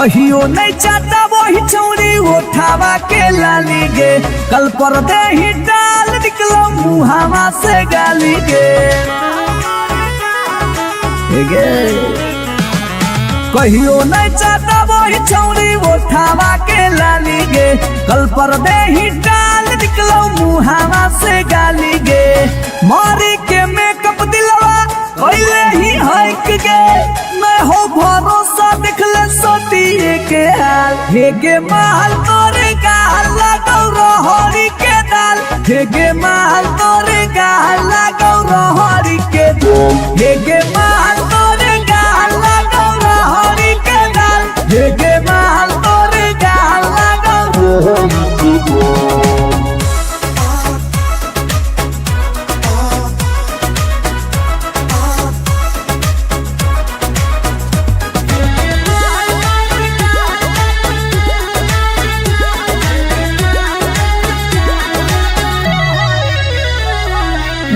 कहियो नहीं चाहता वही चौड़ी उठावा के लाली गे, कल पर दे ही डाल निकलो मुहावा से गाली गे। कहियो नहीं चाहता वही चौड़ी उठावा के लाली गे, कल पर दे ही डाल निकलो मुहावा से गाली गे। मारी के मेकअप दिलवा पहले ही हक गे, मैं हो भरोसा दिखले सोटिए के हाल। हे गे माल तोरे गाल लगौ रहरी के दाल, हे गे माल तोरे गाल लगौ रहरी के दाल, हे गे माल तोरे गाल लगौ रहरी के दाल, हे गे माल तोरे गाल लगौ रहरी के दाल।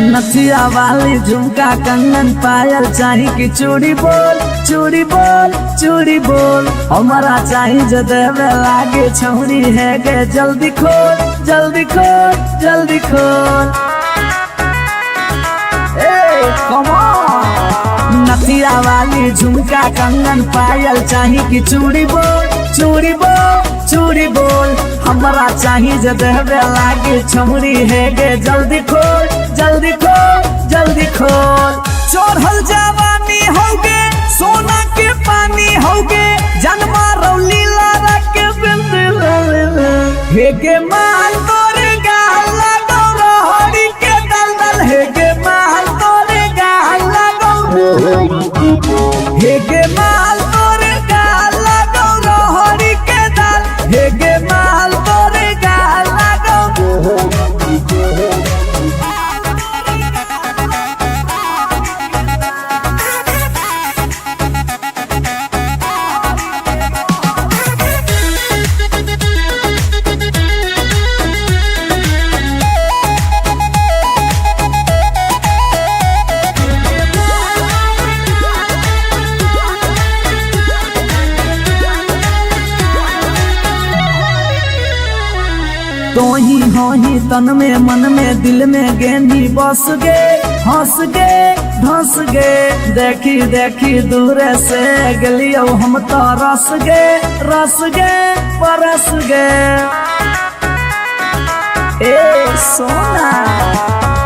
नथिया वाली झुमका कंगन पायल चाही कि चूड़ी बोल चूड़ी बोल चूड़ी बोल, हमारा चाही जो देवे लागे छौरी है गे, जल्दी खोल जल्दी खोल जल्दी खोल। Come on. नथिया वाली झुमका कंगन पायल चाही कि चूड़ी बोल चूड़ी बोल चूड़ी बोल, हमारा चाही जो देवे लागे छौरी है गे, जल्दी खोल जल्दी खोल जल्दी खोल। चोरहल जवानी होगे सोना के पानी होगे, जन्मा रौली लारा के बिंद हे गे माल तोरे गाल लगौ रहरी के दलदल, हे गे माल तोरे गाल लगौ, हे गे माल तोरे गाल लगौ रहरी के दल, हे गे माल तोरे गाल लगौ। तोही होही तन में मन में दिल में गेंदी बस गे, हंस गे धंस गे, देखी देखी दूर से गलियो हम तो रस गे परस गे। ए सोना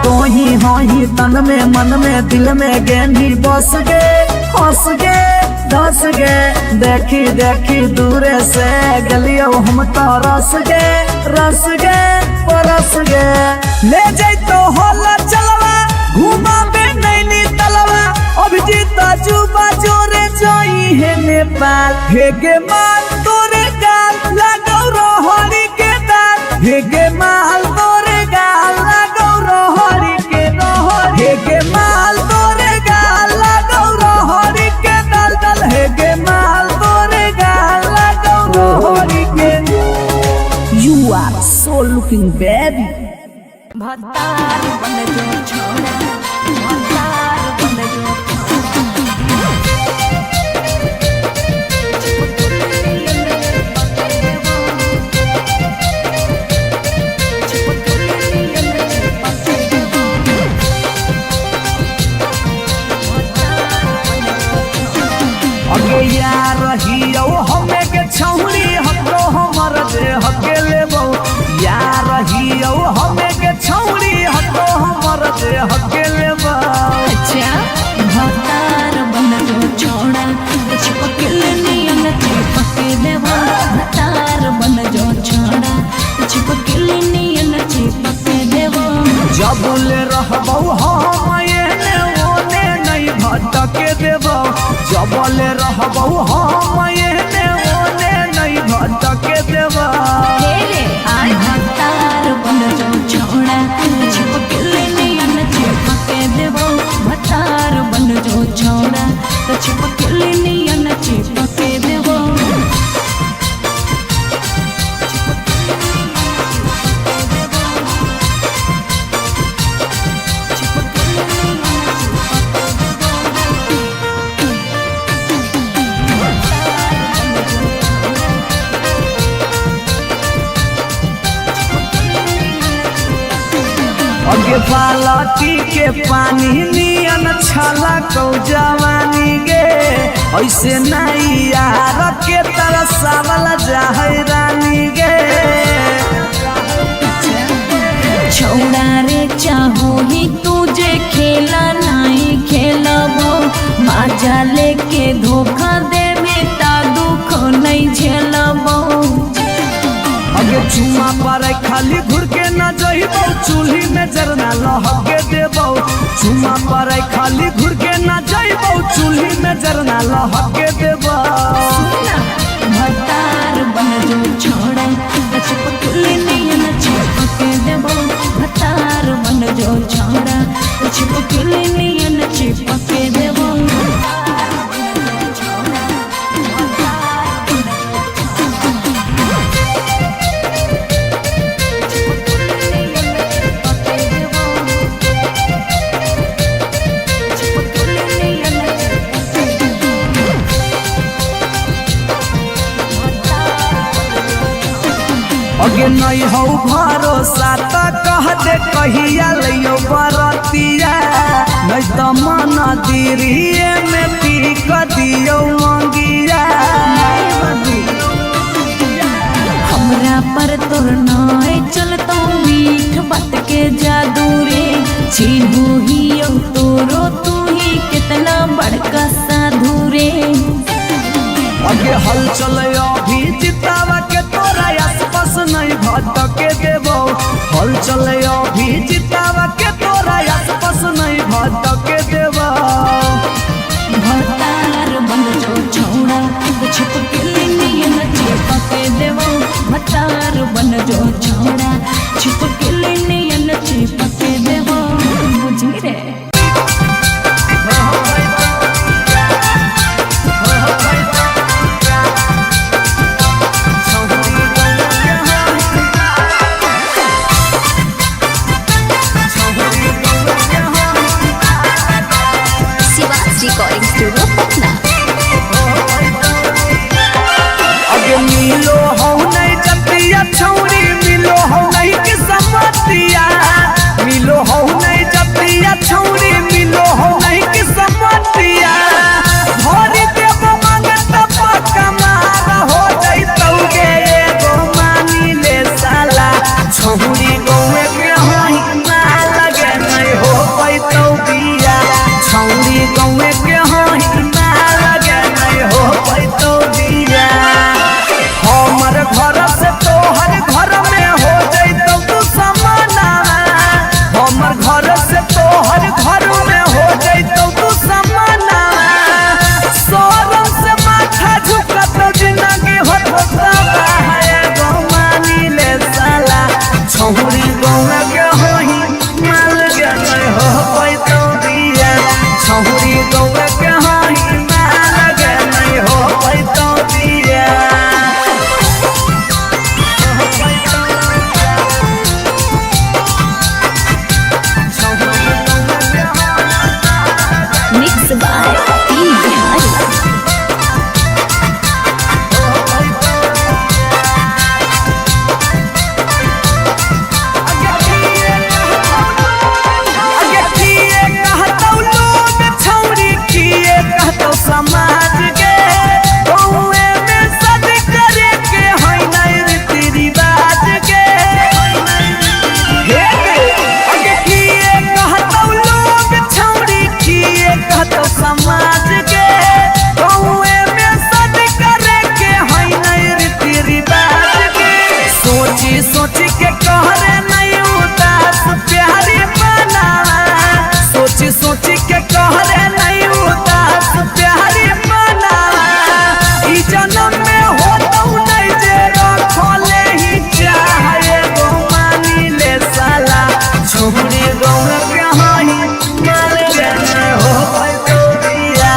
तोही होही तन में मन में दिल में गेंदी बस गे, हंस गे धंस गे, देखी देखी दूर से गलियो हम तो रस गे परस गे। ले जाई तो होला चलवा घुमा बे नैनी तलवा, अभिजीत जुबा जोरे जोई है नेपाल, हे गे माल तोरे गाल लगौ रहरी के दाल, हे गे माल तोरे गाल लगौ रहरी के दाल, हे गे माल तोरे गाल लगौ रहरी के दाल, हे गे माल तोरे गाल लगौ रहरी के दाल। You are so looking baby. भतार बन जो छोड़ा, भतार बन जो अगे यार रहियो हमें के छौरी हतो हमर दे हके लेबो, यार रहियो हमें के छौरी हतो हमर दे हके लेबो। अच्छा भतार बन जो छोड़ा, चिपके नियन चिपके देबो, भतार बन जो छोड़ा, चिपके नियन चिपके देबो। जब ले रहबो हम एने ओने नहीं भटके देबो, जब ले रहबो हम एने ओने नहीं भटके देबो। भतार बन जो छोड़ा, चिपके नियन चिपके देबो, भतार बन जो छोड़ा, चिपके नियन चिपके देबो। अगे बालटी के पानी नियन छला कौ जवानी गे ऐसे नहीं यार के तरसावल जाहै रानी गे छौड़ा रे चाहो ही तुझे खेला नहीं खेलबो माजा लेके धोखा दे बेटा दुख नहीं झेलबो अगे चुमा पर खाली घुर के न जइबो चूल्ही में जरना लहके देबो चुमा पर खाली घुर के न जइबो चूल्ही में जरना लहके देबो भतार बन जो छोड़ा चिपकली नहीं न चिपके देबो भतार बन जो छोड़ा चिपकली नहीं न चिपके देबो अगे नहीं हो भरोसा तो कह दे कहिया लियो बरतिया नहीं तो मन दिरिए में पीक दियो मंगिया हमरा पर तोर नाय चलतो मीठ बात के जादू रे छीहू ही तोरो तू ही कितना बड़का साधु रे अगे हल चले अभी जितावा के तोरा आसपास नहीं भटके देबो हल चले अभी जितावा के तोरा आसपास नहीं भटके देबो भतार बन जो छोड़ा छिपकली नहीं न चिपके देबो भतार बन जो छोड़ा छिपकली नहीं न चिपके देबो बुझी रे रिकॉर्डिंग स्टूडियो पटना। अगे मिलो हो नहीं जतिया छौरी मिलो हो नहीं कि समतिया मिलो हो नहीं जतिया छौरी मिलो हो नहीं कि समतिया भरी देव मांगत पक्का मार हो जाई तौगे एगो मानी ले साला छौरी गौए के होई मार लगे नहीं हो पैतौ बिया छौरी गौए के होई मार लगे नहीं हो पैतौ बिया हमर घर से तोहर घर में हो जइतौ तू समाना हमर घर से तोहर घर में हो जइतौ तू समाना सोरम से माथा झुकत जिंदगी होता है गो मानी ले साला छौरी गौआ के होई माल के नहीं हो पैतौ दिया छौरी गौआ के होई माल के नहीं हो पैतौ दिया मिक्स बाय पी बिहारी। समाज के गौए में सद करे के होई नहीं रीति रिवाज के अगे किए कहतौ लोग छौरी किए कहतौ समाज के गौए में सद करे के होई नहीं रीति रिवाज के सोची सोची के कहरे नहीं उदास प्यारी बना सोची सोची के कहरे नहीं उदास प्यारी बना ई जन्म में होतौ नहीं जे रखले ही चाहे गो मानी ले साला छोरी गौर के होई माल के नहीं हो पैतौ दिया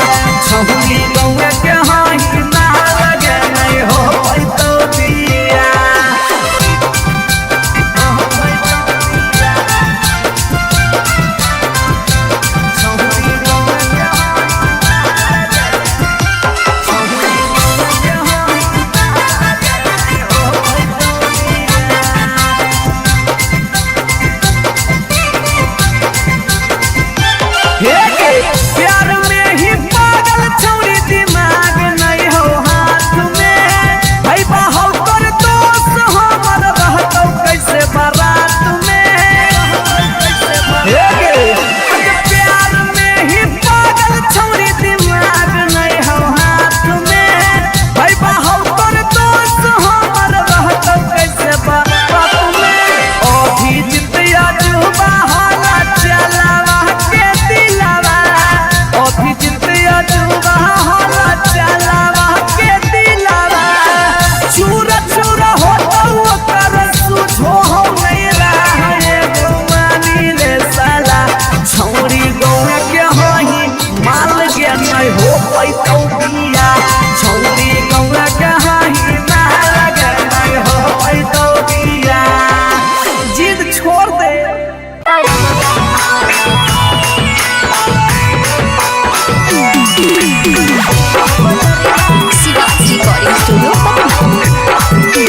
शिवाज रिकॉर्डिंग स्टूडियो पटना।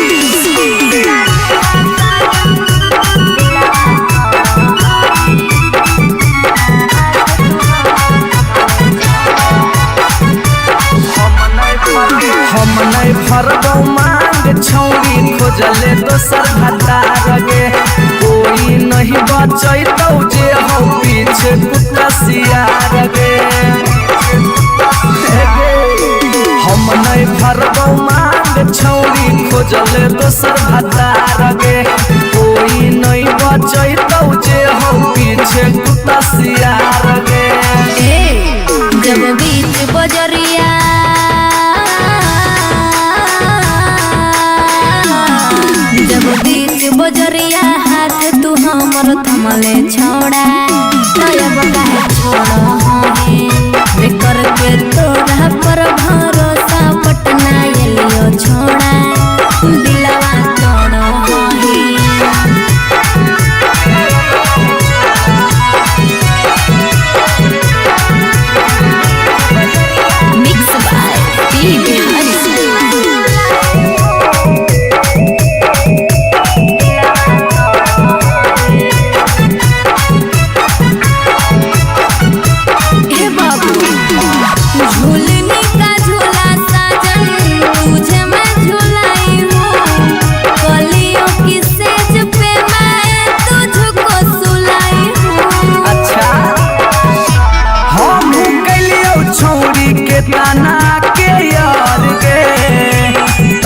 हम नहीं फरबौ मांग छौरी खोजले दोसर भतार गे कोई नहीं बचैतौ जे हो पीछे कुत्ता सियार गे हम नहीं फरबौ मांग छौरी खोजले दोसर भतार गे कोई नहीं बचैतौ जे हो पीछे कुत्ता सियार गे जब बीच बजरिया जब बीच बजरिया हाथ तू हमर थमले छोड़ा तब काहे छोड़ हे करके तोरा पर भरोसा पटना एलियो छोड़ा दिलवा तोड़ हे मिक्स बाय पी बिहारी। झूलने का झूला साजन तुझे मैं झूलाई हूँ कलियों की सेज पे मैं तुझको सुलाई हूँ। अच्छा हम कलियो छौरी के ताना के यार गे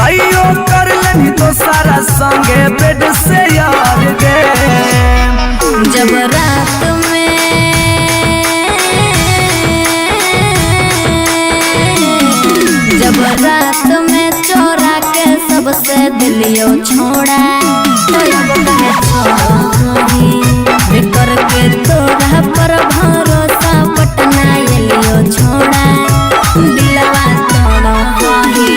तैयो कर लेनी तो सारा संगे बेड से यार गे जब रात में चोरा के सबसे दिलियो छोड़ा तब काहे छोड़ी करके तोरा पर भरोसा पटना एलियो छोड़ा दिलवा तोड़ हे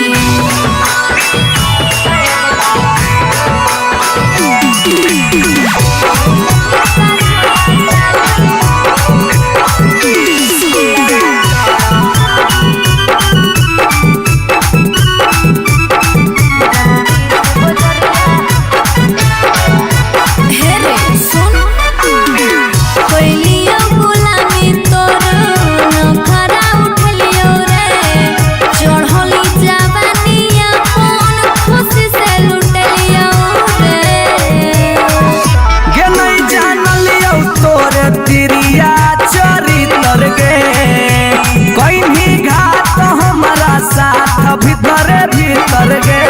भीतर गे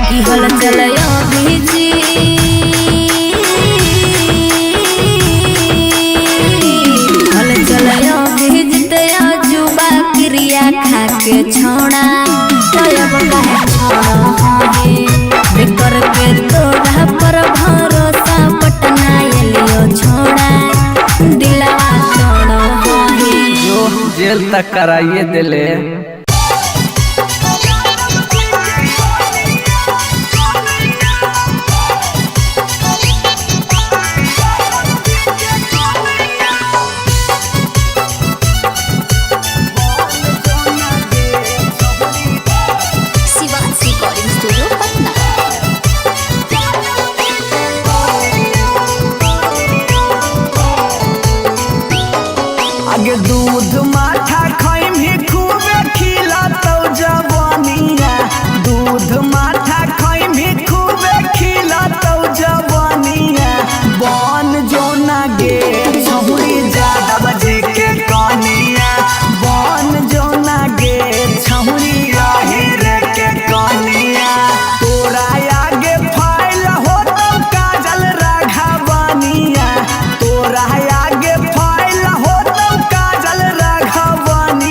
की हल चलयो भीजी हल चलयो भीजते जुबा क्रिया खा के छोड़ा तब काहे छोड़ करके तोरा पर भरोसा पटना एलियो छोड़ा दिलवा तोड़ जो जेल तक कराइए दिले। Shivaj recording studio Patna. आगे दूध माठा खाई भी खूबे खिलातौ जवानिया दूध माठा खाई भी खूबे खिलातौ जवानिया बन जोना गे छहुरी ज्यादा बजे के कनिया बन जोना गे छहुरी आहिर के कनिया तोरा आगे फाइल हो तो काजल राघवानिया तोरा आगे फाइल हो तो काजल राघवानिया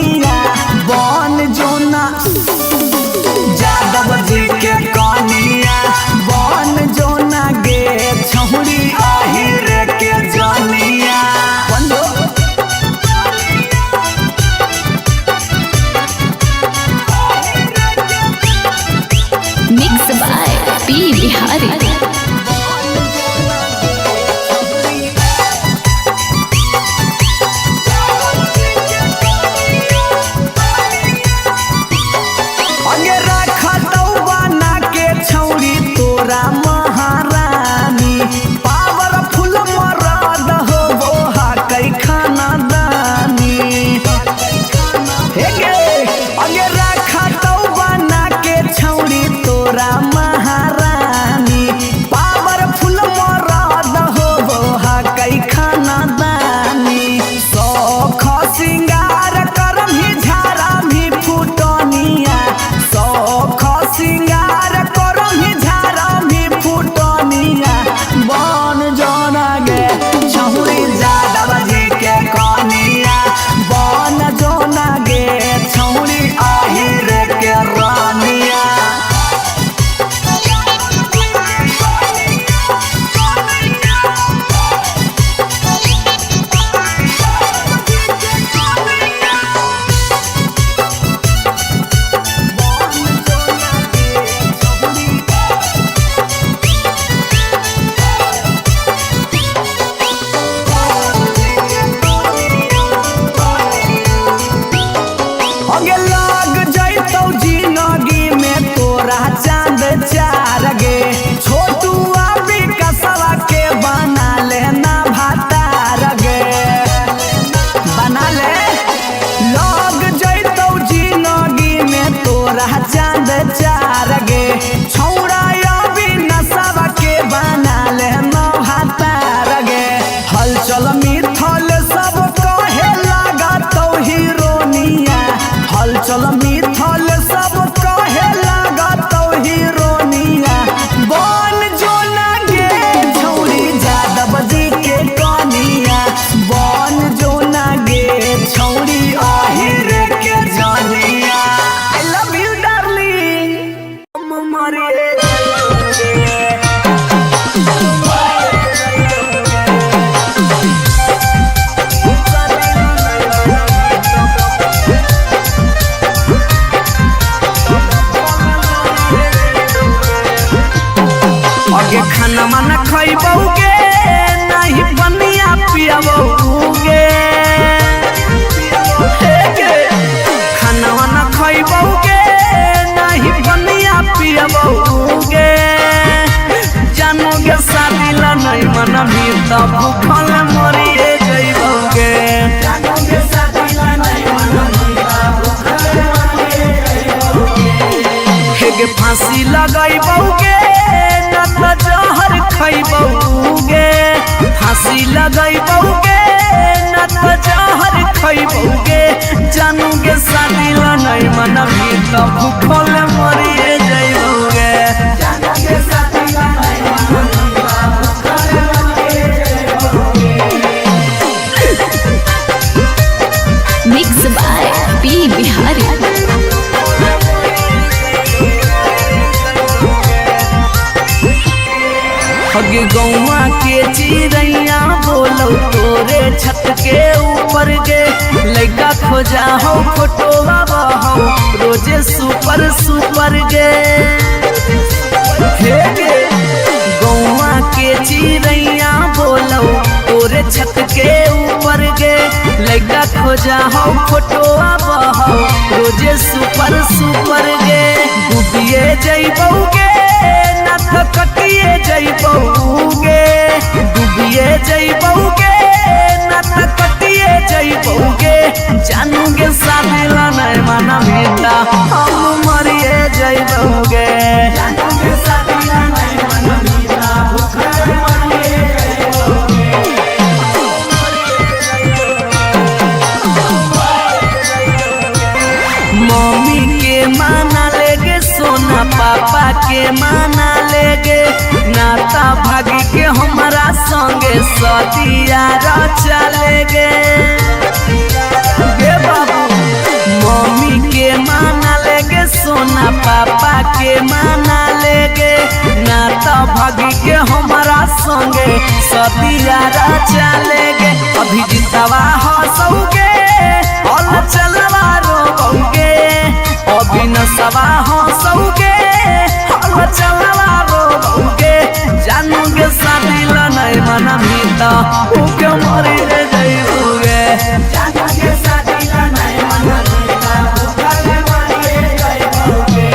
अगे लग जैतौ जिंदगी में तोरा चांद चार गे छोटू अभी कसवा के बना लेना भातार गे बना ले लग जैतौ जिंदगी में तोरा चांद चार गे छौड़ा अभी नसवा के बना लेना भातार गे हलचल मिथल सब कहे लागतौ हीरोनिया हलचल मिथल सब कहे लागतौ हीरोनिया बन जो ना गे छौरी जादव जी के कनिया बन जो ना गे छौरी अहिर के जनिया आई लव यू डार्लिंग मरे अगे खाना माना खैबौगे नहीं बनिया पियबौगे खाना माना खैबौगे नहीं बनिया पियबौगे जानोगे शादी ला नहीं मन भी तो भूखल मरिए जइबौगे जानोगे शादी ला नहीं मन भी तो भूखल मरिए जइबौगे फांसी लगैबौगे जहर खैबौगे फांसी लगैबौगे न त जहर खैबौगे जानूगे शादी ला नहीं मन भी तो भूखल मरिए जइबौगे जानूगे शादी ला नहीं मन भी तो भूखल मरिए जइबौगे मिक्स बाय पी बिहारी। अगे गौवा के चिड़ैया बोलो तोरे छत के ऊपर गे लड़का खोजा हो फोटोवा बहो रोजे सुपर सुपर गे हे गे गौवा के चिड़ैया बोलो तोरे छत के ऊपर गे लड़का खोजा हो फोटोवा बहो रोजे सुपर सुपर गे डूबिए जइबौगे कटिए जइबौगे डूबिए जइबौगे न त कटिए जइबौगे जानूगे शादी ला नहीं माना भीता हम मरिए जइबौगे जानूगे शादी ला नहीं माना भीता भूखल मरिए जइबौगे मम्मी के माना लेगे सोना पापा के माना लेगे नाता भागी के हमारा संगे सदिया चलेगे गे बाबू मम्मी के माना लेगे सोना पापा के माना लेगे नाता भागी के हमारा संगे सदिया चलेगे अभी जितवा हंसोगे और चलवा रोगे अभी नसवा हंसोगे और चलवा रोगे जानूगे शादी ला नहीं मना भीता भूखे मरी जइबौगे जानूगे शादी ला नहीं मना भीता भूखल मरी जइबौगे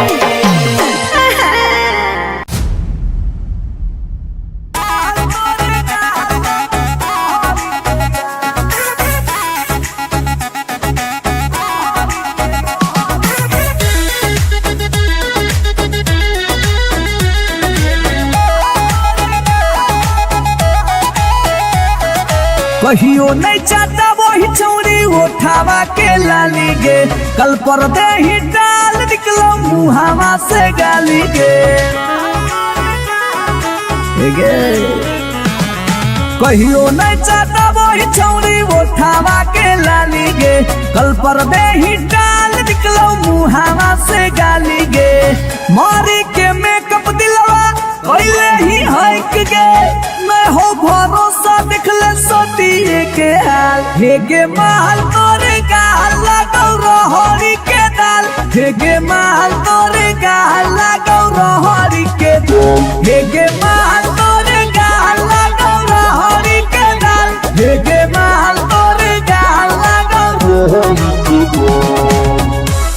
कहियो नहीं चाहता वही चौड़ी उठावा के लाली गे कल पर दे ही डाल निकलो मुहावा से गाली गे कहियो नहीं चाहता वही चौड़ी उठावा के लाली गे कल पर दे ही डाल निकलो मुहावा से गाली गे मारी के मेकअप दिलवा पहले ही हक गे मैं हो भरोसा दिखले सोतिए के हाल हेगे माल तोरे गाल लगौ रहरी के दाल हेगे माल तोरे गाल लगौ रहरी के दाल हेगे माल तोरे गाल लगौ रहरी के दाल हेगे माल तोरे गाल लगौ रहरी के दाल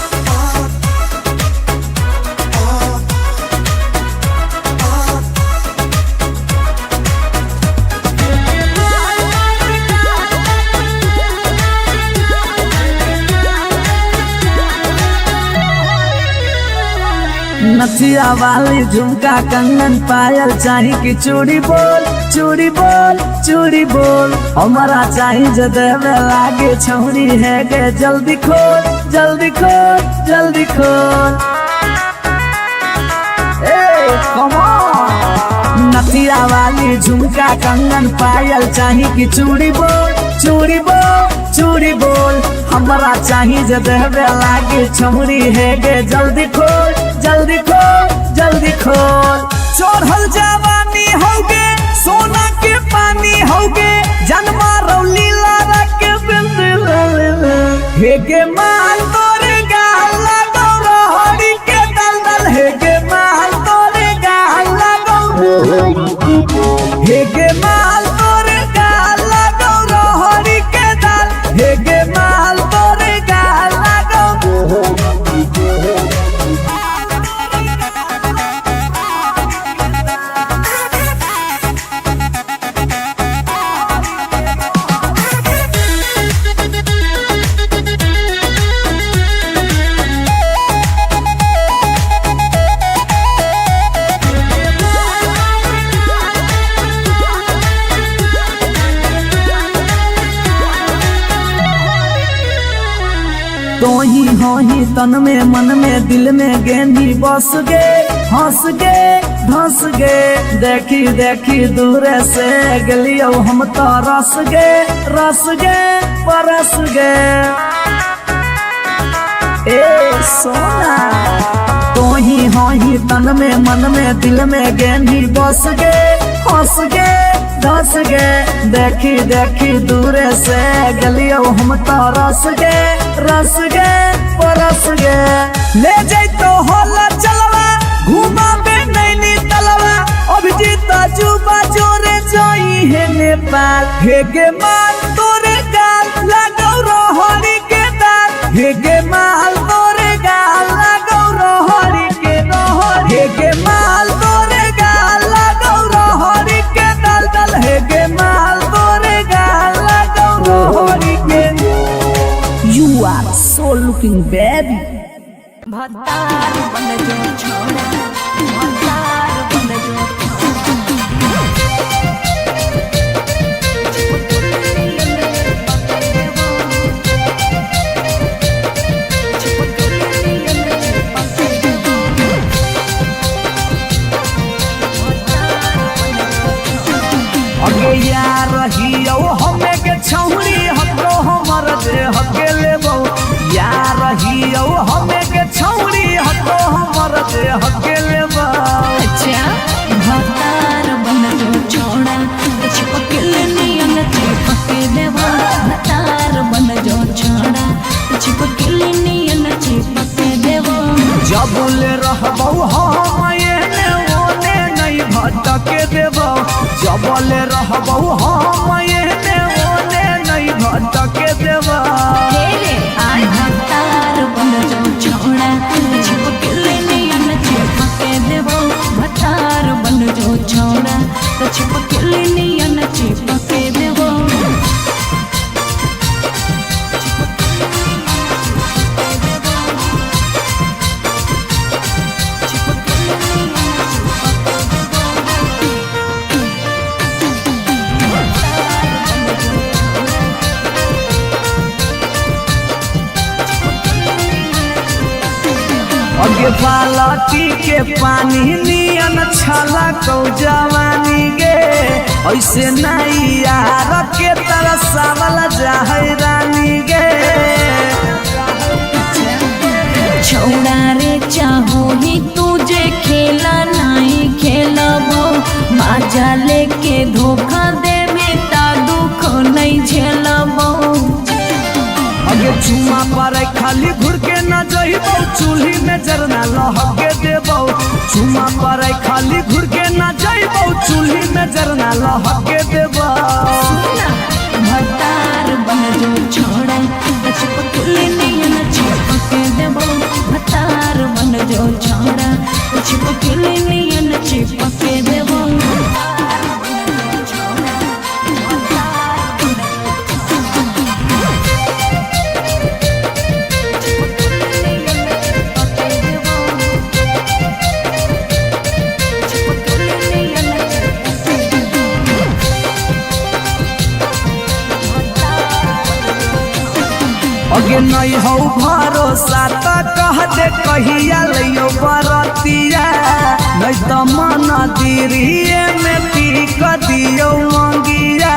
नथिया वाली झुमका कंगन पायल चाही कि चूड़ी बोल चूड़ी बोल चूड़ी बोल हमारा चाही जो देवे लागे छौरी है गे जल्दी खोल जल्दी खोल जल्दी खोल। Come on! नथिया वाली झुमका कंगन पायल चाही कि चूड़ी बोल चूड़ी बोल चूड़ी बोल हमारा चाही जो देवे लागे छौरी है गे जल्दी खोल जल्दी खोल जल्दी खोल। चढ़ल जवानी होगे सोना के पानी होगे जन्मा रौली लारा के बिंद हे गे माल तोरे गाल लगो रोहड़ी के दलदल हे गे माल तोरे गाल लगो हे गे माल तोरे गाल लगो रोहड़ी के दल हे गे माल तोरे गाल लगो। तो ही हो ही तन में मन में दिल में गेंदी बस गे हंस गे धंस गे देखी देखी दूर से गलियो हम तो रस गे परस गे ए सोना। तो ही हो ही तन में मन में दिल में गेंदी बस गे हंस गे धस गे देखी देखी दूर से गलियो हम तो रस गे परस गे ले जाई तो होला चलवा घुमा में नैनी तलवा अभिजीत जुबा जोरे जोई है नेपाल हे गे माल तोरे गाल लगो रोहड़ी के दाल हे गे माल तोरे गाल लगो रोहड़ी के रोहड़ी हे गे माल तोरे गाल लगो रोहड़ी के दल दल हे गे माल तोरे गाल लगो रोहड़ी के। You are so looking baby. भतार बन जो छोड़ा भतार बन जो अगे यार रहियो हमें के छौरी हको हमर दे हके लेबो यार रहियो हमें के छौरी हको हमर दे हके लेबो। अच्छा भतार बन जो छोड़ा चिपक नियन चिपक देबो भतार बन जो छोड़ा चिपक नियन चिपक देबो। जबले रहबो हम एने ओने नहीं भटके देबो जबले रहबो हम एने ओने नहीं भटके देबो। भतार बन जो छोड़ा चिपक नियन चिपक देबो भतार बन जो छोड़ा चिपक नियन चिपक देबो। अगे बालटी के पानी नियन छला कौ जवानी गे ऐसे नहीं यार के तरसावल जाहै रानी गे। छौड़ा रे चाहो ही तुझे खेला नहीं खेलबो माजा लेके धोखा देबे ता दुख नहीं झेलबो। अगे चुमा पर खाली घुर के न जइबो चूल्ही में जरना लहके देबो चुमा पर खाली घुर के न जइबो चूल्ही में जरना लहके देबो। भतार बन जो छोड़ा चिपक नियन चिपक देबो भतार बन जो छोड़ा चिपक नियन चिपक देबो। अगे नहीं हो भरोसा तो कह दे कहिया लियो बरतिया नहीं तो मन दिरिए में पीक दियो मंगिया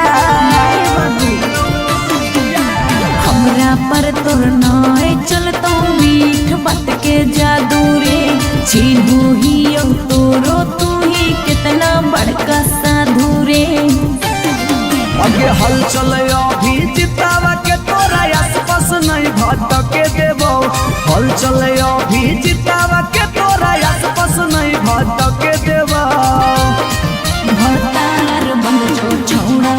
हमरा पर तोर नाय चलतो मीठ बात के जादू रे चिन्हू ही तोरो तू ही कितना बड़का साधु रे अगे हल चले अभी जितावा के तोरा आसपास नहीं भटके देबो हल चले अभी जितावा के तोरा आसपास नहीं भटके देबो भतार बन जो छौड़ा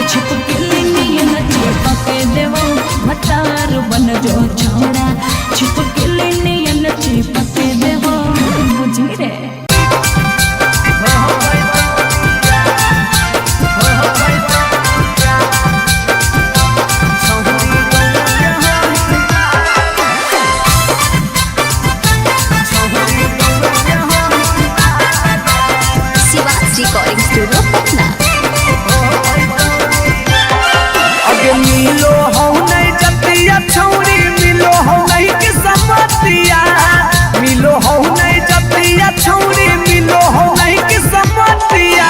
छिप के लिए न छिपके देवो भतार बन जो छौड़ा छिप के लिए न छिपके देवो बुझी रे रिकॉर्डिंग स्टूडियो पटना। अगे मिलो हो नहीं जतिया छौरी मिलो हो नहीं कि समतिया मिलो हो नहीं जतिया छौरी मिलो हो नहीं कि समतिया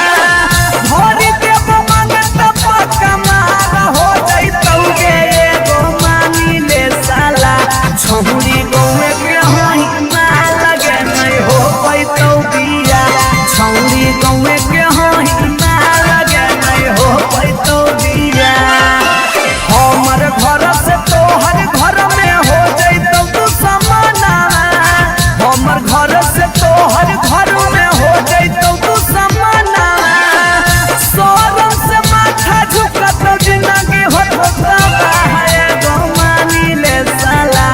भरी देव मांगत पक्का मार हो जइतौ गे एगो मानी ले साला छौरी गौए के होई मार लगे नहीं हो पैतौ बिया छौरी गौए के होई मार लगे नहीं हो पैतौ बिया हमर घर से तोहर घर में हो जइतौ तू समाना हमर घर से तोहर घर में हो जइतौ तू समाना सोरम से माथा झुकत जिंदगी होता है गो मानी ले साला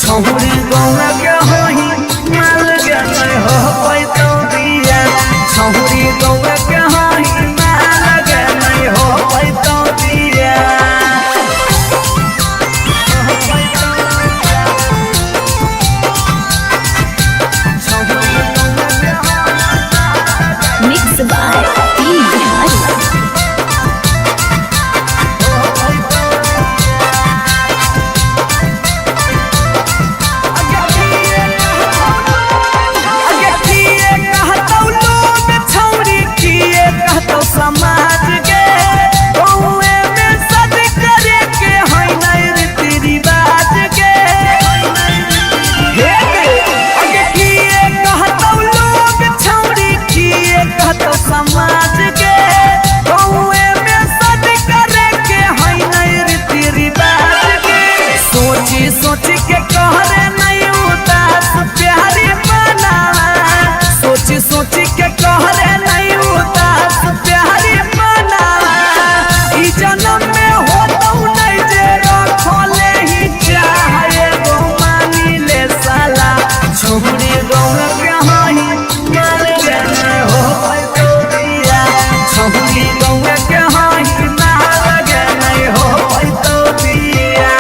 छौरी गौए के होई मार लगे नहीं हो पैतौ बिया छौरी गौए के होई मार लगे नहीं हो पैतौ बिया मिक्स बाय पी बिहारी। अगे किए कहतौ लोग छौरी किए कहतौ समाज के गौए में सद करे के होई नहीं रीति रिवाज के अगे किए कहतौ लोग छौरी किए कहतौ समाज के गौए में सद करे के होई नहीं रीति रिवाज के सोची सोची के कहरे नहीं उदास प्यारी बना सोची सोची के कहरे नहीं उदास प्यारी बना ई जन्म में होतौ नहीं जे रखले ही चाहे गो मानी ले साला छौरी गौए के होई मार गे नहीं हो पैतौ बिया छौरी गौए के होई मार गे नहीं हो पैतौ बिया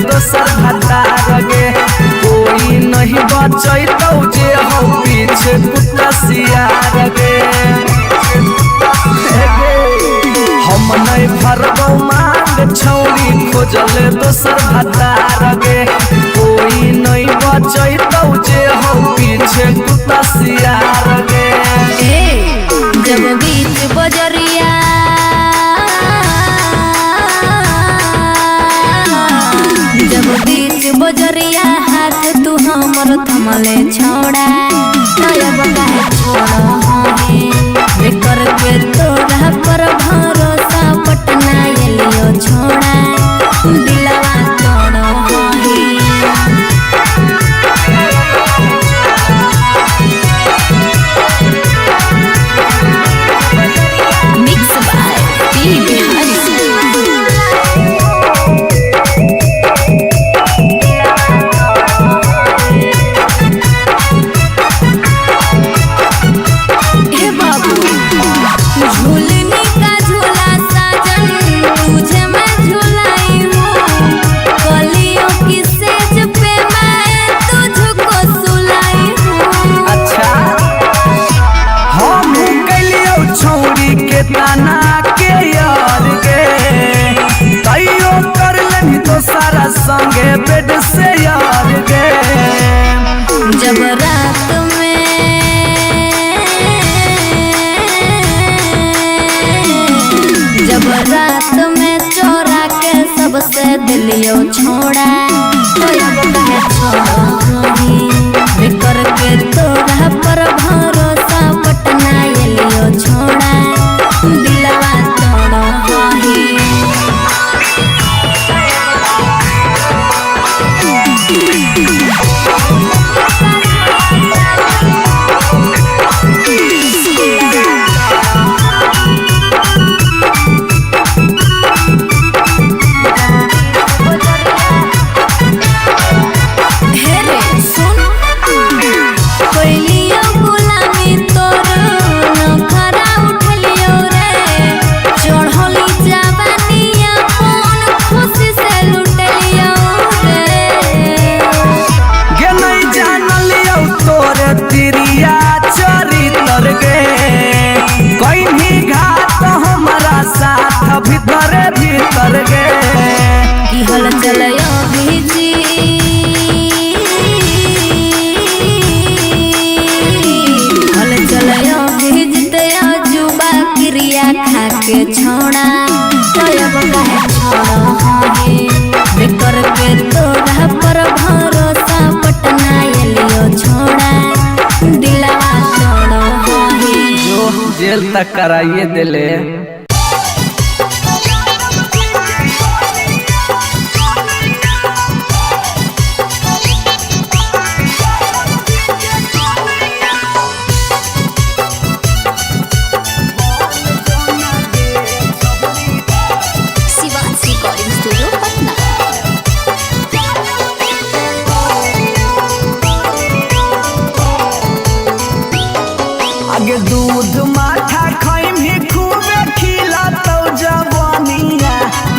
दोसर भतार गे कोई नहीं बचैतौ जे हो पीछे कुत्ता सियार गे हम नहीं भरबौ मांग छौरी खोजले दोसर भतार गे कोई नहीं बचैतौ जे हो पीछे कुत्ता सियार गे जब बीच बजरिया जब बीच बजरिया हाथ तू हमर थमले छोड़ा नयब काहे छोड़ करके तोरा पर भरोसा पटना एलियो छोड़ा दिलवा तोड़ मिक्स बाय पी बिहारी ताना के यार गे तैयो कर लेनी तो सारा संगे बेड से यार गे जब रात में चोरा के सबसे दिलियो छोड़ा करके तोरा पर भरोसा पटना एलियो छोड़ा दिलवा तोड़ भीतर गे की हल चलयो भीजी हल चलयो भीजते जुबा क्रिया खा के छोड़ा तब काहे छोड़ करके तोरा पर भरोसा पटना एलियो छोड़ा दिलवा तोड़ जो जेल तक कराइए दिले आगे दूध माठा खाई भी खूबे खिलातौ जवानिया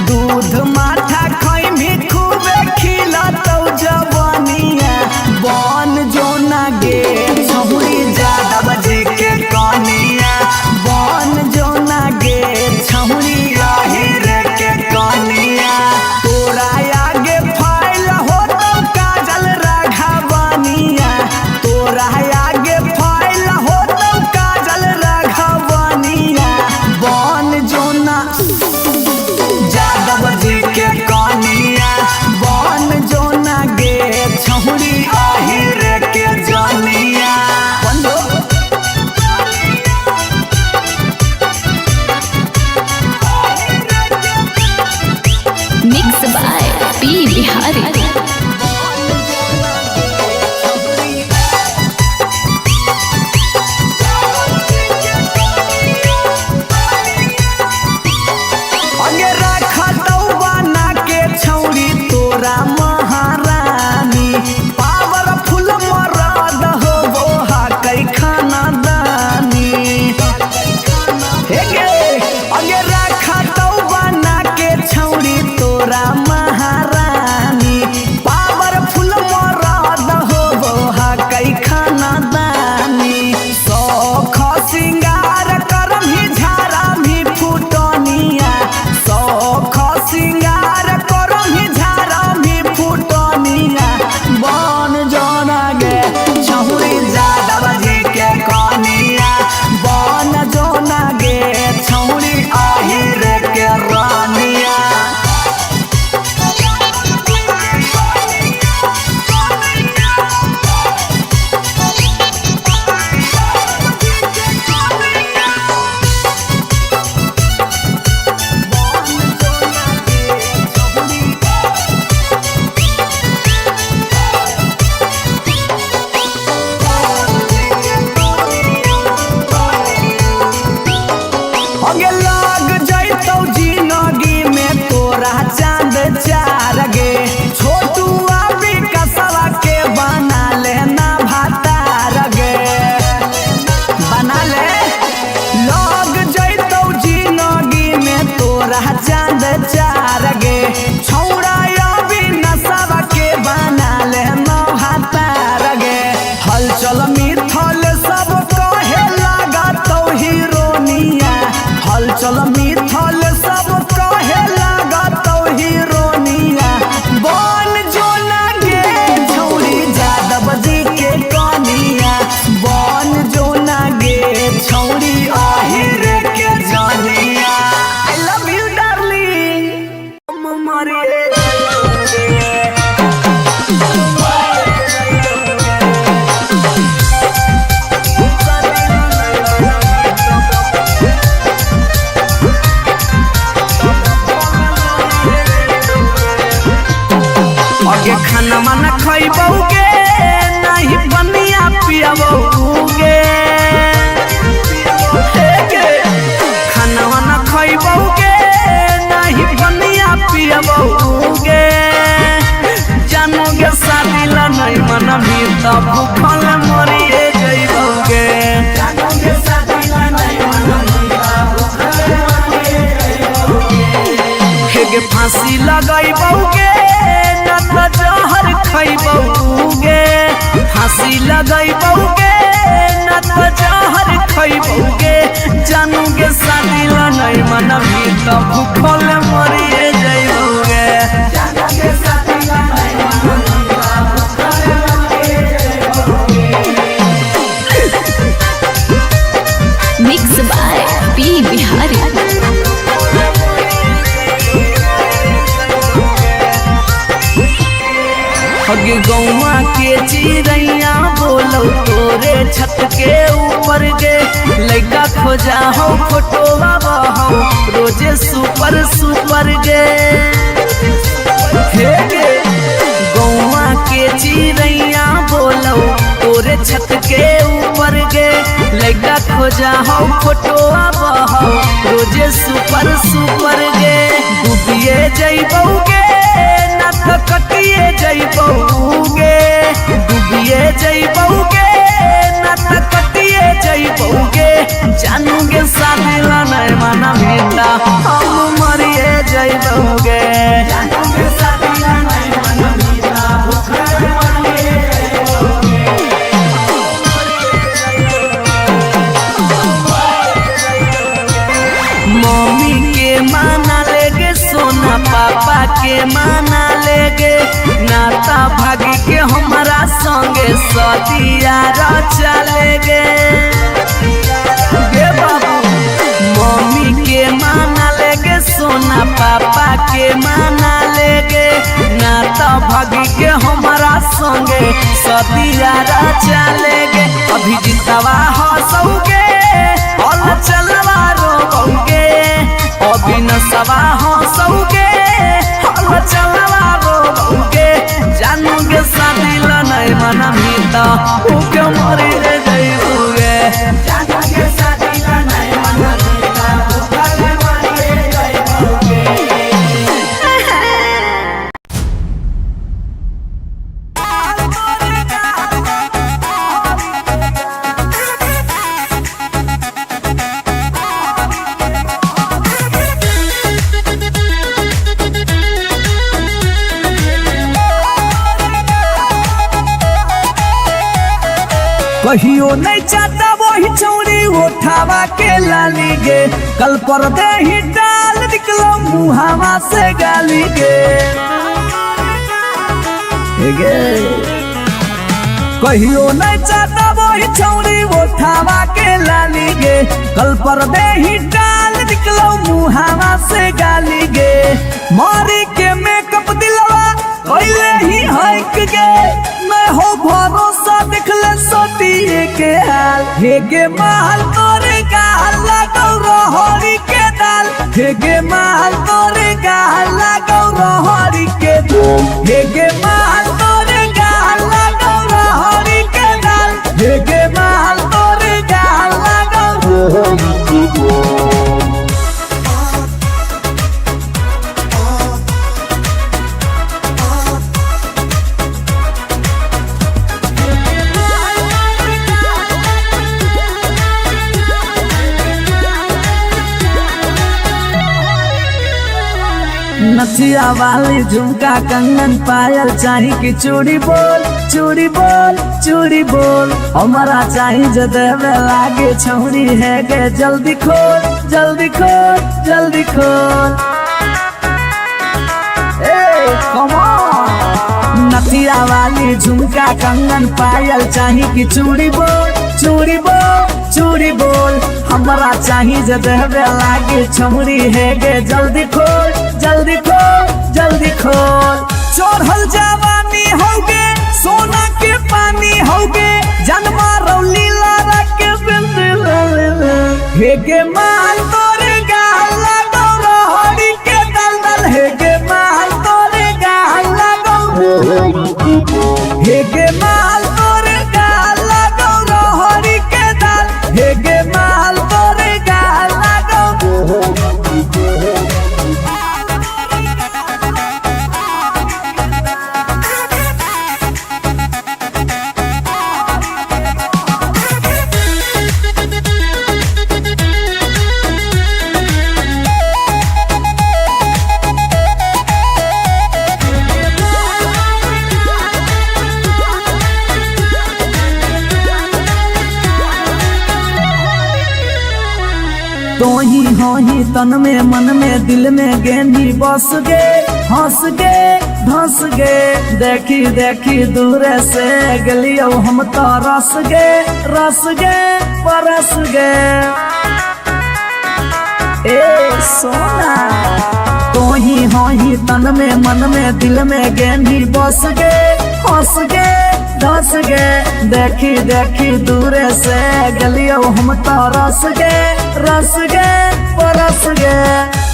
दूध माठा खाई भी खूबे खिलातौ जवानिया बन जो ना गे छहुरी जादव जी के कनिया बन जो ना गे छहुरी आहिर के कनिया तोरा आगे फाइल हो तो काजल राघवनिया तोरा आगे फाइल हो जादव जी के कनिया बन जो ना गे छहुरी आहिर के जानिया मिक्स बाय पी बिहारी तोरा महारानी पावर खैबौगे नहीं बनिया पियबौगे खाना न खैबौगे नहीं बनिया पियबौगे जानोगे शादी ला नहीं मनबी त भूखल मरिए जइबौगे हेगे फांसी लगैबौगे न त जहर खैबौगे फांसी लगैबौगे न त जहर खैबौगे जानोगे शादी ला नहीं मनबी त भूखल मरिए जइबौगे मिक्स बाय पी बिहारी। हगे गौवा के चिड़ैया बोलो तोरे छत के ऊपर गे लड़का खोजा हो फोटोवा बहो रोजे सुपर सुपर गे हे गे गौवा के चिड़ैया बोलो तोरे छत के ऊपर गे लड़का खोजा हो फोटोवा बहो रोजे सुपर सुपर गे डूबिए जइबौगे ना त कटिए जइबौगे डूबिए जइबौगे ना त कटिए जइबौगे जानोगे शादी ला नहीं मनबी त हम मरिए जइबौगे जानोगे शादी ला नहीं मनबी त भूखल मरिए जइबौगे मम्मी के माना लेगे सोना पापा के माना लेगे नाता भागी के हमारा संगे सदिया चलेगे गे बाबू मम्मी के माना लेगे सोना पापा के माना लेगे नाता भागी के हमारा संगे सदिया चलेगे अभी जितवा हंसोगे और चलवा रोगे अभी नसवा हंसोगे और चलवा रोगे जानोगे शादी ला नहीं मनबी त भूखे मरी जइबौगे जानोगे शादी ला नहीं मनबी त भूखल मरी जइबौगे कहियो नहीं चाहता वही चौड़ी उठावा के लाली गे कल पर दे ही डाल निकलो मुहावा से गाली गे कहियो नहीं चाहता वही चौड़ी उठावा के लाली गे कल पर दे ही डाल निकलो मुहावा से गाली गे मारी के मेकअप दिलवा पहले ही हक गे मैं हो भरोसा दिखले सोतिए के हाल हेगे महल तोरे गाल लगौ रहरी के दाल हेगे महल तोरे गाल लगौ रहरी के दाल हेगे महल तोरे गाल लगौ रहरी के दाल हेगे महल तोरे गाल लगौ रहरी के दाल नथिया वाली झुमका कंगन पायल चाही कि चूड़ी बोल चूड़ी बोल चूड़ी बोल हमारा चाही जो देवे लागे छौरी है गे जल्दी खोल जल्दी खोल जल्दी खोल नथिया वाली झुमका कंगन पायल चाही कि चूड़ी बोल चूड़ी बोल चूड़ी बोल हमारा चाही जो देवे लागे छौरी है गे जल्दी खोल जल्दी खोल जल्दी खोल चढ़ल जवानी होगे सोना के पानी होगे जन्मा रौली लारा के हेगे माल तोरे गाल लगौ रहरी के दल दल हेगे माल तोरे गाल लगौ हेगे माल तोरे गाल लगो रहरी के दाल हेगे माल तोरे गाल लगो तो ही हो ही तन में मन में दिल में गेंदी बस गे हंस गे धंस गे देखी देखी दूर से गलियो हम तो रस गे परस गे ए सोना तो ही हो ही तन में मन में दिल में गेंदी बस गे हंस गे धस गे देखी देखी दूर से गलियो हम तो रस गे परस गे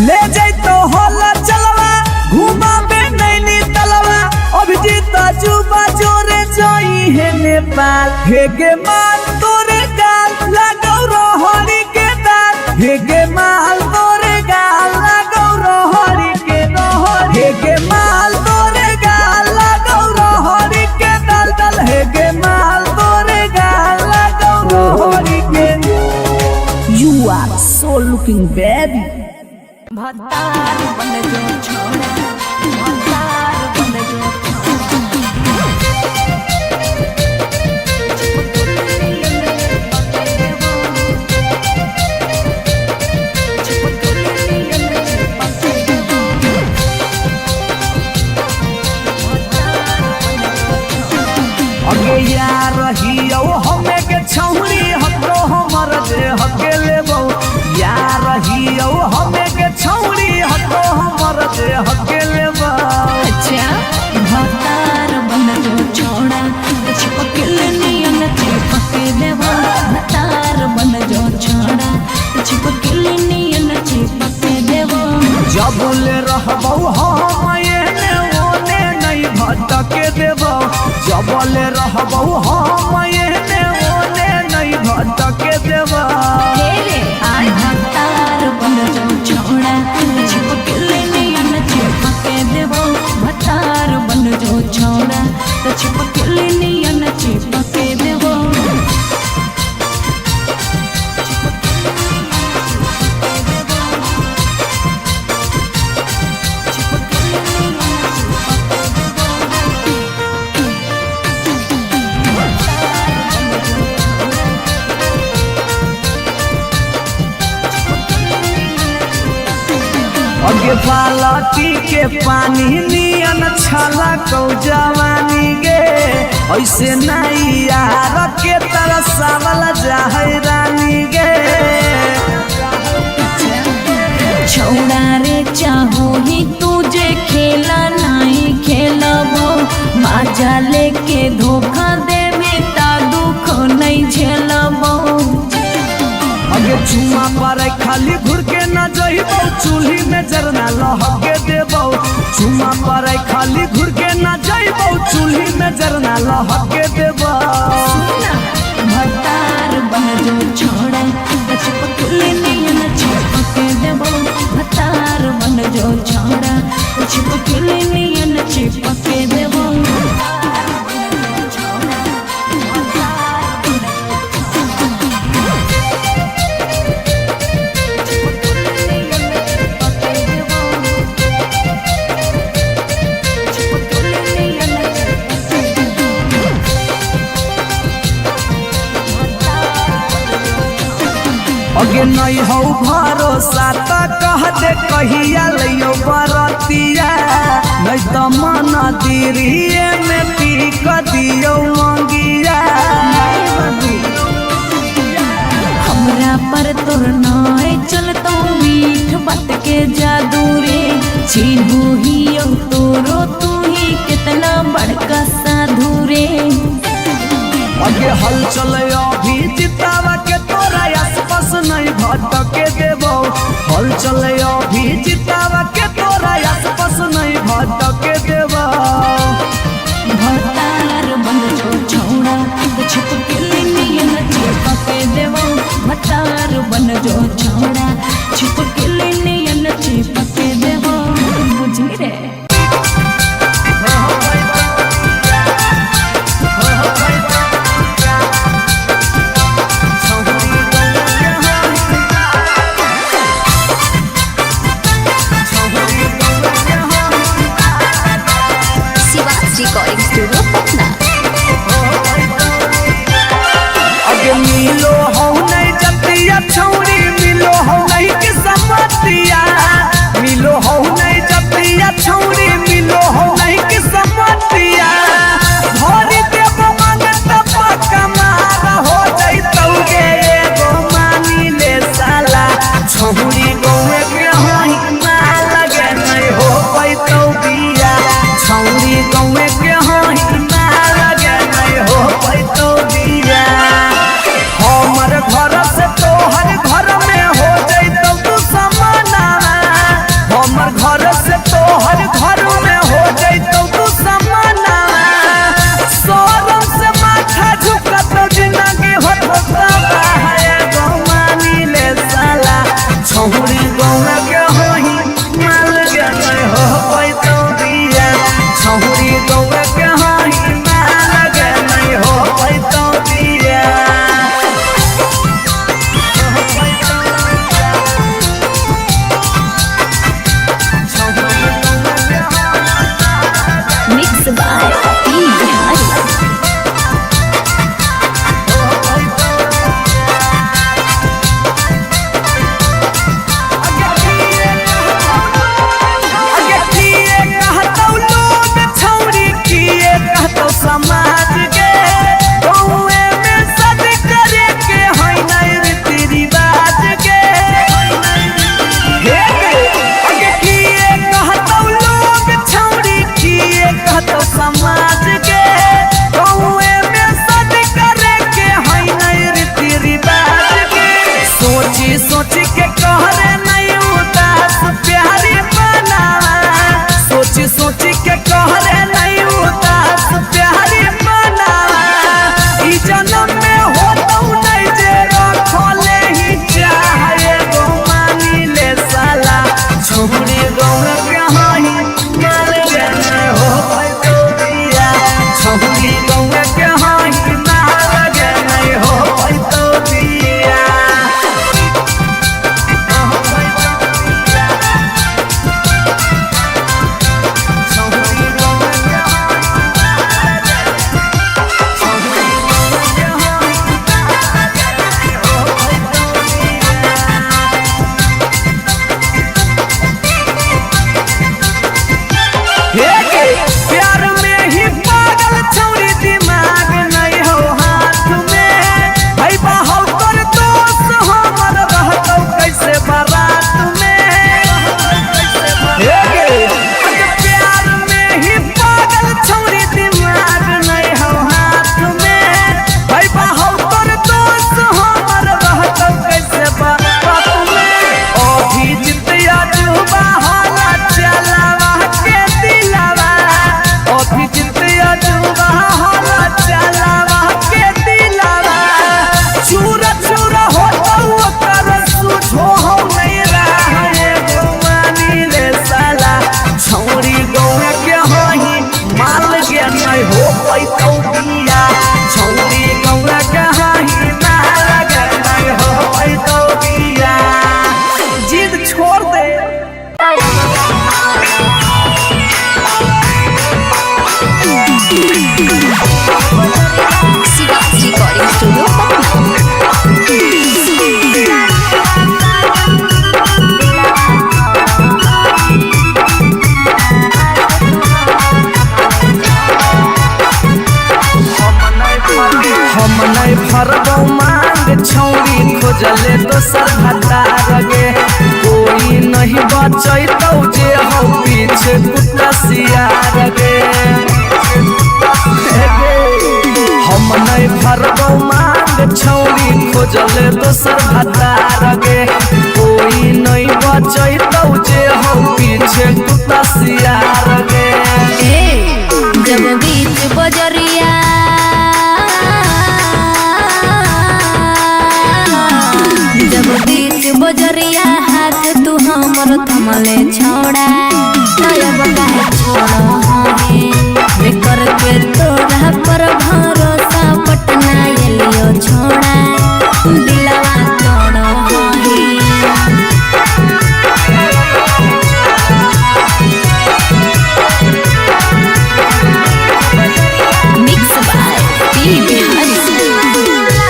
ले जैतो होला चलवा घुमा में नैनी तलवा अभिजीत जुबा जोरे जोई है नेपाल हेगे माल तोरे गाल लगो रहरी के दाल हेगे माल तोरे गाल लगो रहरी के हेगे माल तोरे गाल लगो रहरी के दाल हेगे माल तोरे गाल लगो रहरी के You are so looking baby भतार बन जो छोड़ा भतार बन जो अगे यार रहियो हमें के छौरी हतो हमर जे हकेले बो यार रहियो हमें के छौरी हतो हमर जे हकेले बो अच्छा भतार बन जो छोड़ा चिपकल नियन चिपके देवा भतार बन जो छोड़ा चिपकल नियन चिपके देवा जब ले रहबो हम एने ओने नहीं भटके देबो जब ले रहबो हम एने ओने नहीं भटके देबो तेरे आय भतार बन जो छोड़ा चिपकल नियन चिपके देवा भतार बन जो छोड़ा चिपकल नियन चिपके देवा अगे बालटी के पानी नियन छला कौ जवानी गे ऐसे नहीं यार के तरह सावल जाहे रानी गे छोड़ा रे चाहो ही तुझे खेला नहीं खेलबो माजा लेके धोखा देवे ता दुख नहीं झेलबो अगे चुमा पर खाली घुर के न जइबो चूल्ही में जरना लहके देबो चुमा पर खाली घुर के न जइबो चूल्ही में जरना लहके देबो भतार बन जो छोड़ा चिपकल नियन चिपके देबो भतार बन जो छोड़ा चिपकल नियन चिपके देबो अगे नहीं हो भरोसा त कह दे कहिया लियो बरतिया नहीं तो मन दिरिए में पी क दियो मंगिया हमरा पर तोर नाय चलतो मीठ बात के जादू रे छीनू ही तोरो तू ही कितना बड़का साधु रे अगे हल चले अभी जितावा के तोरा आसपास नहीं भटके देबो हल चले अभी जितावा के तोरा आसपास नहीं भटके देबो भतार मिलो हो नहीं जतिया छौरी मिलो हो नहीं किस्मतिया मिलो हो नहीं जतिया छौरी मिलो हो नहीं किस्मतिया भरी देव मांगत पक्का मार हो जैतौगे एगो मानी ले साला छौरी गौए के होई मार लगे नहीं हो पैतौ बिया छौरी गौए के होई मार लगे नहीं हो पैतौ बिया हमर घर से तोहर घर में हो जैतौ तू समाना हमर घर से तोहर घर में हो जैतौ तू समाना सोरम से माथा झुकत जिंदगी होता है गौ मानी ले साला छौरी गौना के होई माल के नहीं हो पैतौ बिया छौरी गौना के होई माल के नहीं हो पैतौ बिया Mixed by P. Bihari. समाज के गौए में सद करे के होई नहीं रीति रिवाज के आगे किए कहतौ लोग छौरी किए कहतौ समाज के गौए में सद करे के होई नहीं रीति रिवाज के सोची सोची के कहरे नहीं उदास प्यारी बनावा सोची सोची के कहरे नहीं उदास प्यारी बनावा ई जन्म में होतौ नहीं जे रखले ही चाहे गो मानी ले साला छौरी गौना के होई माल के नहीं हो पैतौ बिया छौरी गौना के होई माल के नहीं हो पैतौ बिया छौरी गौना के प्यार में ही पागल छौरी दिमाग नहीं हो हाथ में भाई बाहौ कर दोस्त हमर रहतौ कैसे बारात में प्यार में ही पागल छौरी दिमाग नहीं हो हाथ में भाई बाहौ कर दोस्त हमर रहतौ कैसे बारात में अभी जितिया जुबा होला चलावा के दिलावा अभी जितिया जुबा होला चलावा के दिलावा चूरा चूरा होतौ ओकर सुझो हो नहीं रहे गो मानी ले साला छौरी गौना के होई माल के नहीं हो पैतौ बिया छौरी गौना के होई माल के नहीं हो पैतौ बिया जिद छोड़ दे Siva Recording Studio, Patna. हम नहीं फरबौ मांग छौरी खोजले दोसर भतार गे कोई नहीं बचैतौ जे हो पीछे कुत्ता सियार गे हम नहीं फरबौ मांग छौरी खोजले दोसर भतार गे कोई नहीं बचैतौ जे हो पीछे कुत्ता सियार गे जब बीच बजरिया जब बीच बजरिया हाथ तू हमर थमले छोड़ा तब काहे छोड़ो है बेकर के तोरा पर भरोसा पटना एलियो छोड़ा दिलवा तोड़ो है Mixed by P. Bihari.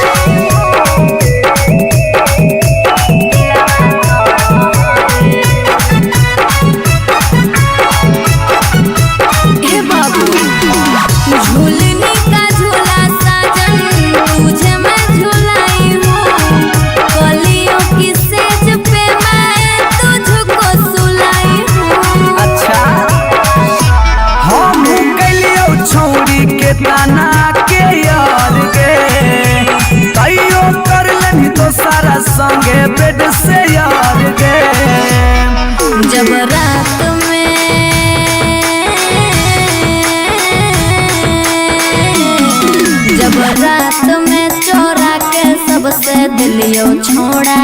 के यार गे कईयो कर लेनी तो सारा संगे बेड से यार गे जब रात में चोरा के सबसे दिलियो छोड़ा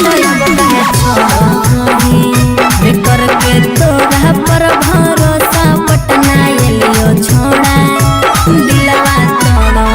तो अब कहे छोड़ी करके तोरा पर भरोसा पटना एलियो छोड़ा दिलवा तोड़ा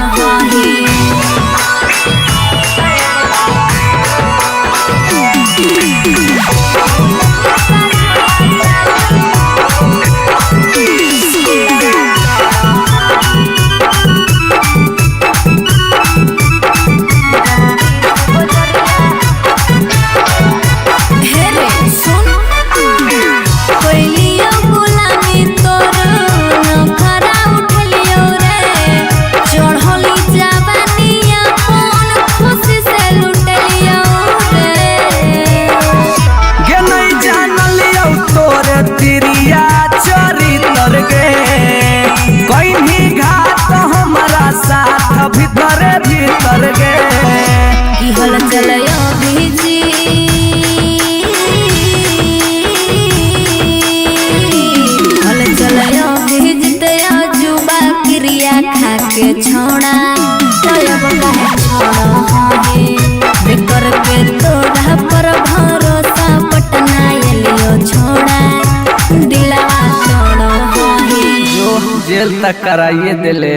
भीतर भीतर गे की हल चलयो भीजी हल चलयो भीजते जुबा क्रिया खा के छोड़ा तब कहे छोड़ा बेकर के तोड़ा पर भरोसा पटना एलियो छोड़ा दिलवा छोड़ा जो जेल तक कराइए दिले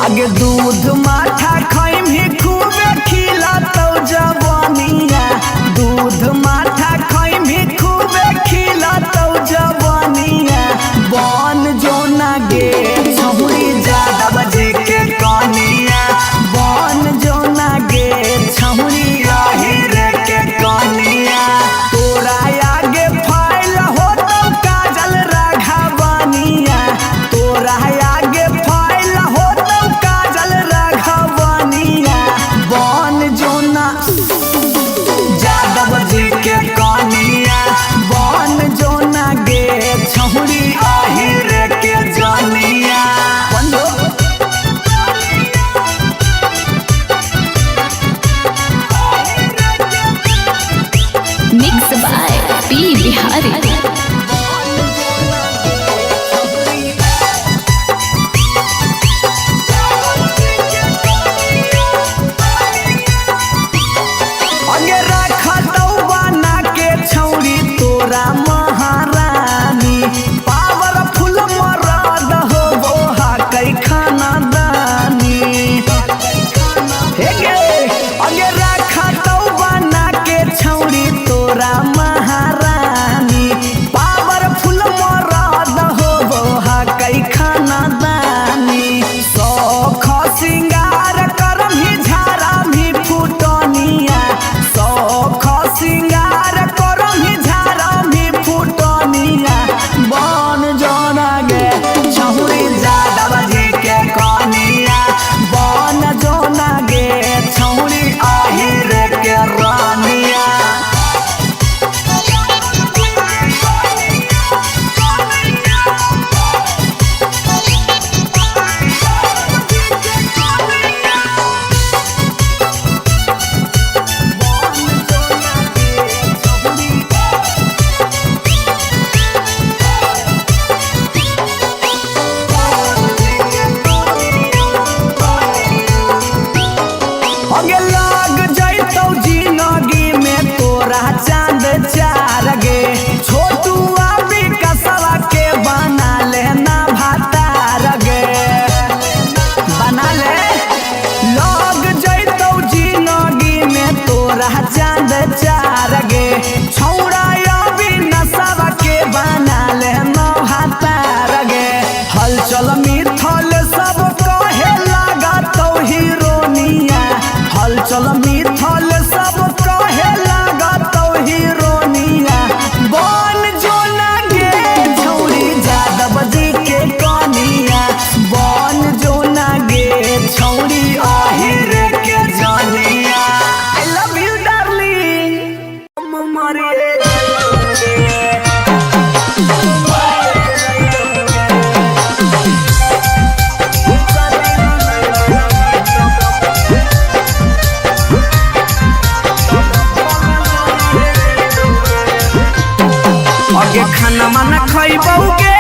आगे दूध माठा खाइम ही खूबे हगे खाना मन खइबौगे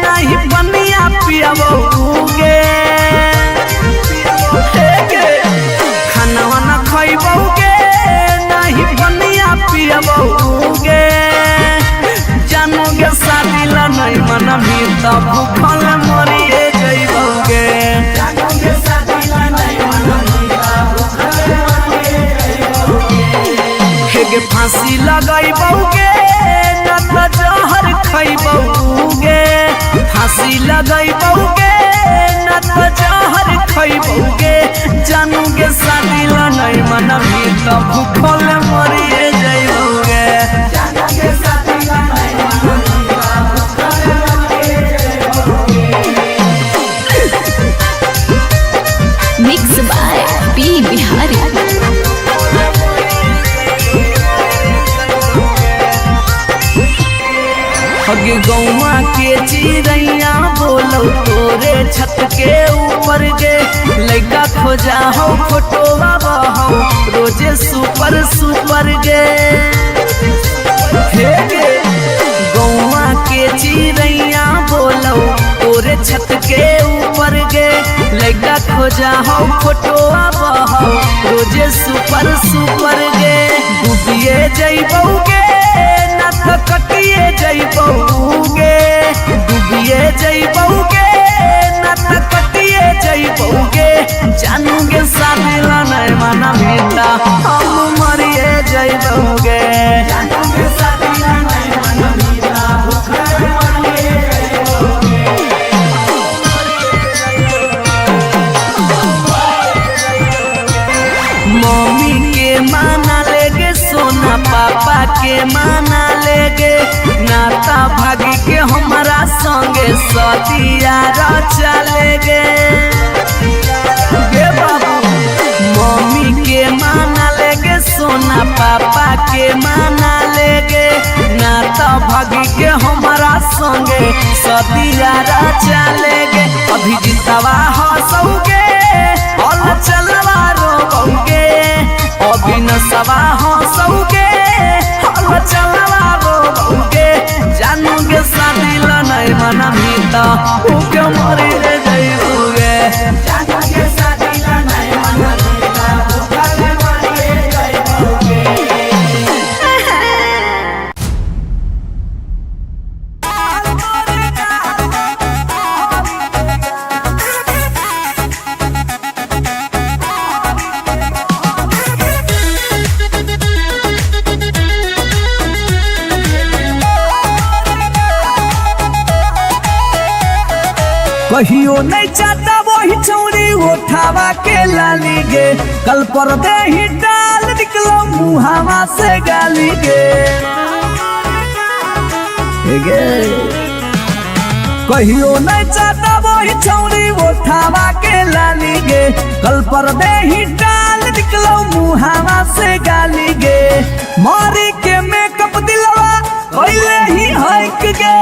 नहीं बनिया पियबौगे खाना मन खइबौगे नहीं बनिया पियबौगे जानोगे शादी ला नहीं मन भी तब भूखल मरिए जइबौगे जानोगे शादी ला नहीं मन भी तब भूखल मरिए जइबौगे हेगे फांसी लगाइबौगे न त जहर खइबौगे फांसी लगाइबौगे न त जहर खइबौगे जानोगे शादी ला नहीं मन भी तब भूखल मरिए जइबौगे जानोगे शादी ला नहीं मन भी तब भूखल मरिए जइबौगे। Mixed by P. Bihari. हगे गौवा के चिड़ैया बोलो तोरे छत के ऊपर गे लइका खोजा हो फोटोवा बहो रोजे सुपर सुपर गे हे गे गौवा के चिड़ैया बोलो तोरे छत के ऊपर गे लइका खोजा हो फोटोवा बहो रोजे सुपर सुपर गे डूबिए जइबौगे न त कटिए जइबौगे डूबिए जइबौगे न त कटिए जइबौगे जानोगे शादी ला नहीं मन बेटा हम मरिए जइबौगे जानोगे शादी ला नहीं मन बेटा भूखल मरिए मम्मी के माना लेगे सोना पापा के माना लेगे नाता भागी के हमारा संगे सतिया चलेगे गे बाबू मम्मी के माना लेगे सोना पापा के माना लेगे नाता भागी के हमारा संगे सतिया चलेगे अभी जितवा हंसोगे और चलवा रोगे अभी न सवा हंसोगे और चलवा रोगे जानोगे शादी ला नहीं मन भीता उके मरी जइबौगे जानोगे शादी ला नहीं मन भीता भूखल मरी जइबौगे। कहियो नहीं चाहता वही चौड़ी उठावा के लाली गे कल पर दे ही डाल निकलो मुहावा से गाली गे कहियो नहीं चाहता वही चौड़ी उठावा के लाली गे कल पर दे ही डाल निकलो मुहावा से गाली गे मारी के मेकअप दिलवा कोइले ही हक गे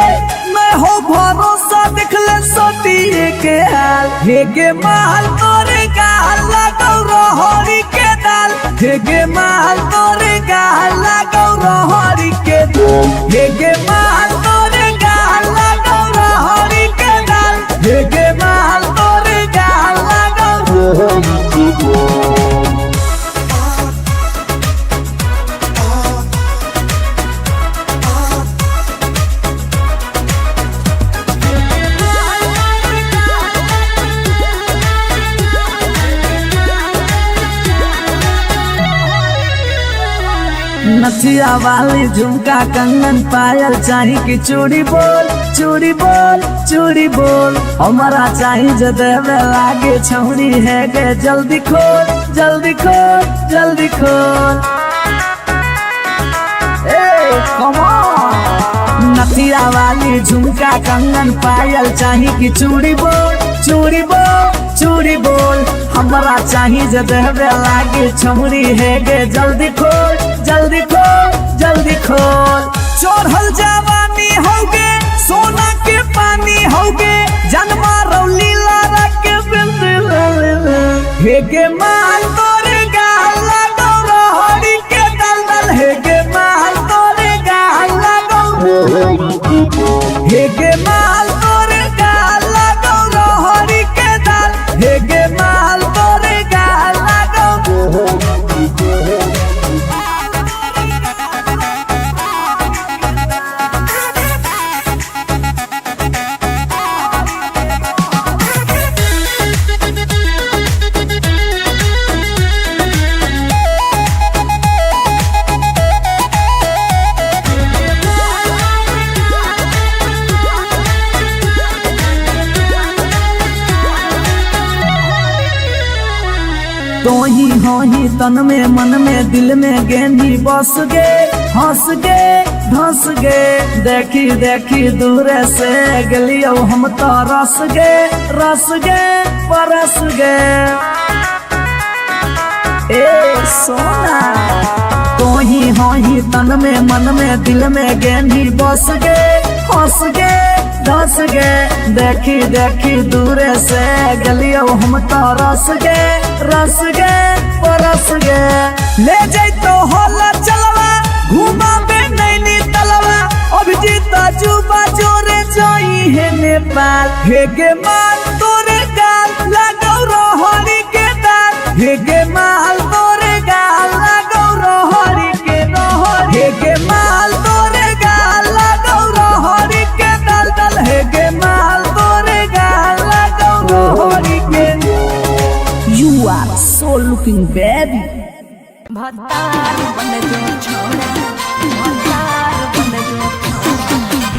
मैं हो भरोसा दिखले सोतिए के हाल हेगे माल तोरे गाल लगौ रहरी के दाल हेगे माल तोरे गाल लगौ रहरी के दाल हेगे माल तोरे गाल लगौ रहरी के दाल हेगे माल तोरे गाल लगौ रहरी के दाल। नथिया वाली झुमका कंगन पायल चाही कि चूड़ी बोल चूड़ी बोल चूड़ी बोल हमारा चाही जो देवे लागे छौरी है गे जल्दी खोल जल्दी खोल जल्दी खोल नथिया वाली झुमका कंगन पायल चाही कि चूड़ी बोल चूड़ी बोल चूड़ी बोल हमारा चाही जो देवे लागे छौरी है गे जल्दी खोल जल्दी खोल जल्दी खोल चढ़ल जवानी होगे सोना के पानी होगे जन्मा रौली लारा के बिंद हेगे माल तोरे गाल लगौ रहरी के दल दल हेगे माल तोरे गाल लगौ तो ही हो ही तन में मन में दिल में गेंदी बस गे हंस गे धंस गे देखी देखी दूर से गलियो हम तो रस गे परस गे ए सोना तो ही हो ही तन में मन में दिल में गेंदी बस गे हंस गे धंस गे देखी देखी दूर से गलियो हम तो रस गे परस गे ले जैतो होला चलवा घुमा बे नैनी तलवा अभिजीत जुबा जोरे जोई है नेपाल हे गे माल तोरे गाल लगौ रोहरी के दाल हे गे माल तोरे गाल लगौ रोहरी के हे गे माल तोरे गाल लगौ रोहरी के दल हे गे माल तोरे गाल लगौ रोहरी के You are so looking baby भतार बन जो छोड़ा भतार बन जो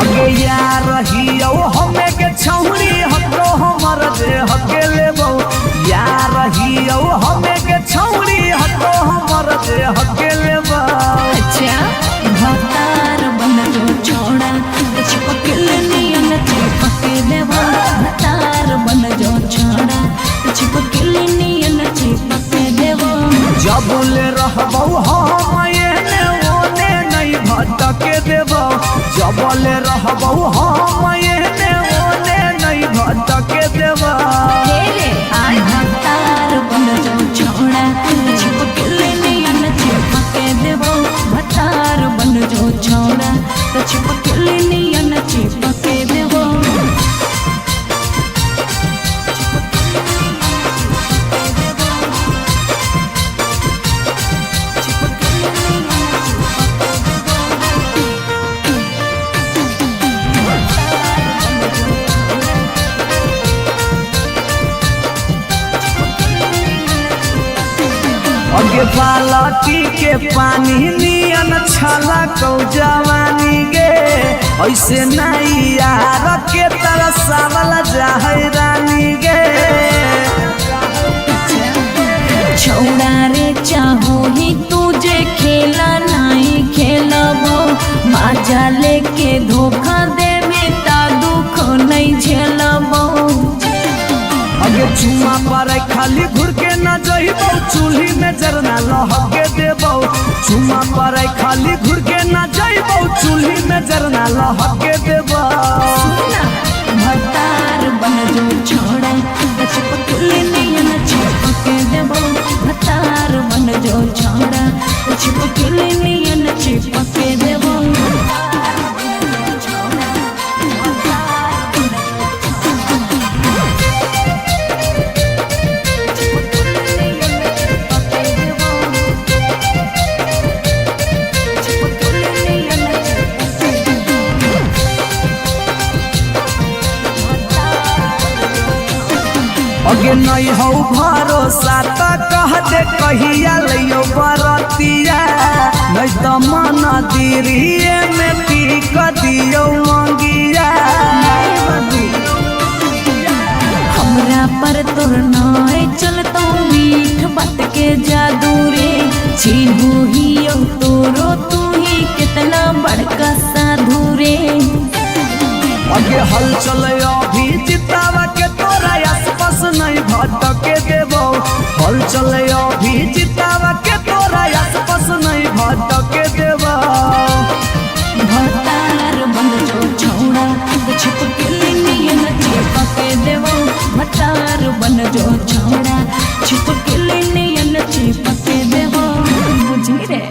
अगे यार रहियो हमे के छौरी हतो हमर दे हके लेबो यार रहियो हमे के छौरी हतो हमर दे हके लेबो अच्छा भतार बन जो छोड़ा चिपकल नियन चिपके देवा भतार बन जो छोड़ा चिपकल नियन चिपके देवा जब ले रहबो हम एने ओने नहीं भटके देबो जब ले रहबो हम एने ओने नहीं भटके देबो आई भतार बन जो छोड़ा चिपकल नियन चिपके देवा भतार बन जो छोड़ा चिपकल नियन चिपके देवा अगे बालटी के पानी नियन छला कौ जवानी गे ऐसे नहीं यार के तरह सावल जाहै रानी गे छौड़ा रे चाहो ही तुझे खेला नहीं खेलबो माजा लेके धोखा देवे ता दुख नहीं झेलबो अगे चुमा पर खाली घुर के न जइबो चूल्ही में जरना लहके देबो चुमा पर खाली घुर के न जइबो चूल्ही में जरना लहके देबो भतार बन जो छोड़ा चिपकल नियन चिपके देबो भतार बन जो छोड़ा चिपकल नियन चिपके देबो अगे नहीं हो भरोसा तो कह दे कहिया लियो बरतिया नहीं तो मन दिरिए में पीक दियो मंगिया हमरा पर तोर नाय चलतो मीठ बात के जादू रे छीनू ही तोरो तू ही कितना बड़का साधु रे अगे हल चले अभी जितावा के तोरा आसपास नहीं भटके देबो हल चले अभी जितावा के तोरा आसपास नहीं भटके देबो भतार बन जो छौड़ा चिपकल नियन चिपके देबो भतार बन जो छौड़ा चिपकल नियन चिपके देबो बुझी रे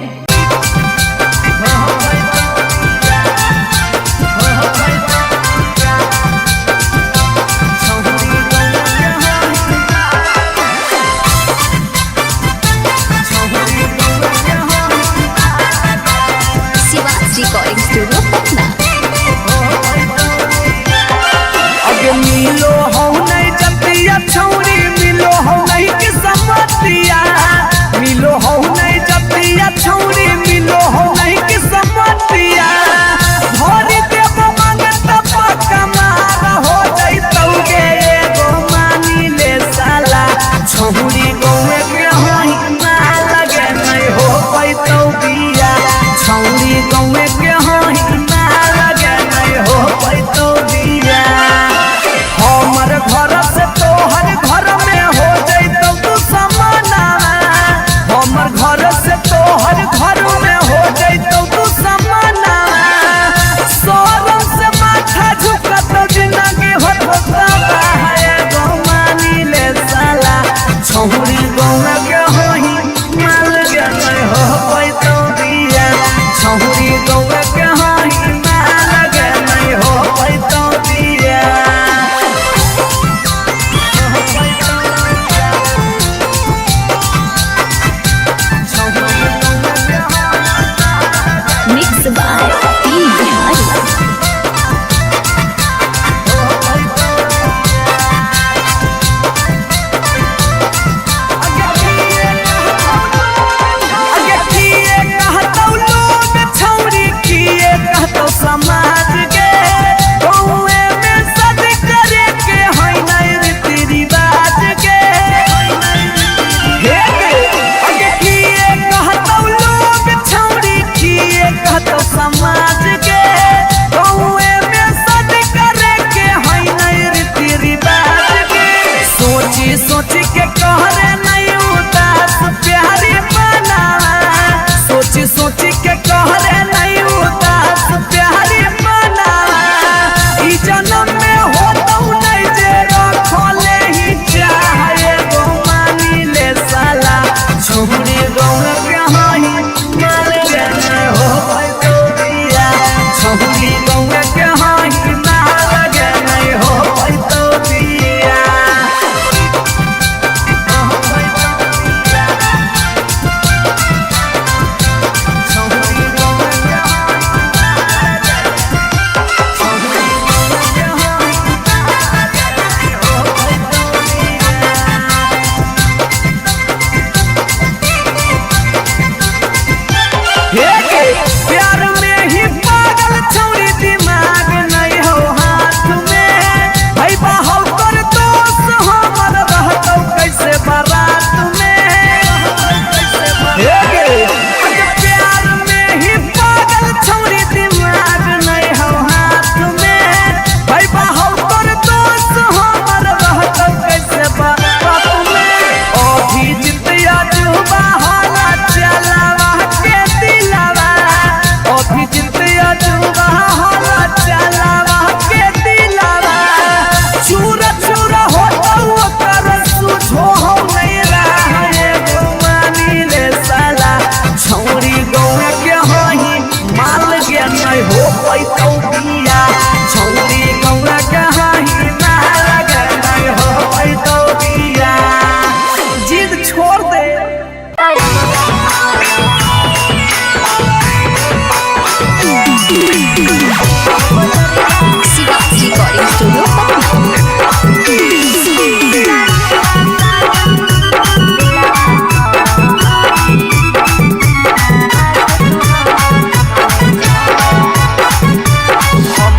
छौरी गौरा के हाही माल गए हो पैतोरिया छौरी गौरा के हाही माल गए हो पैतोरिया छौरी गौरा के प्यार में ही पागल छौरी दिमाग नहीं हो हाथ में भाई बाहर कर दोस्त हमर रहतौ कैसे बारात में प्यार में ही पागल छौरी दिमाग नहीं हो हाथ में भाई बाहर कर दोस्त हमर रहतौ कैसे बारात में अभी जितिया जुबा होला चलावा के दिलावा अभी जितिया जुबा होला चलावा के दिलावा चूरा चूरा होता ओकर सुझो हो नहीं रहा गोमानी ले साला छौरी गौरा के हाही माल गया नहीं हो पैतौ बिया छौरी गौरा के हाही माल गया नहीं हो पैतौ बिया जिद छोड़ दे शिवाजी रिकॉर्डिंग स्टूडियो पटना।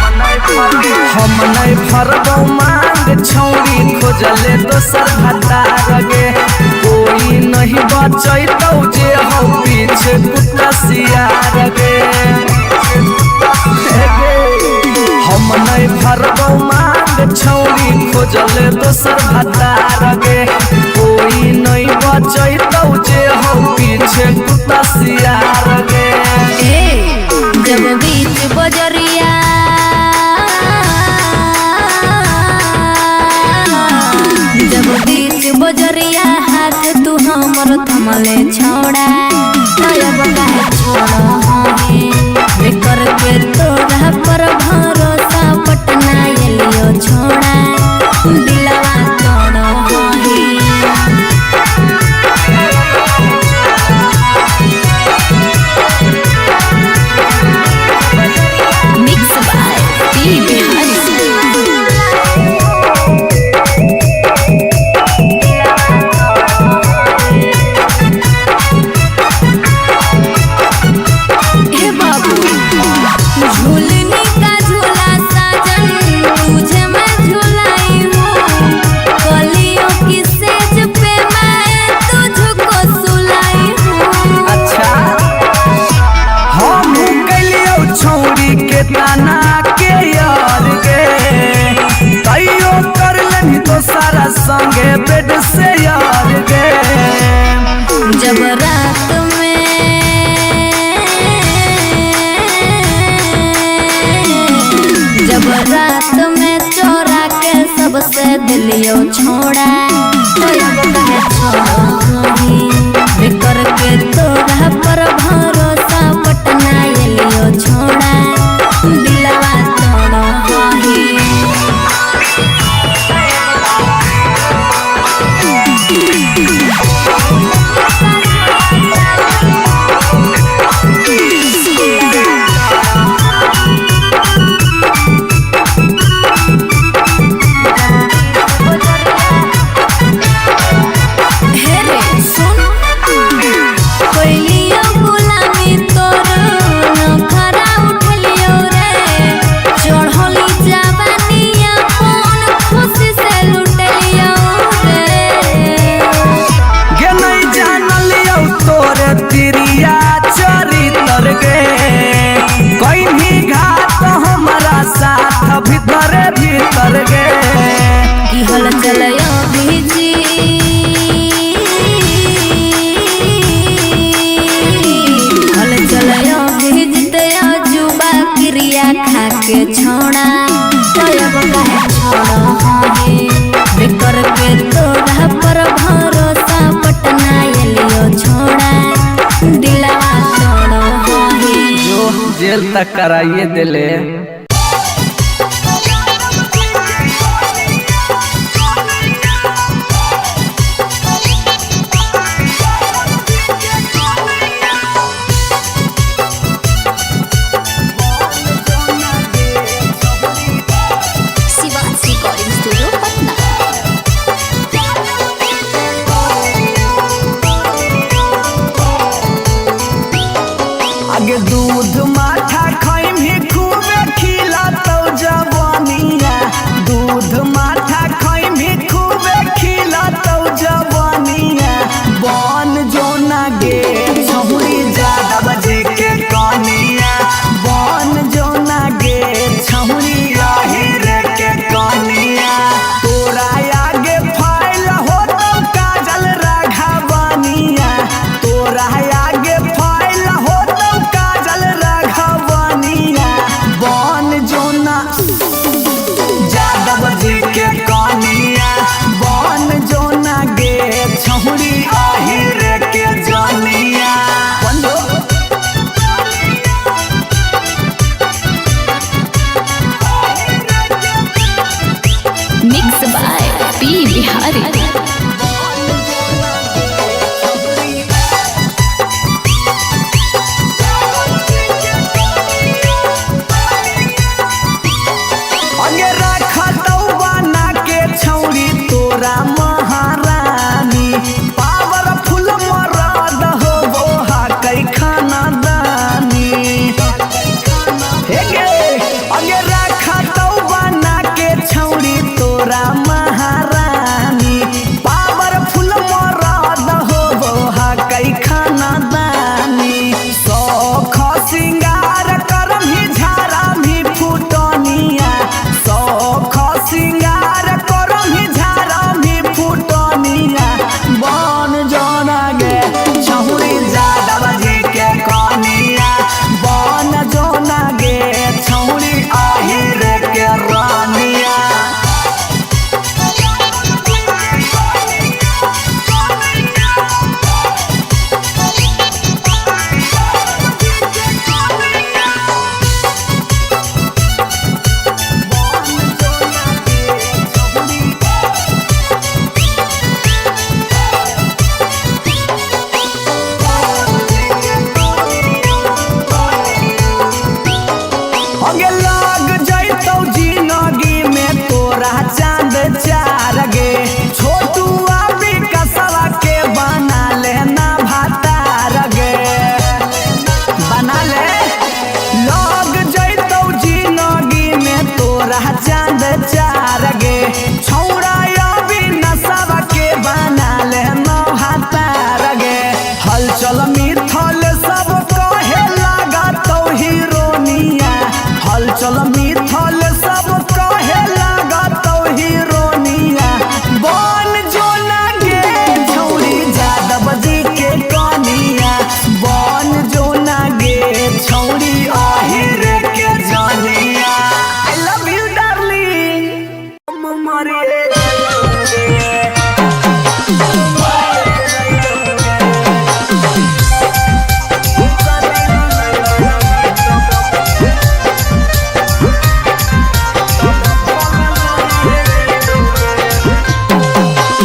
हम नहीं फरगौ मांग छौरी खोजले दोसर भतार गे कोई नहीं बचैतौ जे हो पीछे कुत्ता सियार गे हम नहीं फरगौ मांग छौरी खोजले दोसर भतार गे कोई नहीं बचैतौ जे हो पीछे कुत्ता सियार गे जब बीच बजरिया जब बीच बजरिया हाथ तू हमर थमले छोड़ा तब काहे छोड़ा है बेकर के तोरा पर भरोसा पटना एलियो छोड़ा दिलवा तोड़ो है मिक्स बाय पी बिहारी। हे बाबू झूलने का झूला साजन तुझे मैं झूलाई हूँ कलियों की सेज पे मैं तुझको सुलाई हूँ अच्छा हम कलियो छौरी के ताना के यार गे तैयो कर लनी तो सारा संगे बेड से यार गे जब रात में चोरा के सबसे दिलियो छोड़ा तब काहे छोड़ो ही बेकर के तोरा पर भरोसा पटना एलियो छोड़ा दिलवा तोड़ो ही हे रे सुन फेल तक कराइए दिले। Shivansh recording studio Patna. आगे दूध माठा खाइम ही खूबे खिला तो जवानिया, दूध माठा खाइम ही खूबे खिला तो जवानिया। बन जो ना गे छहुरी ज्यादा बजे के कनिया, बन जो ना गे छहुरी आहिर के कनिया। तोरा आगे फाइल हो तो काजल राघवनिया, तोरा आगे फाइल हो तो काजल राघवनिया। बन जो ना यादव जी के कनिया, बन जो ना गे छहुरी आहिर के जनिया। Mix by P Bihari. आगे रखा तो बना के छौरी तोरा महारानी, पावरफुल मरद हो वो कई खानदानी। आगे रखा तो बना के छौरी तोरा महारानी, पावरफुल मरद हो वो कई खानदानी। सौख सिंगार करम ही झारा भी फुटनिया, सौख सिंगार करम ही झारा भी फुटनिया। बन जोना गे छहुरी यादव जी के कनिया, बन जोना गे छहुरी आहिर के रानिया। आगे लग जैतौ जिंदगी में तोरा चांद चार गे, छोटू अभी कसवा के बना लेना भातार गे, बना ले। लग जैतौ जिंदगी में तोरा चांद चार गे, छौरा अभी नसवा के बना लेना भातार गे। हलचल मिथल सब कहे लगा तो हीरोनिया, हलचल मिथल सब कहे लगा तो हीरोनिया। बन जो ना गे छौरी यादव जी के कनिया, बन जो ना गे छौरी आहिर के जनिया। I love you darling. मरे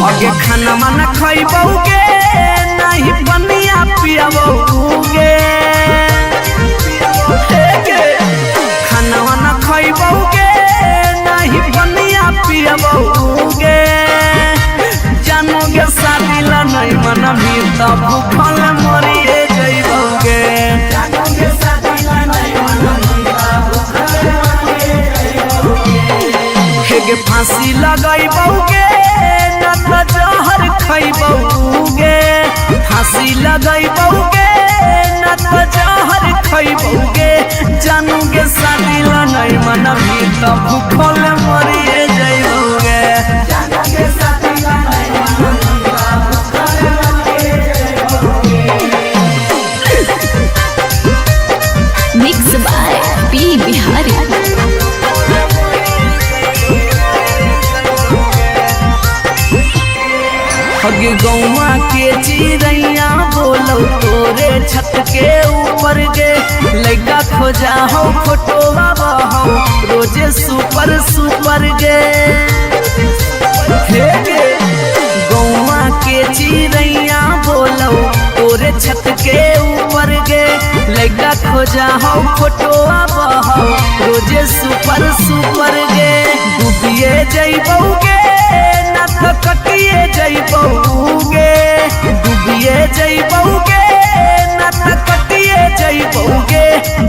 आगे खाना माना खैबौगे नहीं बनिया पियबौगे, खाना माना खैबौगे नहीं बनिया पियबौगे। जानोगे शादी ला नहीं मना भी तब भूखल मरिए जइबौगे। जानोगे शादी ला नहीं मना भी तब भूखल मरिए जइबौगे। के फांसी लगैबौगे न त जहर खैबौगे, फांसी लगैबौगे न त जहर खैबौगे। जानूगे शादी ला नहीं मनबी त भूखल मरिए जइबौगे। जानूगे शादी ला नहीं मनबी त भूखल मरिए जइबौगे। Mix by P Bihari. हगे गौवा के चिड़ैया बोलौ तोरे छत के ऊपर गे लइका खोजा हो फोटोवा बहो रोजे सुपर सुपर गे हे गे गौवा के चिड़ैया बोलो तोरे छत के ऊपर गे लइका खोजा हो फोटोवा बहो रोजे सुपर सुपर गे डूबिए जइबौगे ना तो कटिए जइबौगे डूबिए जइबौगे ना तो कटिए जइबौगे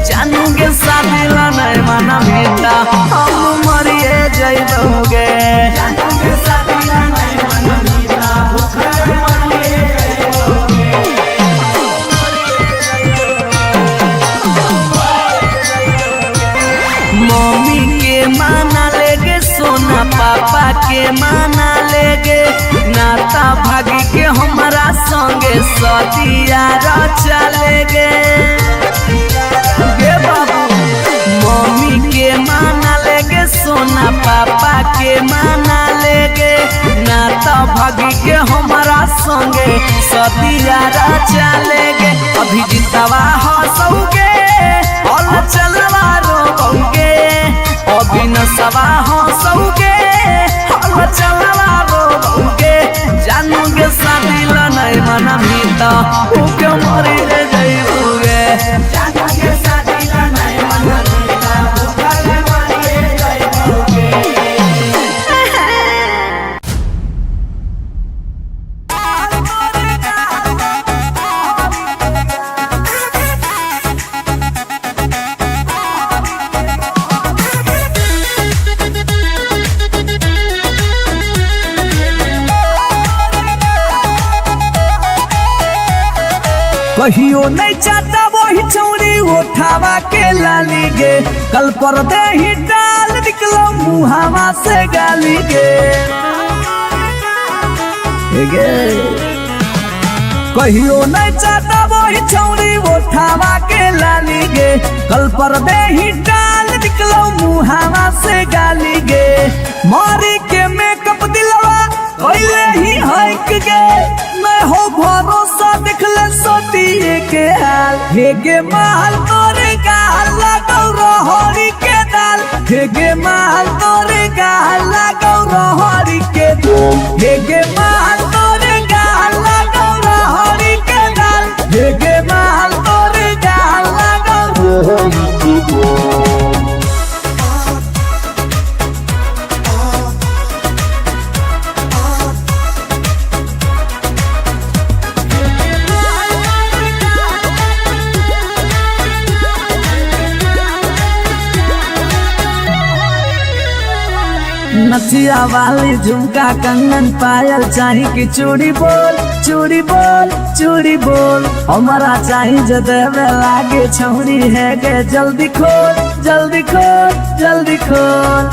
जानूगे शादी ला नहीं माना बेटा हम मरिए जइबौगे जानूगे शादी ला नहीं माना बेटा भूखे मरिए मम्मी के माना लेगे सोना पापा के माना लेगे नाता भागी के हमारा संगे सदिया चलेगे गे बाबू मम्मी के माना लेगे सोना पापा के माना लेगे नाता भागी के हमारा संगे सदिया चलेगे अभी जितवा हंसोगे और चलवा रोगे अभी नसवा हंसोगे और चलवा रोगे जानूगे शादी ला नहीं माना मीता भूखे मरी रे जइबोगे जानूगे शादी ला नहीं माना मीता भूखे मरी रे जइबोगे कहियो नहीं चाहता वही चौड़ी उठावा के लाली गे कल पर दे ही डाल निकलो मुहावा से गाली गे कहियो नहीं चाहता वही चौड़ी उठावा के लाली गे कल पर दे ही डाल निकलो मुहावा से गाली गे मारी के मेकअप दिलवा कोइले ही हक गे मैं हो भरोसा दिखले सोतिए के हाल हे गे माल तोरे गाल लगौ रहरी के दाल हे गे माल तोरे गाल लगौ रहरी के दाल हे गे माल तोरे गाल लगौ रहरी के दाल हे गे माल तोरे गाल लगौ रहरी के दाल नथिया वाली झुमका कंगन पायल चाही कि चूड़ी बोल चूड़ी बोल चूड़ी बोल हमारा चाही जो देवे लागे छौरी है गे जल्दी खोल जल्दी खोल जल्दी खोल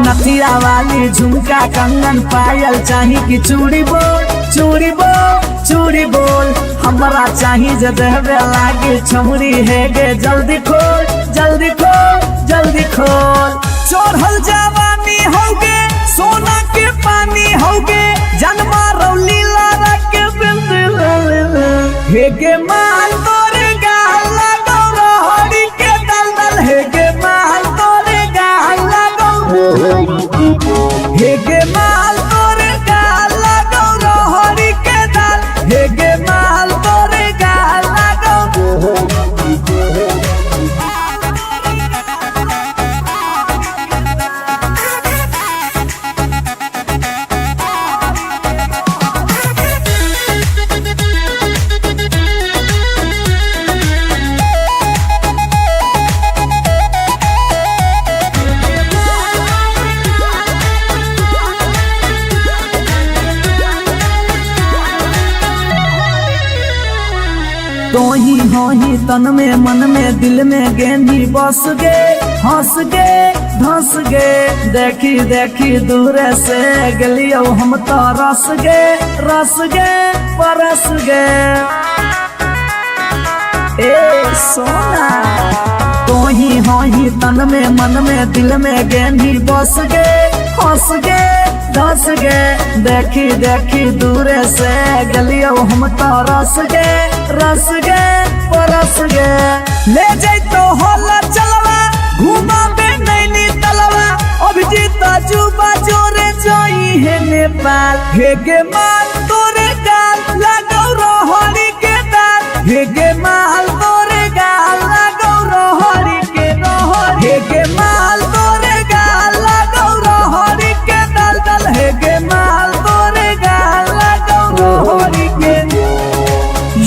नथिया वाली झुमका कंगन पायल चाही कि चूड़ी बोल चूड़ी बोल चूड़ी बोल हमारा चाही जो देवे लागे छौरी है गे जल्दी खोल जल्दी खोल जल्दी खोल चढ़ल जवानी होगे सोना के पानी होगे जन्मा रौली लारा के हे गे माल तोरे गाल लगौ रहरी के दलदल हे गे माल तोरे गाल लगौ हे गे माल तोरे गाल लगौ रहरी के दल हे गे माल तोरे गाल लगौ तो ही हो ही तन में मन में दिल में गेंदी बस गे हंस गे धंस गे देखी देखी दूर से गलियो हम तो रस गे परस गे ए सोना तो ही हो ही तन में मन में दिल में गेंदी बस गे हंस गे धस गे। देखी देखी दूरे से गलियो हम तो रस गे परस गे। ले जैतो होला चलवा घुमा बे नैनी तलवा अभिजीत जुबा जोरे जोई है नेपाल। हे गे माल तोरे गाल लागौ रोहरी के दाल। हे गे माल तोरे गाल लागौ रोहरी के रोहरी। हे गे माल तोरे गाल लागौ रोहरी के दाल दाल। हे गे माल तोरे गाल लागौ रोहरी के।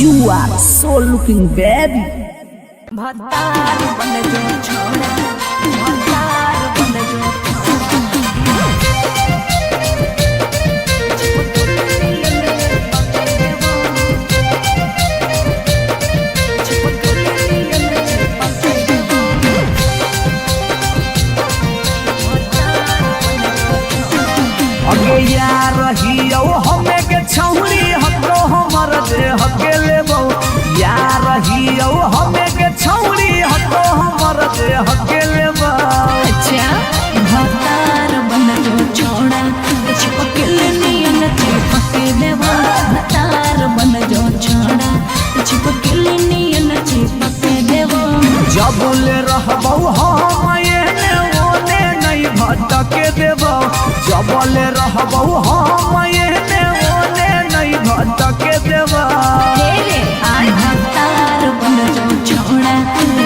You are so looking baby। भतार बन जो छोड़ा भतार बन जो अगे यार रहियो हमें के छौरी हको हमर दे हके लेबो। यार रहियो हमें के छौरी हको हमर दे हके लेबो। अच्छा भतार बन जो छोड़ा चिपकल नियन चिपके देवा। भतार बन जो छोड़ा चिपकल नियन चिपके देवा। जबले रहबो हम एने ओने नहीं भटके देबो। जबले रहबो हम एने ओने नहीं भटके देबो। भतार बन जो छोड़ा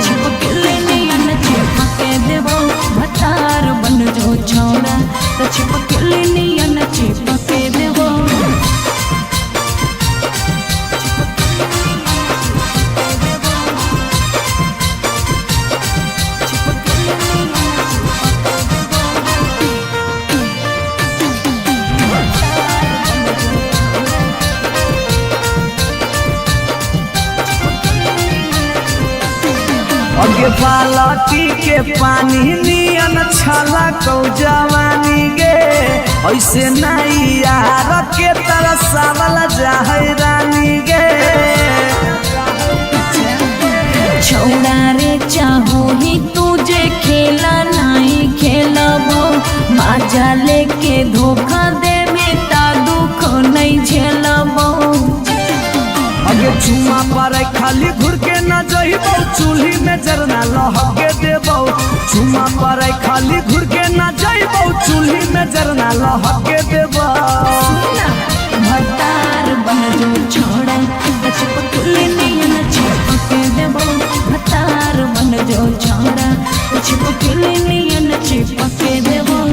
चिपकल नियन चिपके देवा। भतार बन जो छोड़ा चिपकल नियन चिपके देवा। अगे बालटी के पानी नियन छला कौ जवानी गे। ऐसे नहीं यार के तरसावल जाहै रानी गे। छोड़ा रे चाहो ही तुझे खेला नहीं खेलबो। बाजा लेके धोखा दे बेटा दुख नहीं झेलबो। अगे चुमा पर खाली घुर के न जइबो। चूल्ही में जरना लहके देबो। चुमा पर खाली घुर के न जइबो। चूल्ही में जरना लहके देबो। भतार बन जो छोड़ा चिपकल नियन चिपके देबो। भतार बन जो छोड़ा चिपकल नियन चिपके देबो।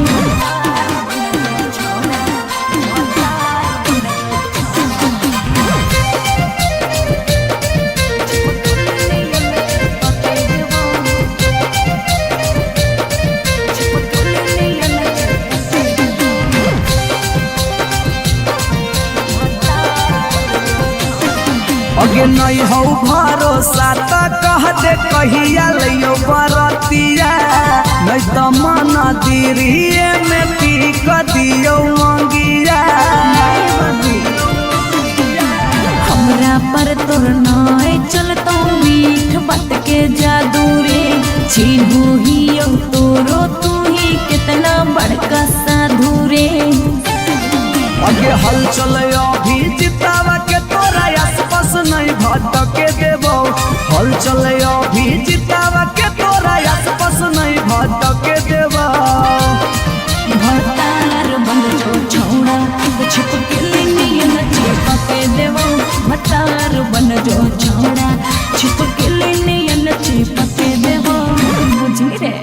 अगे नहीं हो भरोसा त कह दे कहिया लियो बरतिया। नहीं तो मन दिरिए में पीक दियो मंगिया। हमरा पर तोर नाय चलतो मीठ बात के जादू रे। छीनू ही तोरो तू ही कितना बड़का साधु रे। अगे हल चले अभी जितावा के तोरा आसपास नहीं भटके देबो। हल चले अभी जितावा के तोरा आसपास नहीं भटके देबो। भतार बन जो छोड़ा चिपकल नियन चिपके देबो। भतार बन जो छोड़ा चिपकल नियन चिपके देबो। बुझी रे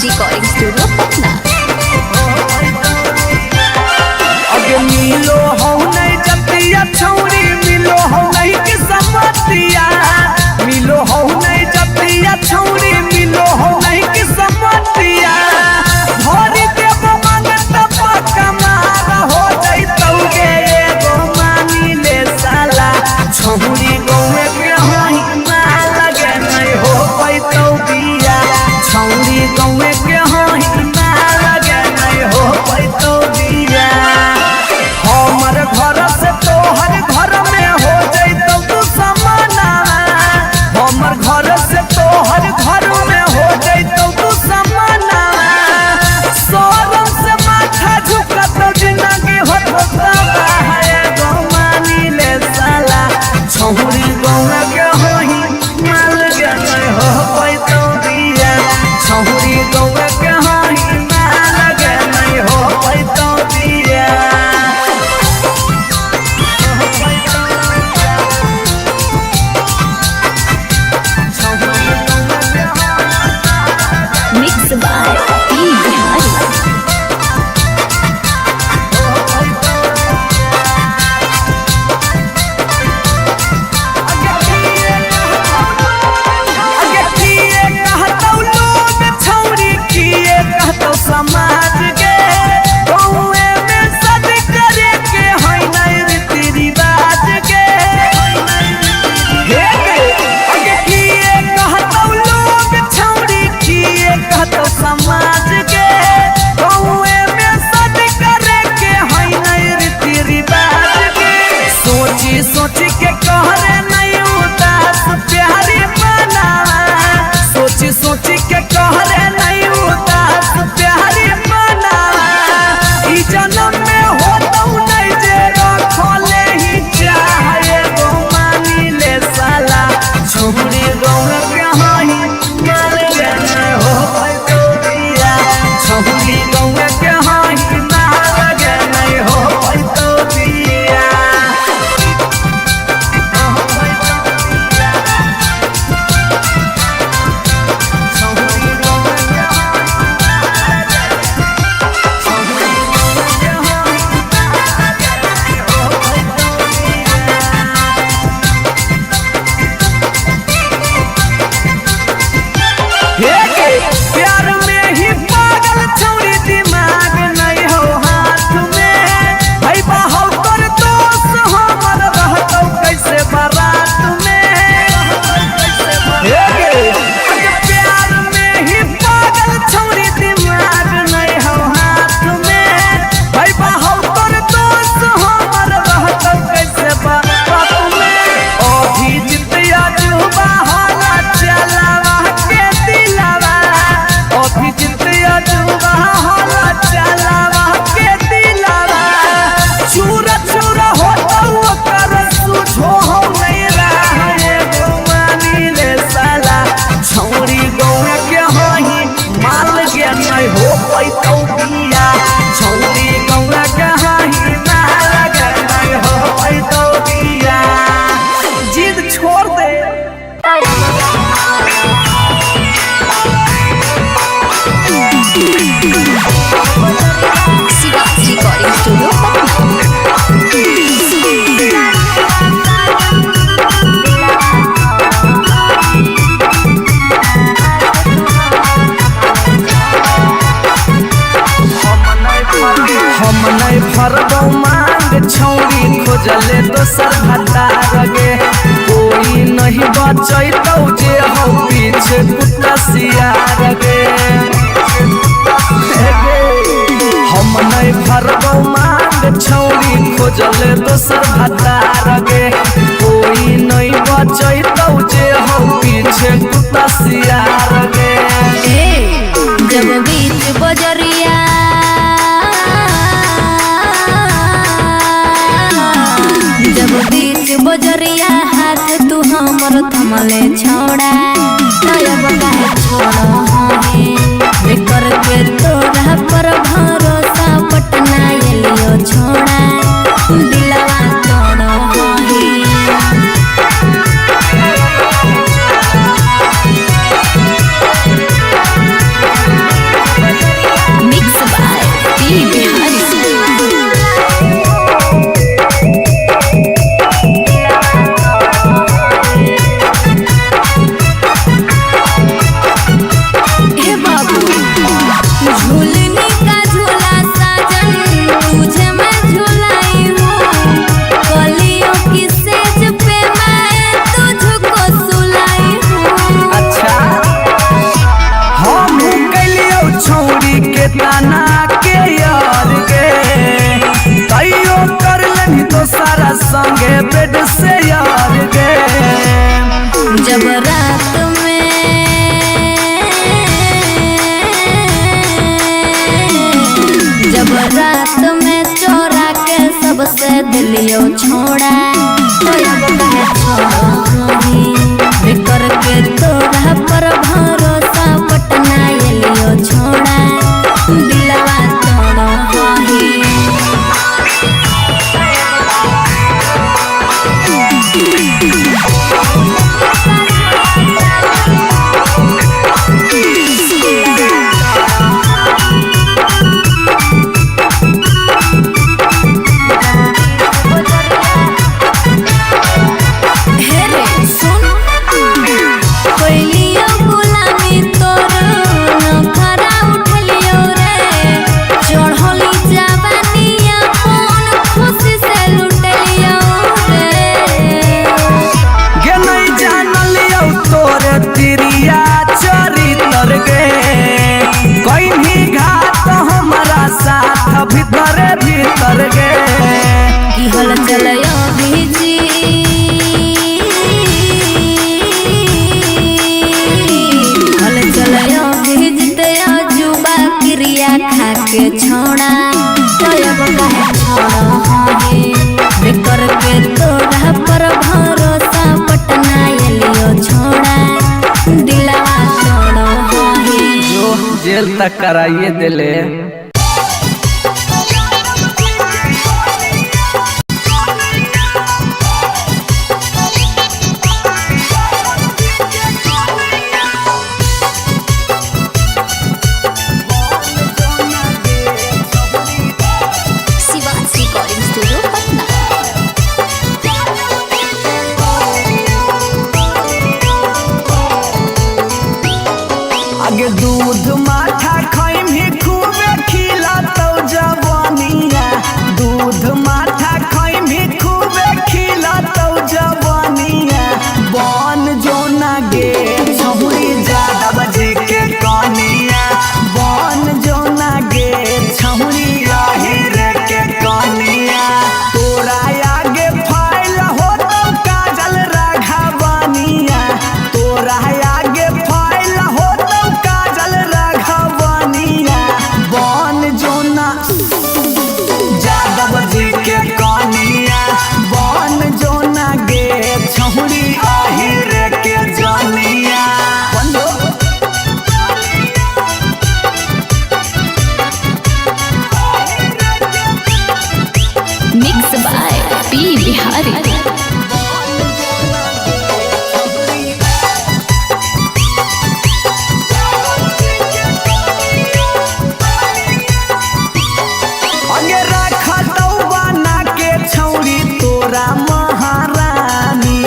रिकॉर्डिंग स्टूडियो पटना। अगे मिलो हो नहीं जतिया छौरी मिलो हो नहीं किस्मतिया। मिलो हो नहीं जतिया छौरी मिलो हो नहीं किस्मतिया। भरी देबो मांगत पक्का मार हो जइतौ गे एगो मानी ले साला। छौरी गौवे के हई मार लगे नहीं हो पैतौ बिया। छौरी गौवे के हई मार लगे नहीं हो नहीं भरबो मांग छौरी खोजले दोसर भतार गे कोई नहीं बचैतौ जे हो पीछे कुत्ता सियार गे हम नहीं भरबो मांग छौरी खोजले दोसर भतार गे कोई नहीं बचैतौ जे हो पीछे कुत्ता सियार गे जब बीच बजरिया जब बीच बजरिया हाथ तू हमर थमले छोड़ा तब काहे छोड़ो हमें करके तोरा पर भरोसा पटना एलियो छोड़ा दिलवा तोड़ो मिक्स बाय पी बिहारी झूलने का झूला साजन तुझे मैं झूलाई हूँ कलियों की सेज पे मैं तुझको सुलाई हूँ। अच्छा हम कलियो छौरी के ताना के यार गे तैयो कर लनी तो सारा संगे बेड से यार गे जब रात में चोरा के सबसे दिलियो छोड़ा तो अब काहे छोड़ो हमें करके तोरा पर भरोसा पटना एलियो छोड़ा दिलवा तोड़ो भीतर भीतर गे की हल चलयो भीजी हल चलयो भीजते जुबा क्रिया खा के छोड़ा तो अब काहे छोड़ो हमें करके तोरा पर भरोसा पटना एलियो छोड़ा दिलवा तोड़ो जो जेल तक कराइए दिले आगे दूध माठा खैम ही खूबे खिलातौ जवानिया दूध माठा खैम ही खूबे खिलातौ जवानिया बन जोना गे छहुरी ज्यादा बजे के कनिया बन जोना गे छहुरी रे के कनिया तोरा आगे फाइल हो तो काजल राघवानिया तोरा आगे फाइल हो काजल राघवानिया बन जोना यादव जी के कनिया बन जोना गे छहुरी रे के जनिया मिक्स बाय पी बिहारी महारानी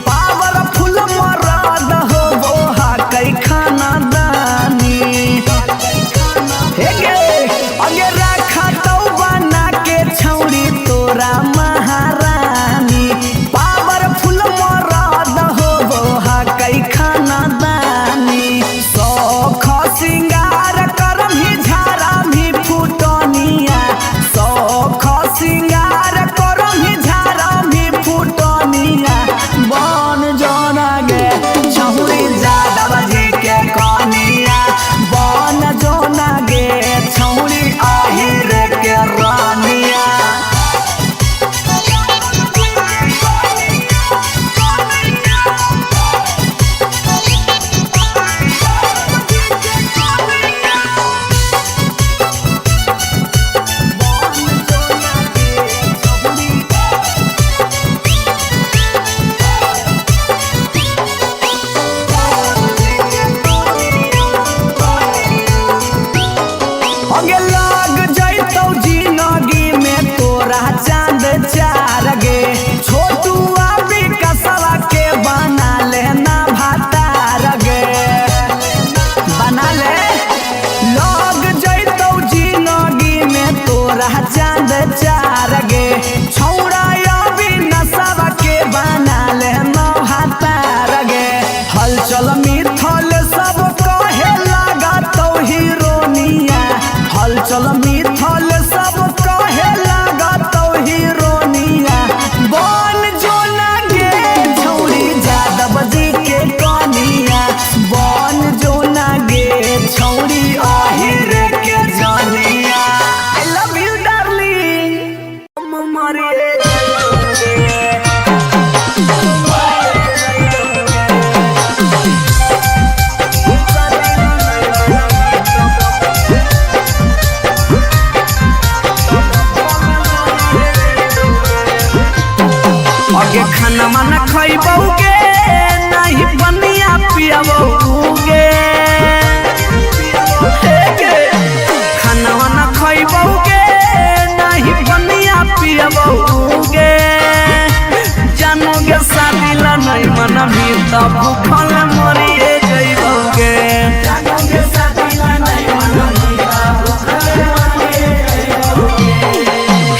पावरफुल मरद हो वो कई खाना दानी हे गे अगे रखा तो बना के मरिए आगे खाना माना खइबौगे नहीं बनिया पियबौगे खाना माना खइबौगे नहीं बनिया पियबौगे जानोगे शादी ला नहीं मन भी तो भूखल मरिए जइबौगे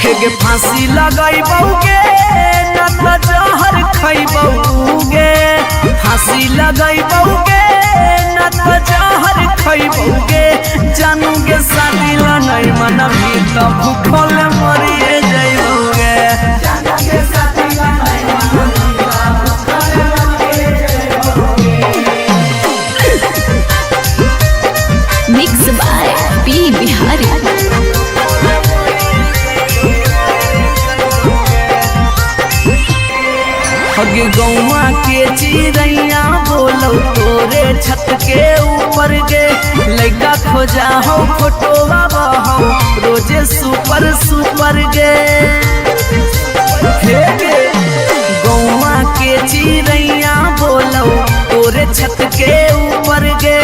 हेगे फांसी लगइबौगे जहर खइबौगे फांसी लगइबौगे न त जहर खइबौगे जानोगे शादी ला नहीं मन भी तो भूखल मरिए जइबौगे मिक्स बाय पी बिहारी। हगे गौवा के चिड़ैया बोलो तोरे छत के ऊपर गे लइका खोजा हो फोटोवा बहो रोजे सुपर सुपर गे हे गे गौवा के चिड़ैया बोलो तोरे छत के ऊपर गे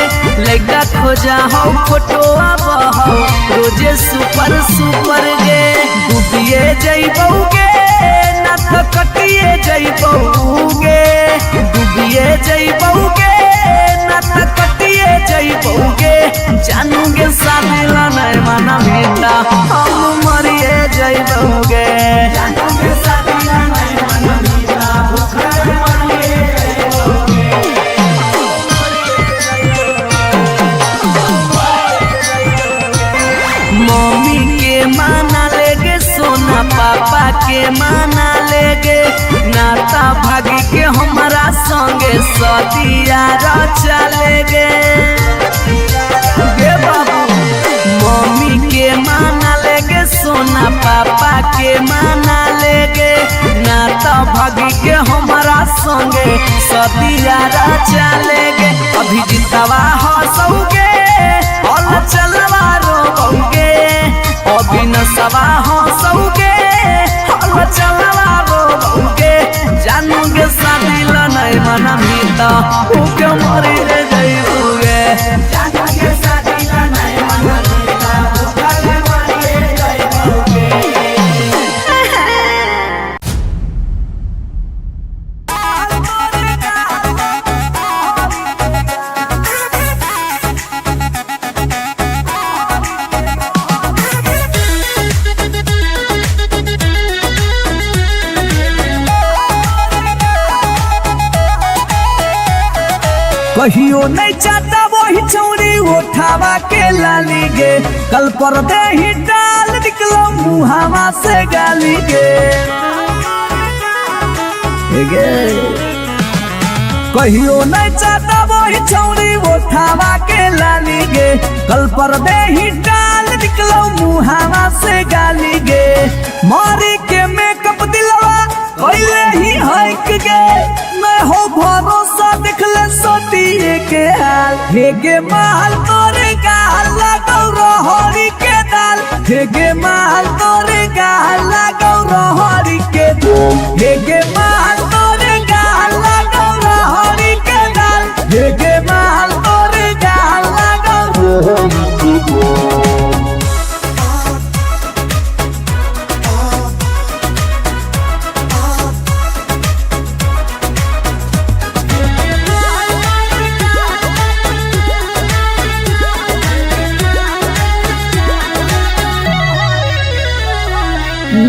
लइका खोजा हो फोटोवा बहो रोजे सुपर सुपर गे डूबिए जइबौगे कटिए जइबौगे डूबिए जइबौगे न त कटिए जइबौगे जानोगे शादी ला नहीं माना बेटा हम मरिए जइबौगे जानोगे शादी ला नहीं माना बेटा भूखल मरिए जइबौगे मम्मी के माना लेगे सोना पापा के माना लेगे नाता भागी के हमारा संगे सदिया चलेगे गे बाबू मम्मी के माना लेगे सोना पापा के माना लेगे नाता भागी के हमारा संगे सदिया चलेगे अभी जितवा हंसोगे और चलवा रोगे अभी नसवा हंसोगे और चलवा रोगे जानोगे शादी ला नहीं मना मीता भूखे मरी रे जइबौगे जानोगे शादी ला नहीं मना मीता भूखे मरी रे जइबौगे कहियो नहीं चाहता वही चौड़ी उठावा के लाली गे कल पर दे ही डाल निकलो मुहावा से गाली गे कहियो नहीं चाहता वही चौड़ी उठावा के लाली गे कल पर दे ही डाल निकलो मुहावा से गाली गे मारी के मेकअप दिलवा पहले ही हक गे मैं हो भरोसा दिखले सोतिए के हाल हेगे माल तोरे गाल लगौ रहरी के दाल हेगे माल तोरे गाल लगौ रहरी के दाल हेगे माल तोरे गाल लगौ रहरी के दाल हेगे माल तोरे गाल लगौ रहरी के दाल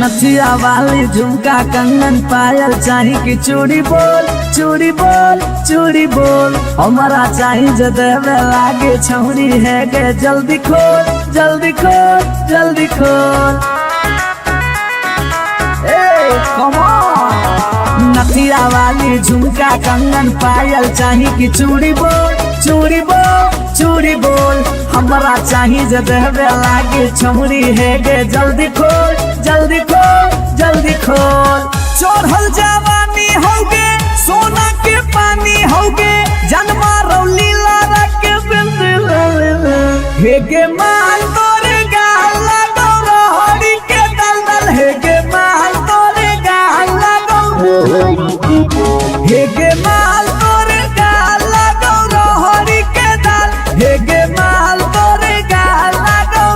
नथिया वाली झुमका कंगन पायल चाही कि चूड़ी बोल चूड़ी बोल चूड़ी बोल हमारा चाही जो देवे लागे छौरी है गे जल्दी खोल जल्दी खोल जल्दी खोल नथिया वाली झुमका कंगन पायल चाही कि चूड़ी बोल चूड़ी बोल चूड़ी बोल हमारा चाही जो देवे लागे छौरी है गे जल्दी खोल जल्दी खोल जल्दी खोल। चढ़ल जवानी होगे सोना के पानी होगे जन्मा रौली लारा के बिंदिल हेगे माल तोरे गाल लगो रोहड़ी के दलदल हेगे माल तोरे गाल लगो हेगे माल तोरे गाल लगो रोहड़ी के दल हेगे माल तोरे गाल लगो।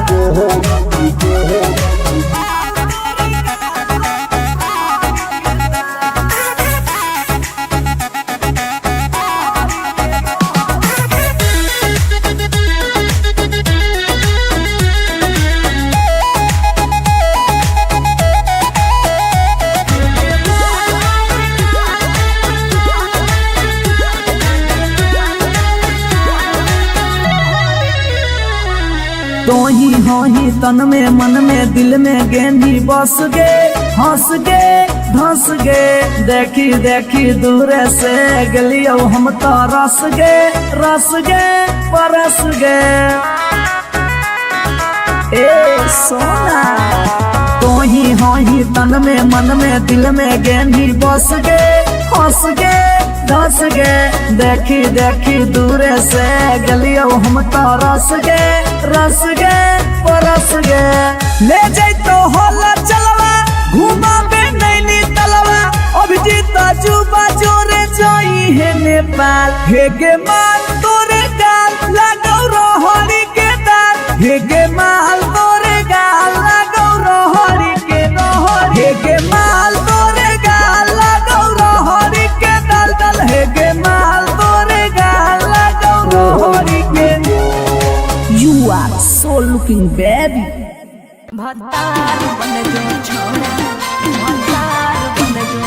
तो ही हो ही तन में मन में दिल में गेंदी बस गे हंस गे धंस गे देखी देखी दूर से गलियो हम तो रस गे परस गे ए सोना। तो ही हो ही तन में मन में दिल में गेंदी बस गे हंस गे धंस गे देखी देखी दूर से गलियो हम तो रस गे परस गे ले जाई तो होला चलवा घुमा बे नैनी तलवा अभिजीत जुबा जोरे जोई है नेपाल हेगे माल तोरे गाल लगो रोहड़ी के दाल हेगे माल तोरे गाल लगो रोहड़ी के हेगे माल तोरे गाल लगो रोहड़ी के दल हेगे माल तोरे गाल लगो रोहड़ी के। You are so looking baby. भतार बन जो छोड़ा भतार बन जो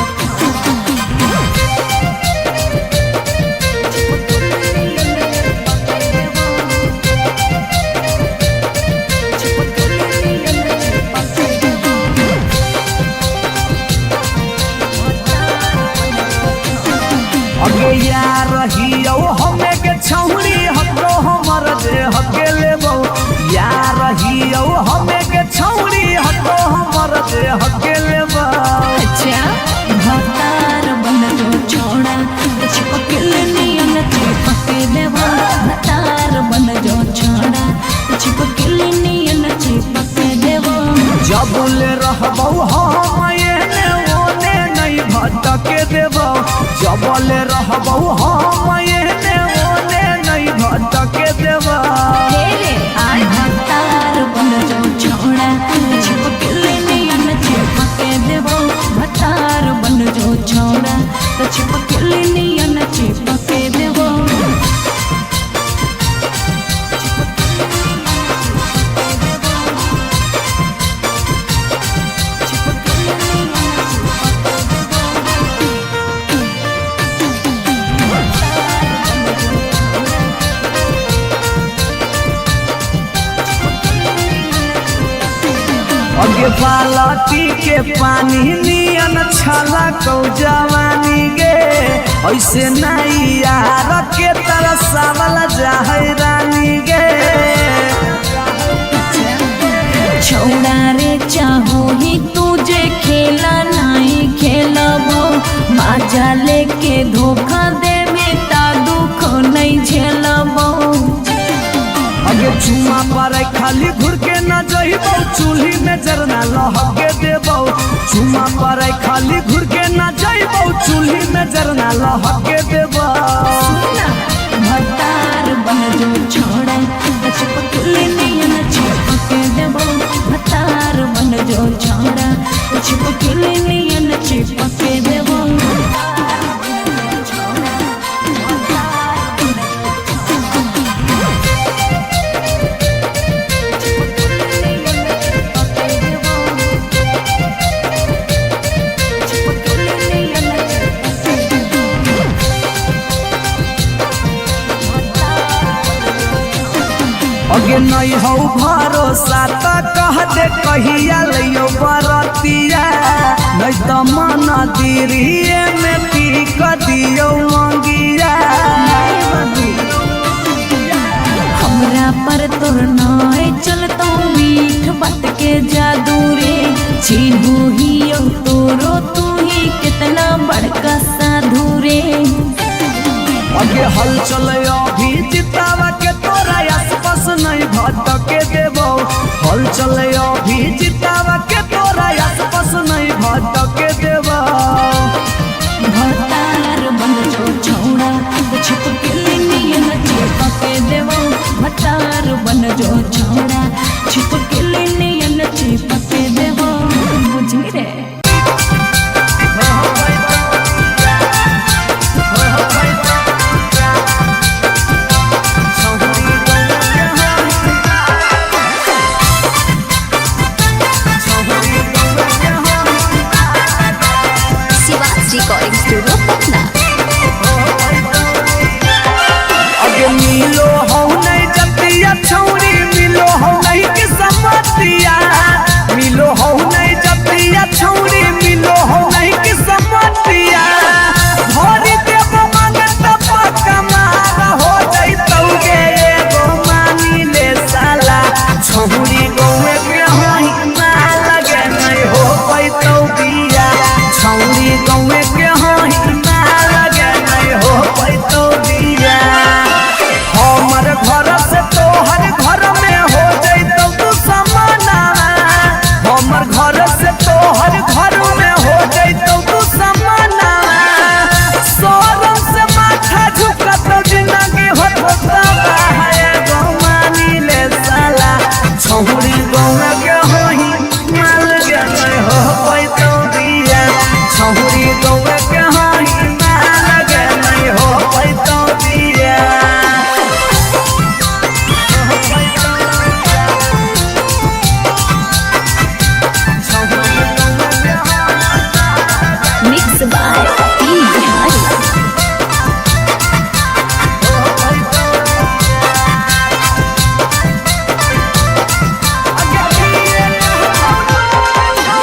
अगे यार रहियो हमें के छौरी हकरो हमर जे हके लेबो यार रहियो हमें के छौरी हकरो हमर जे हके लेबो। अच्छा भतार बन जो छोड़ा चिपकल नियन चिपके देवा भतार बन जो छोड़ा चिपकल नियन चिपके देवा। जब ले रहबो हम एने ओने नहीं भटके देबो जब ले रहबो हम एने ओने नहीं भटके देबो। आई भतार बन जो छोड़ा चिपकल नियन चिपके देवा भतार बन जो छोड़ा चिपकल नियन चिपके देवा। अगे बालटी के पानी नियन छला कौ जवानी गे ऐसे नहीं यार के तरसावल जाहै रानी गे। छोड़ा रे चाहो ही तुझे खेला नहीं खेलबो माजा लेके धोखा दे बेटा दुख नहीं झेलबो। अगे चुमा पर खाली घुर के न जइबो चूल्ही में जरना लहके देबो चुमा पर खाली घुर के न जइबो चूल्ही में जरना लहके देबो। भतार बन जो छोड़ा चिपकल नियन चिपके देबो भतार बन जो छोड़ा चिपकल नियन चिपके देबो। अगे नहीं हो भरोसा तो कह दे कहिया लियो बरतिया नहीं तो मन दिरिए में पी क दियो मंगिया। हमरा पर तोर नाय चलतो मीठ बात के जादू रे चिन्हू ही तो तोरो तू ही कितना बड़का साधु रे। आगे हल चले अभी जितावा के तोरा आसपास नहीं भटके देबो। हल चले अभी जितावा के तोरा आसपास नहीं भटके देबो। भतार बन जो छौड़ा छिप के लिए चिपके देवो। भतार बन जो छौड़ा छिप के लिए चिपके देवो। बुझी रे रिकॉर्डिंग स्टूडियो पटना। आगे मिलो हो नहीं जतिया छौरी मिलो हो नहीं कि समतिया। मिलो हो नहीं जतिया छौरी मिलो हो नहीं कि समतिया। भरी देव मांगत पक्का मार हो जइतौ गे एगो मानी ले साला। छौरी गौवे के होई ना लगे नहीं हो पैतौ बिया। छौरी गौवे के होई ना लगे नहीं हो पैतौ बिया। हमर घर से तोहर घर में हो जइतौ तू समाना। हमर घर से तोहर घर में हो जइतौ तू समाना। शरम से माथा झुकतौ जिंदगी होत है गो मानी ले साला। छौरी गौवे के होई ना लगे नहीं हो पैतौ बिया। छौरी गौवे के होई ना लगे नहीं हो पैतौ बिया। Mix by P Bihari.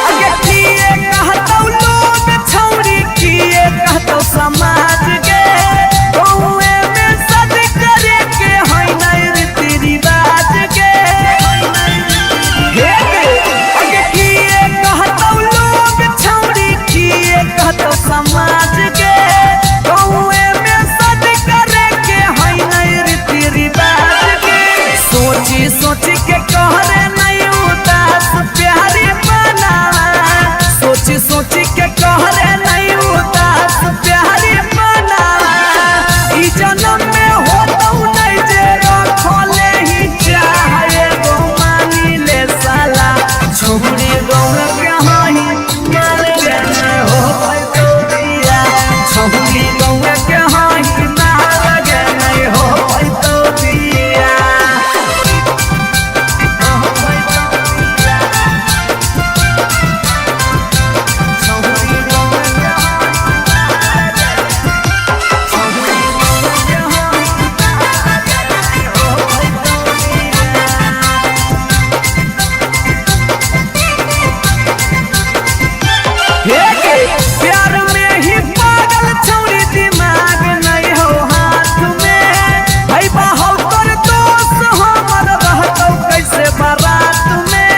आगे किए कहतौ लोग छौरी किए कहतौ समाज के। गौवे में सद करे के है नहीं रीति रिवाज के। आगे किए कहतौ लोग छौरी किए कहतौ समाज के। गौवे में सद करे के है नहीं रीति रिवाज के। सोची सोची के कहरे नहीं उदास प्यारी बना। सोची सोची के कहरे नहीं उदास प्यारी बना। ई जन्म में होतौ नहीं जे रखले ही चाहे गो मानी ले साला। छौरी गौवे के होई ना लगे नहीं हो पैतौ बिया। छौरी गौवे के होई ना लगे नहीं हो पैतौ बिया। प्यार में ही पागल छौरी दिमाग नहीं हो हाथ में। भाई बाहो तोर दोस्त हमर रहतौ कैसे बारात में।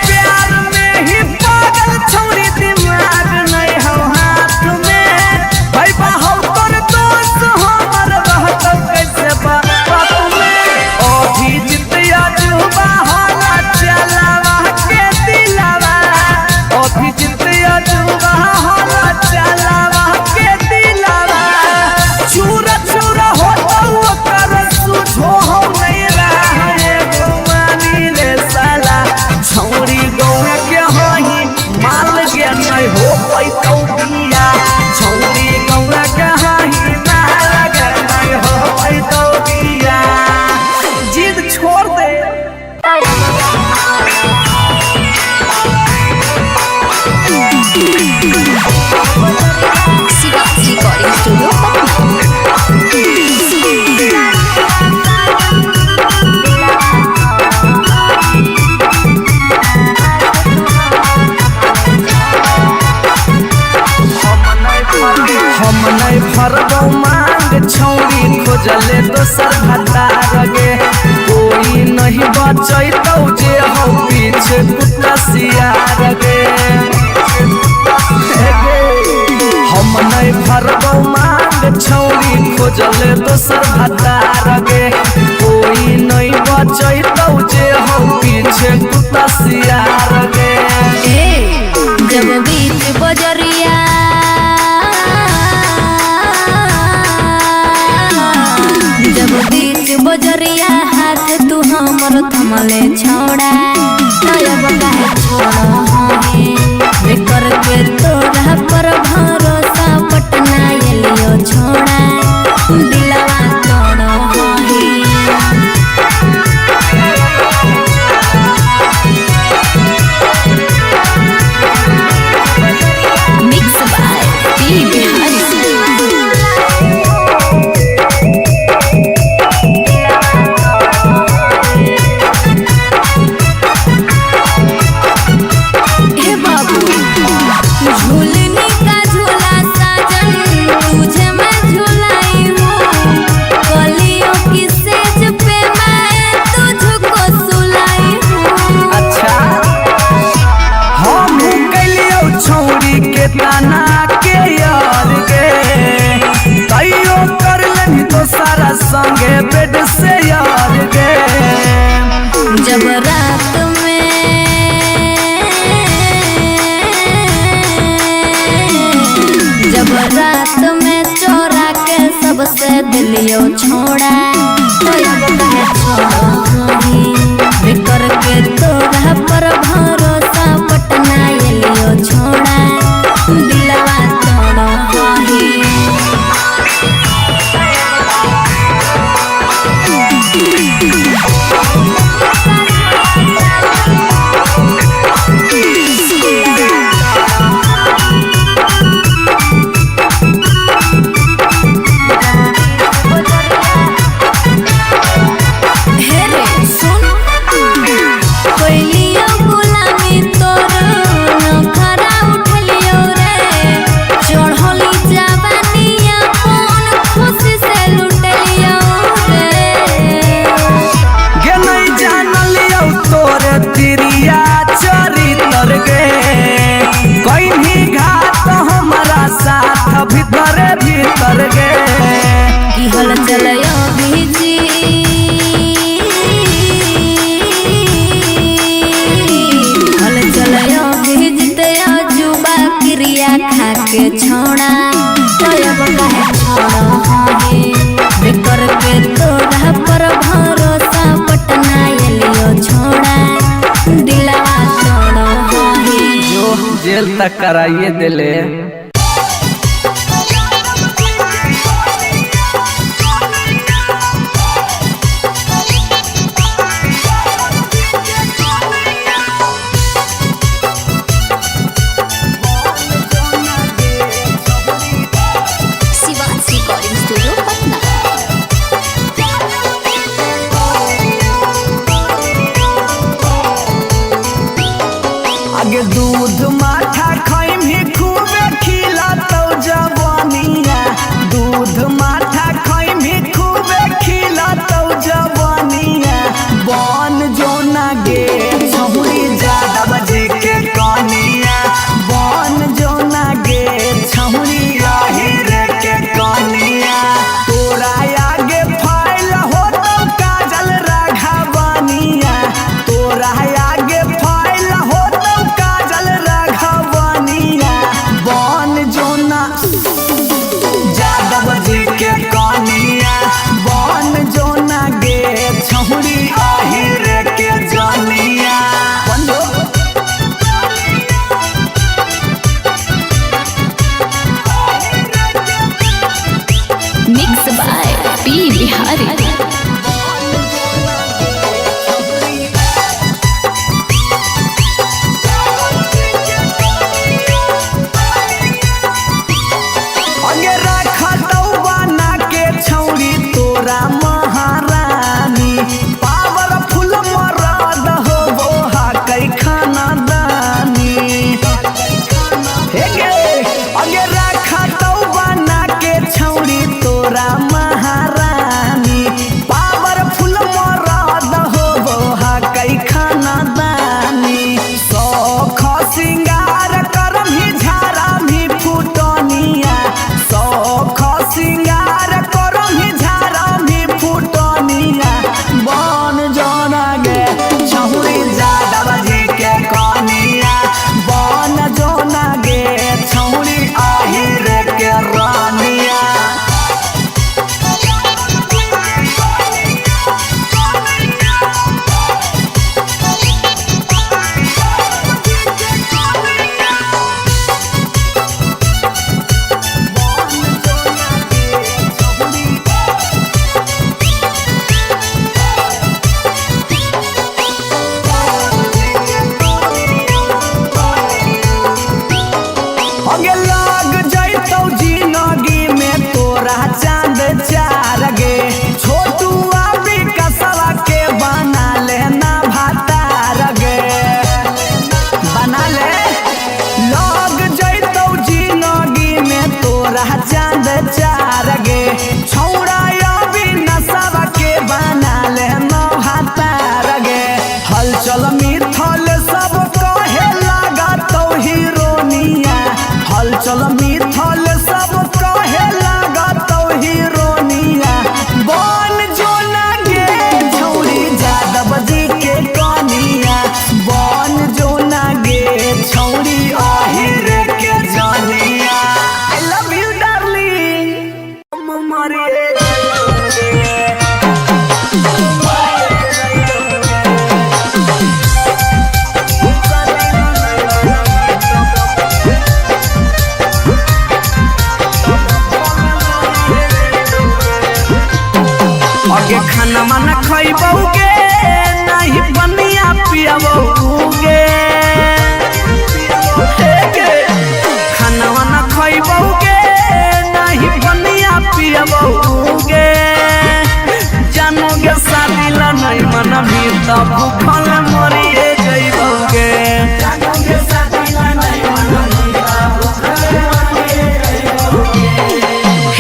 प्यार में ही पागल छौरी दिमाग नहीं हो हाथ में। भाई बाहो तोर दोस्त हमर रहतौ कैसे बारात में। अभी जितिया जुबा होला चलावा के दिलावा। अभी जितिया जुबा होला चलावा के दिलावा। चूरा चूरा होतौ ओकर सुझो हो नहीं रहे गो मानी ले साला। छौरी गौवे के होई माल के नहीं हो पैतौ बिया। छौरी गौवे के होई ना लगे नहीं हो पैतौ बिया। जिद छोड़ दे। रिकॉर्डिंग स्टूडियो हम नहीं भरबौ मांग छौरी खोजले दोसर भतार गे। कोई नहीं बचैतौ जे हो पीछे कुत्ता सियार गे हम नहीं भरबौ मांग छौरी खोजले दोसर भतार गे कोई नहीं बचैतौ जे हो पीछे कुत्ता सियार गे जब बीच बजरिया जब बीच बजरिया हाथ तू हमर थमले छोड़ा तब काहे छोड़ा है करके तोरा पर भरोसा पटना एलियो छोड़ा दिलवा तोड़ो मिक्स बाय पी बिहारी झूलने का झूला साजन तुझे मैं झूलाई हूँ कलियों की सेज पे मैं तुझको सुलाई हूँ। अच्छा हम कलियो छौरी के ताना के यार गे तैयो कर लेनी तो सारा संगे बेड से यार गे जब रात में चोरा के सबसे दिलियो छोड़ा कर के तोरा पर भरोसा पटना एलियो छोड़ा दिलवा तोड़ो भीतर गे की हल चलयो भीजी हल चलयो भीजते जुबा क्रिया खा के छोड़ा तब काहे छोड़ो है कर के तोरा पर भरोसा पटना एलियो छोड़ा दिलवा तोड़ो है जो जेल तक कराइए दिले शिवाज रिकॉर्डिंग स्टूडियो पटना। आगे दूध माठा खैम ही खूबे खिलातौ जवानिया दूध माठा खैम ही खूबे खिलातौ जवानिया बन जो ना गे छहुरी ज्यादा बजे के कनिया बन जो ना गे छहुरी रे के कनिया तोरा आगे फाइल हो तो काजल राघवनिया तोरा आगे फाइल हो तो काजल राघव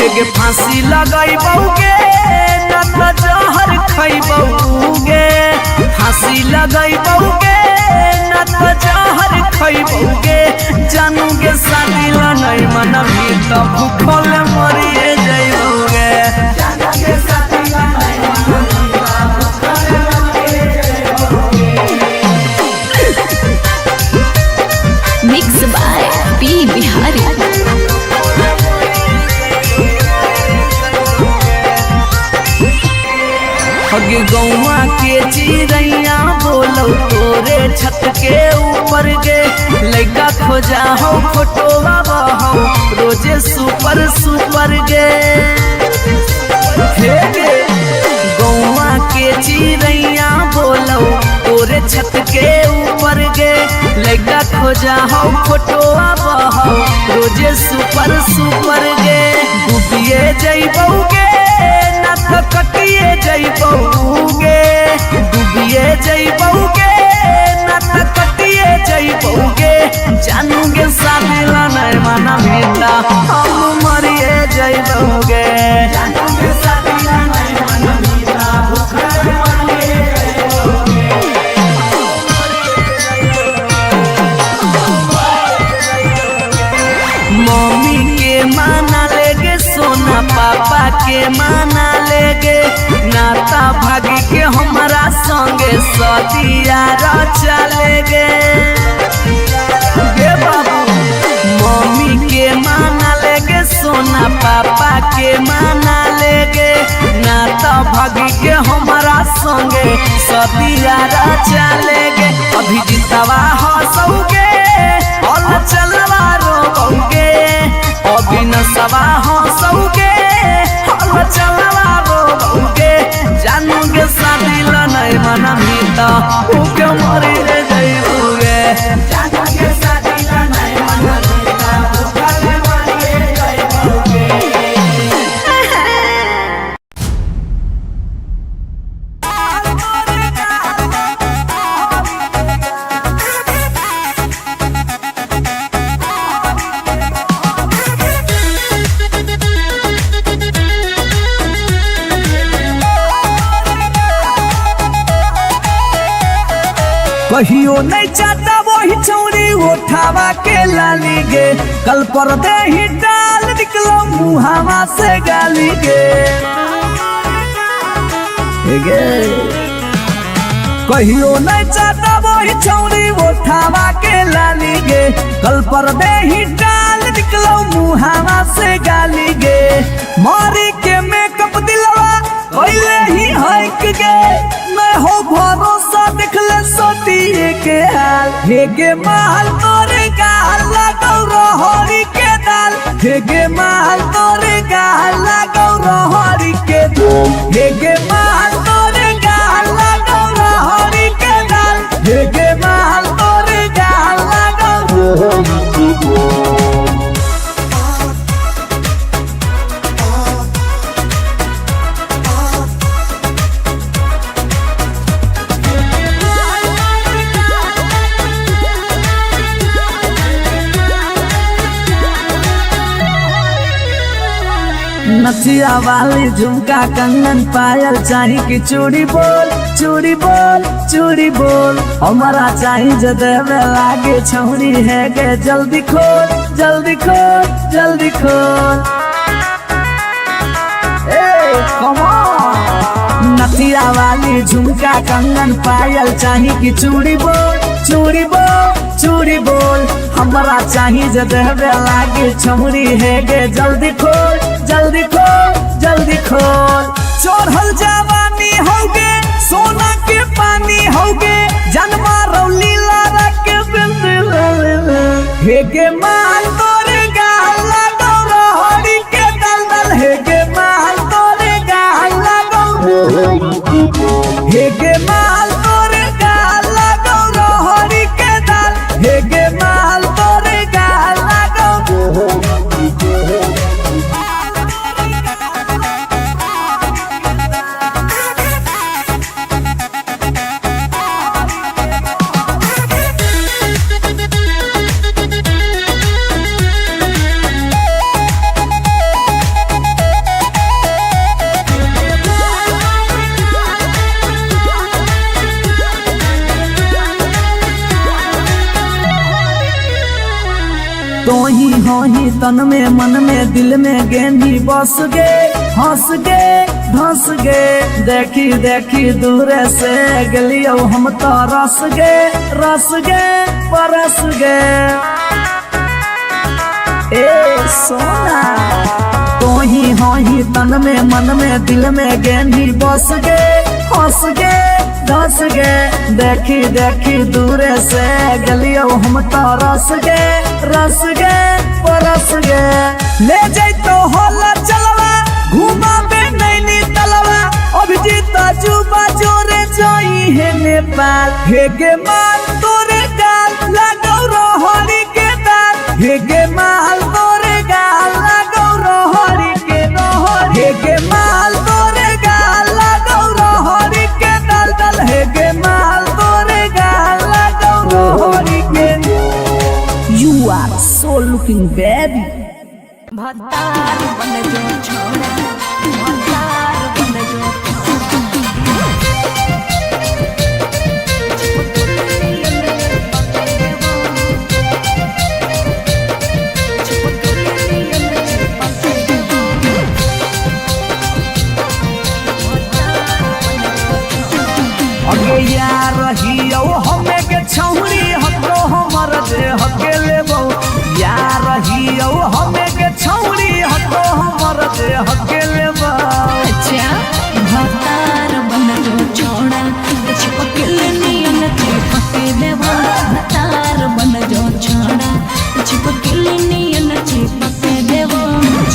हेगे फांसी लगाई बउगे न त जहर खई बउगे फांसी लगाई बउगे न त जहर खई बउगे जानूगे शादी ला नहीं मनबी त भूखल मरिए जइबोगे जानूगे शादी ला नहीं मनबी त भूखल मरिए जइबोगे। Mixed by P Bihari. हगे गौवा के चिड़ैया बोलो तोरे छत के ऊपर गे लइका खोजा हो फोटोवा बहो रोजे सुपर सुपर गे हे गे गौवा के चिड़ैया बोलो तोरे छत के ऊपर गे लइका खोजा हो फोटोवा बहो रोजे सुपर सुपर गे डूबिए जइबोगे न त कटिए जइबोगे डूबिए जइबोगे न त कटिए जइबोगे जानूगे शादी ला नहीं मनबी त हम मरिए जइबोगे जानूगे शादी ला नहीं मनबी त भूखल मरिए जइबोगे। मम्मी के माना लेगे सोना पापा के माना लेगे नाता भागी के हमारा संगे सदिया चलेगे गे बाबू मम्मी के माना लेगे सोना पापा के माना लेगे नाता भागी के हमारा संगे सदिया चलेगे अभी जितवा हंसोगे और चलवा रोगे अभी नसवा हंसोगे और चलवा रोगे जानूगे शादी ला नहीं मनबी त भूखे मरी जइबोगे जानूगे शादी ला नहीं मनबी त भूखल मरी जइबोगे। कहियो नहीं चाहता वही चौड़ी उठावा के लाली गे कल पर दे ही डाल निकलो मुहावा से गाली गे कहियो नहीं चाहता वही चौड़ी उठावा के लाली गे कल पर दे ही डाल निकलो मुहावा से गाली गे मारी के मेकअप दिलवा पहले ही हक गे मैं हो भरोसा दिखले सोतिए के हाल हे गे माल तोरे गाल लगौ रहरी के दाल हे गे माल तोरे गाल लगौ रहरी के दाल हे गे माल तोरे गाल लगौ रहरी के दाल हे गे माल तोरे गाल लगौ रहरी के दाल। नथिया वाली झुमका कंगन पायल चाही कि चूड़ी बोल चूड़ी बोल चूड़ी बोल हमारा चाही जो देवे लागे छौरी है गे जल्दी खोल जल्दी खोल जल्दी खोल नथिया वाली झुमका कंगन पायल चाही कि चूड़ी बोल चूड़ी बोल चूड़ी बोल हमारा चाही जो देवे लागे छौरी है गे जल्दी खोल जल्दी खोल जल्दी खोल चोरहल जवानी होगे सोना के पानी होगे जन्मा रौली लारा के बिंद हे गे माल तोरे गाल लगौ रहरी के दलदल हे गे माल तोरे गाल लगौ हे गे माल तोरे गाल लगौ रहरी के दल हे गे माल तोरे गाल लगौ। तो ही हो ही तन में मन में दिल में गेंदी बस गे हंस गे धंस गे देखी देखी दूर से गलियो हम तो रस गे परस गे ए सोना तो ही हो ही तन में मन में दिल में गेंदी बस गे हंस गे धंस गे देखी देखी दूर से गलियो हम तो रस गे परस गे ले जाई तो होला चलवा घुमा बे नैनी तलवा अभिजीत जुबा जोरे जोई है नेपाल हे गे माल तोरे गाल लगौ रोहरी के दाल हे गे माल तोरे गाल लगौ रोहरी के रोहर हे गे माल तोरे गाल लगौ रोहरी के दाल दाल हे गे माल तोरे गाल लगौ रोहरी के You are so looking baby भतार बन जो छोड़ा भतार बन जो अगे यार रहियो हमें के छौरी हतो हमर दे हके लेबो यार रहियो हमें के छौरी हतो हमर दे हके लेबो अच्छा भतार बन जो छोड़ा चिपकल नियन चिपके देबो भतार बन जो छोड़ा चिपकल नियन चिपके देबो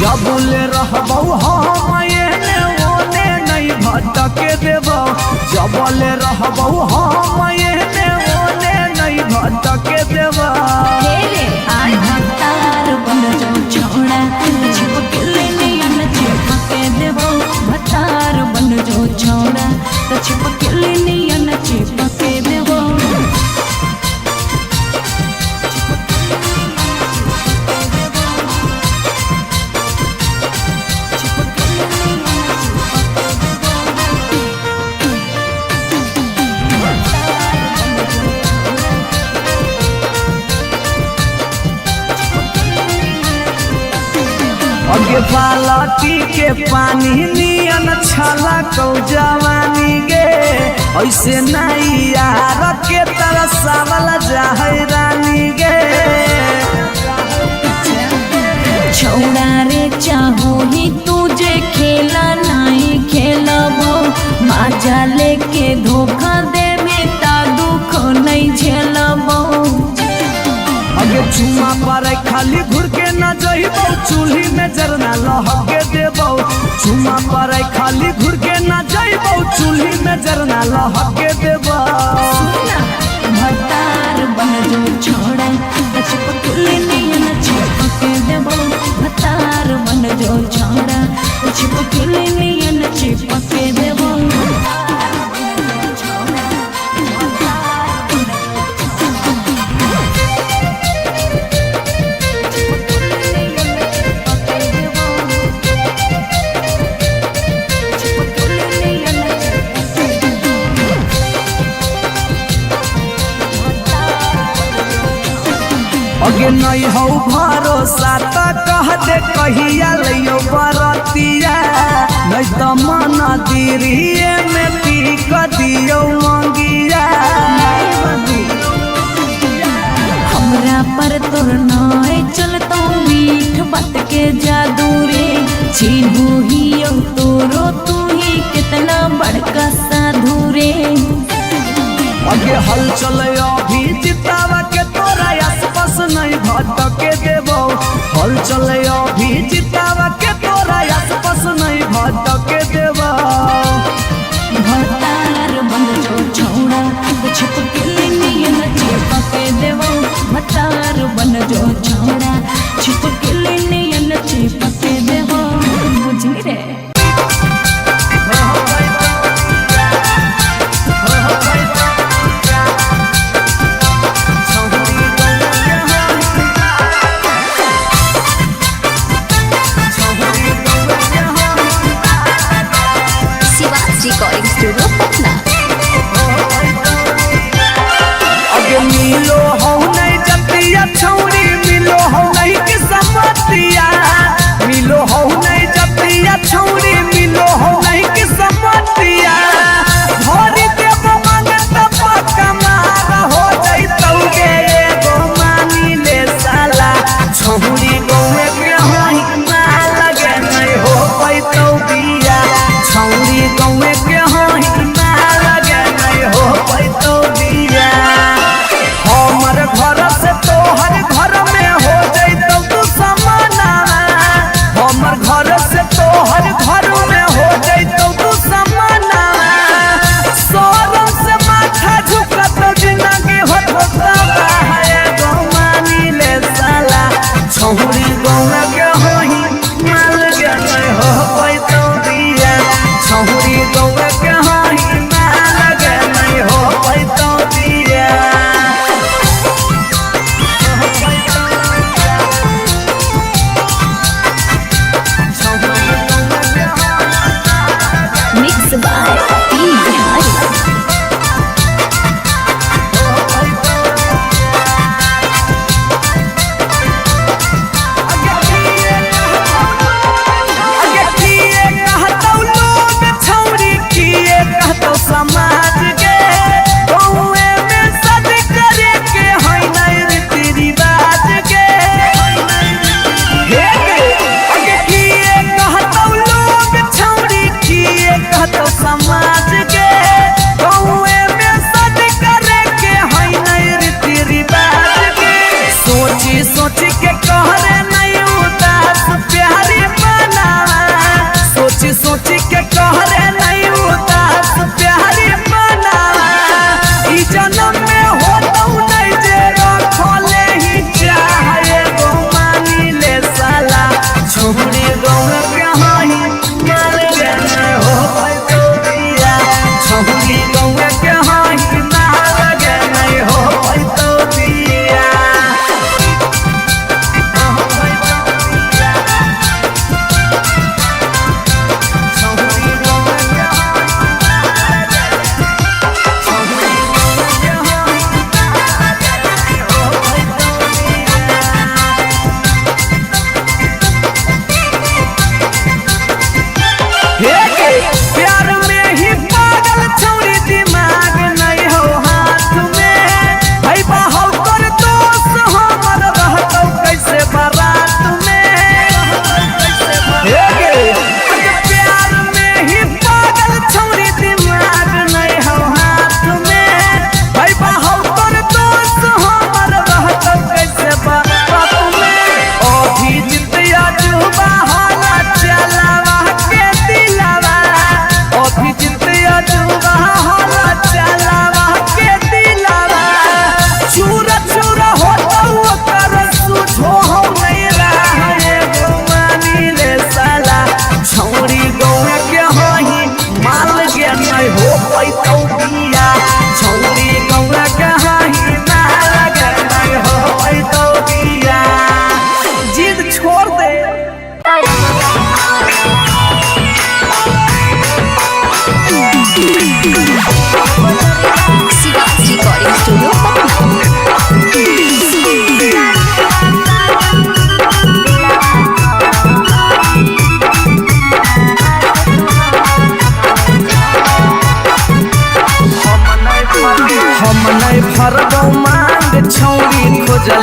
जबले रहबो हम एने ओने नहीं भटके देबो जबले रहबो हम एने ओने नहीं भटके देबो तेरे आय भतार बन जो छोड़ा चिपकल नियन चिपके देबो भतार बन जो छोड़ा चिपकल नियन चिपके देबो अगे बालटी के पानी नियन छला कौ जवानी गे ऐसे नहीं यार के तरसावल जाहै रानी गे छौड़ा रे चाहो ही तुझे खेला नहीं खेलबो माजा लेके धोखा दे में ता दुख नहीं झेलबो अगे चुमा पर खाली घुर के न जइबो चूल्ही में जरना लहके देबो चुमा पर खाली घुर के न जइबो चूल्ही में जरना लहके देबो भतार बन जो छोड़ा चिपकल नियन चिपके देबो भतार बन जो छोड़ा चिपकल नियन चिपके देबो अगे नहीं हो भरोसा तो कह दे कहिया लियो बरतिया नहीं तो मन दिरिए में पी क दियो मंगिया हमरा पर तोर नाय चलतो मीठ बात के जादू रे छीनू ही तोरो तू ही कितना बड़का साधु रे अगे हल चले अभी जितावा के तोरा आसपास नहीं भटके देबो हल चले अभी जितावा के तोरा आसपास नहीं भटके देबो भतार बन जो छोड़ा चिपकल नियन चिपके देबो भतार बन जो छोड़ा चिपकल नियन चिपके देबो बुझली रे रिकॉर्डिंग स्टूडियो पटना। अगे मिलो हो नहीं जतिया छौरी मिलो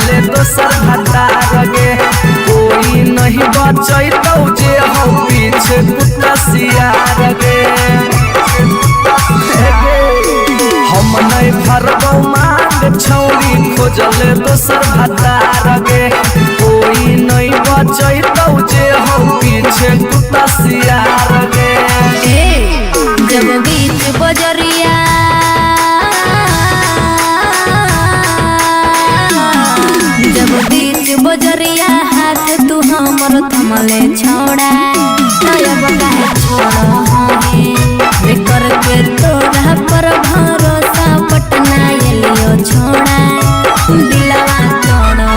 खोजले दोसर भतार गे कोई नहीं बचैतौ जे हो पीछे कुत्ता सियार गे हम नहीं भरबौ मांग छौरी खोजले दोसर भतार गे कोई नहीं बचैतौ जे हो पीछे कुत्ता सियार गे जब बीच बजरिया जब बीच बजरिया हाथ तू हमर थमले छोड़ा तब काहे छोड़ो हमें करके तोरा पर भरोसा पटना एलियो छोड़ा दिलवा तोड़ो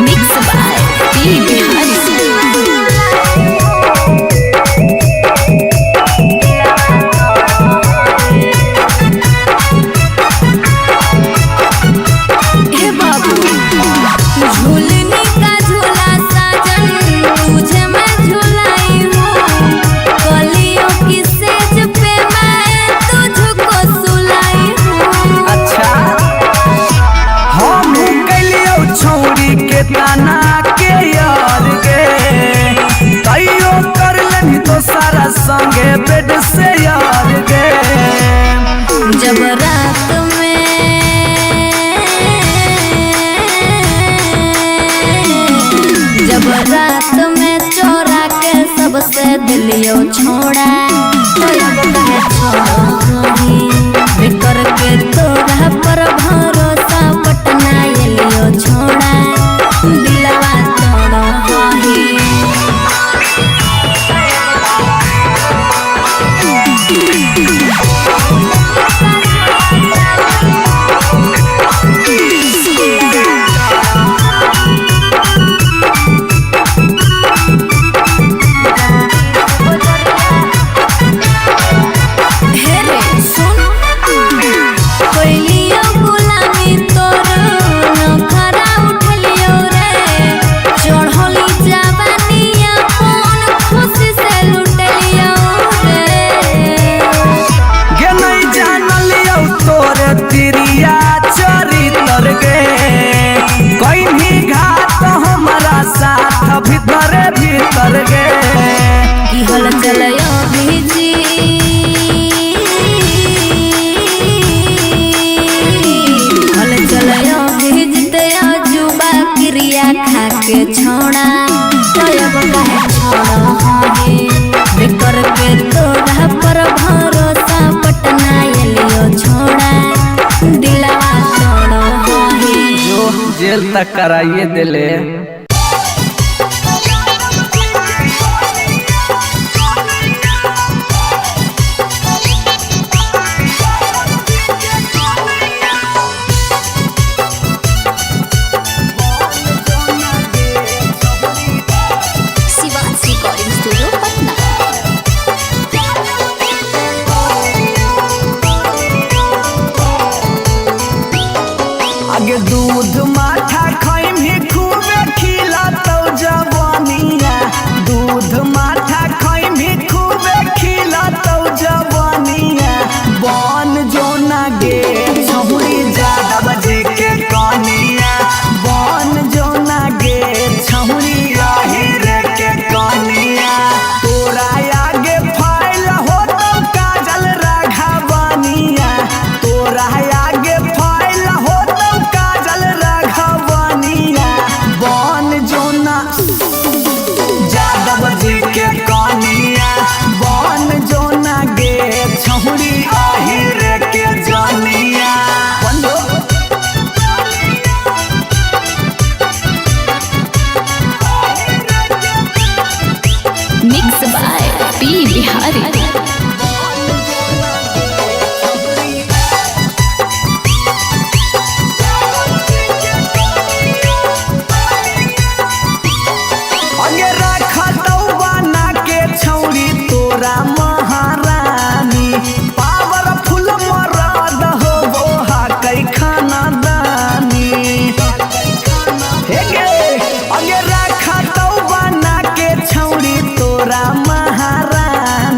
मिक्स बाय पी बिहारी संगे बेड से यार गे जब रात में चोरा के सबसे दिलियो छोड़ा करके तोरा पर भरोसा पटना एलियो छोड़ा दिलवा तोड़ो भीतर गे की हल चलयो भीजी हल चलयो भीजते जुबा क्रिया खा के छोड़ा तब काहे छोड़ो हमें करके तोरा पर भरोसा पटना एलियो छोड़ा दिलवा तोड़ो जो जेल तक कराइए दिले आगे दूध माठा खैमी खूबे खिलातौ जवानिया दूध माठा खैमी खूबे खिलातौ जवानिया बन जोना गे छहुरी ज्यादा बजे के कनिया बन जोना गे छहुरी रे के कनिया तोरा आगे फाइल होतौ काजल राघवनिया तोरा आगे फाइल होतौ काजल राघवनिया बन जोना यादव जी के कनिया बन जोना गे छहुरी रे के जनिया मिक्स बाय पी बिहारी आगे रखतौ बना के छौरी तोरा महारानी पावरफुल मरद हो बोहा कई खाना दानी हे गे आगे रखतौ बना के छौरी तोरा महारानी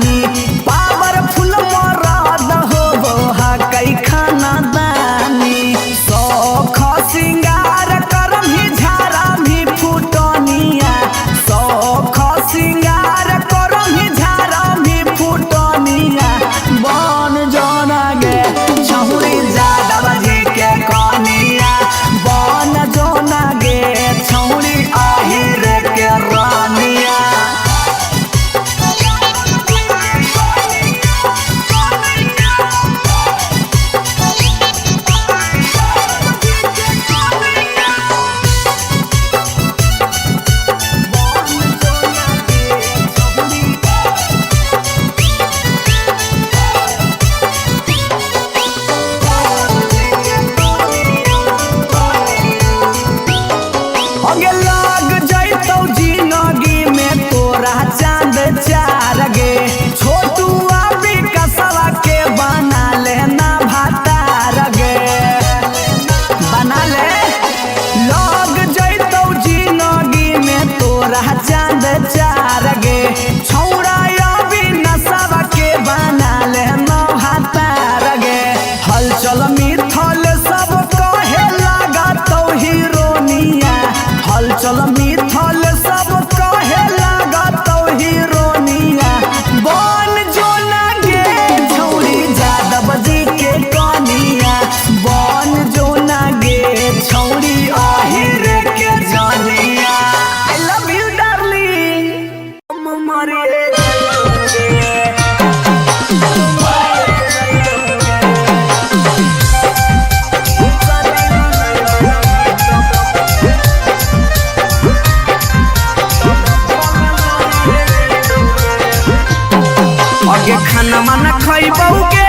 के खाना मन खइबोगे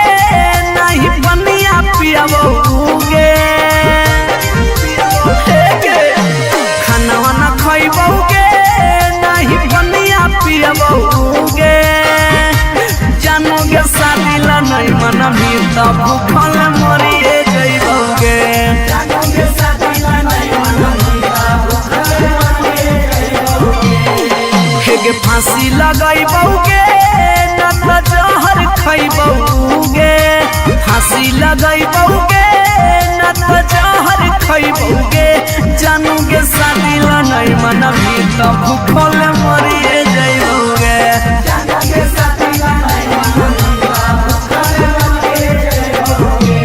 नहीं पनिया पियबोगे खाना मन खइबोगे नहीं पनिया पियबोगे जानोगे शादी ला नहीं मन भी तब भूखल मरिए जइबोगे जानोगे शादी ला नहीं मन भी तब भूखल मरिए जइबोगे के फांसी लगाइबोगे न त जहर खइबोगे फांसी लगाइबोगे न त जहर खइबोगे जानोगे शादी ला नहीं मन भी तब भूखल मरिए जइबोगे जानोगे शादी ला नहीं मन भी तब भूखल मरिए जइबोगे।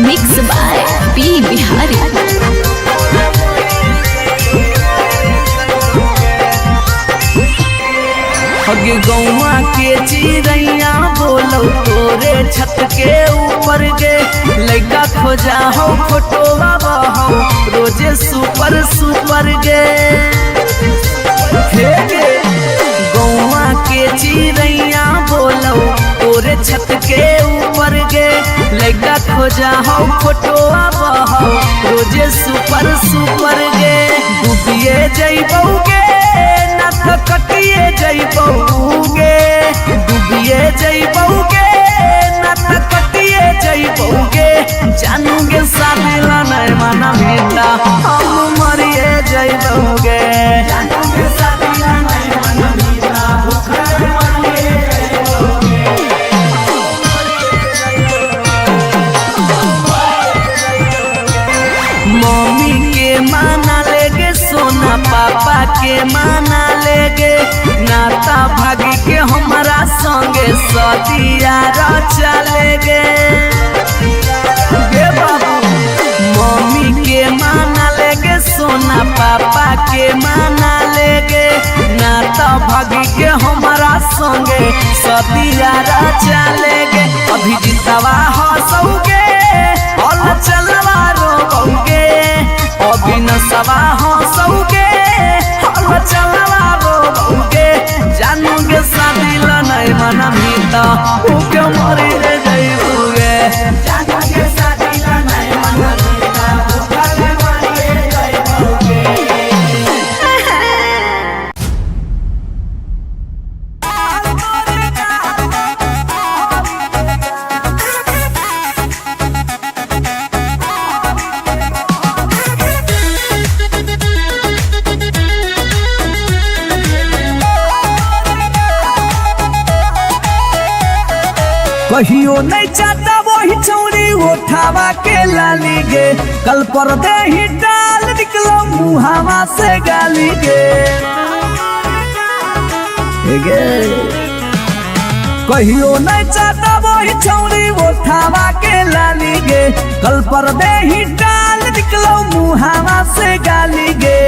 Mixed by P. Bihari. हगे गौवा के चिड़ैया बोलो तोरे छत के ऊपर गे लड़का खोजा हो फोटो बाबा हो रोजे सुपर सुपर गे हे गे गौवा के चिड़ैया बोलो तोरे छत के ऊपर गे लड़का खोजा हो फोटो बाबा हो रोजे सुपर सुपर गे डूबिए जइबोगे ना तो कटिए जइबोगे डूबिए जइबोगे ना तो कटिए जइबोगे जानोगे शादी ला नहीं मन भेटा हम मरिए जइबोगे जानोगे शादी ला नहीं मन भेटा भूखल मरिए मम्मी के माना लेगे सोना पापा के माना लेगे नाता भागी के हमारा संगे सदिया चलेगे बाबू मम्मी के माना लेगे सोना पापा के माना लेगे नाता भागी के हमारा संगे सदिया चलेगे अभी जितवा हंसोगे और चलवा रोगे अभी नसवा हंसोगे और चलवा रोगे जानोगे शादी ला नहीं मन भीता भूखे मरी जइबोगे जानोगे शादी ला नहीं मन भीता भूखल मरी जइबोगे। कहियो नहीं चाहता वही चौड़ी उठावा के लाली गे कल पर दे ही डाल निकलो मुहावा से गाली गे कहियो नहीं चाहता वही चौड़ी उठावा के लाली गे कल पर दे ही डाल निकलो मुहावा से गाली गे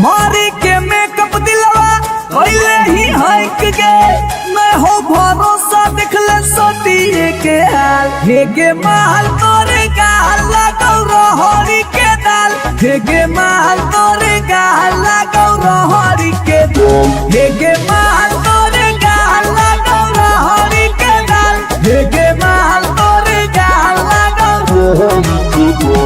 मारी के मेकअप दिलवा पहले ही हक गे मैं हो भरोसा दिखले सोटिए के हाल हे गे माल तोरे गाल लगौ रहरी के दाल हे गे माल तोरे गाल लगौ रहरी के दाल हे गे माल तोरे गाल लगौ रहरी के दाल हे गे माल तोरे गाल लगौ रहरी के दाल।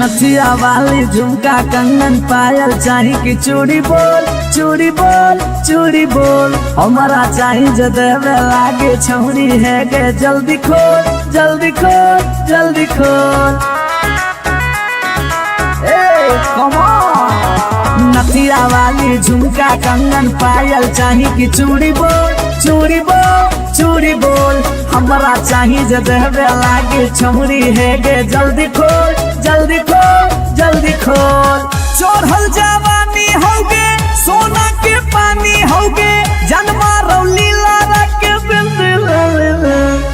नथिया वाली झुमका कंगन पायल चाही कि चूड़ी बोल चूड़ी बोल चूड़ी बोल हमारा चाही जो देवे लागे छौरी है गे जल्दी खोल जल्दी खोल जल्दी खोल कम ऑन नथिया वाली झुमका कंगन पायल चाही कि चूड़ी बोल चूड़ी बोल चूड़ी बोल हमारा चाही जो देवे लागे छौरी है गे जल्दी खोल जल्दी खोल जल्दी खोल चढ़ल जवानी होगे सोना के पानी होगे जन्मा रौली लारा के बिंद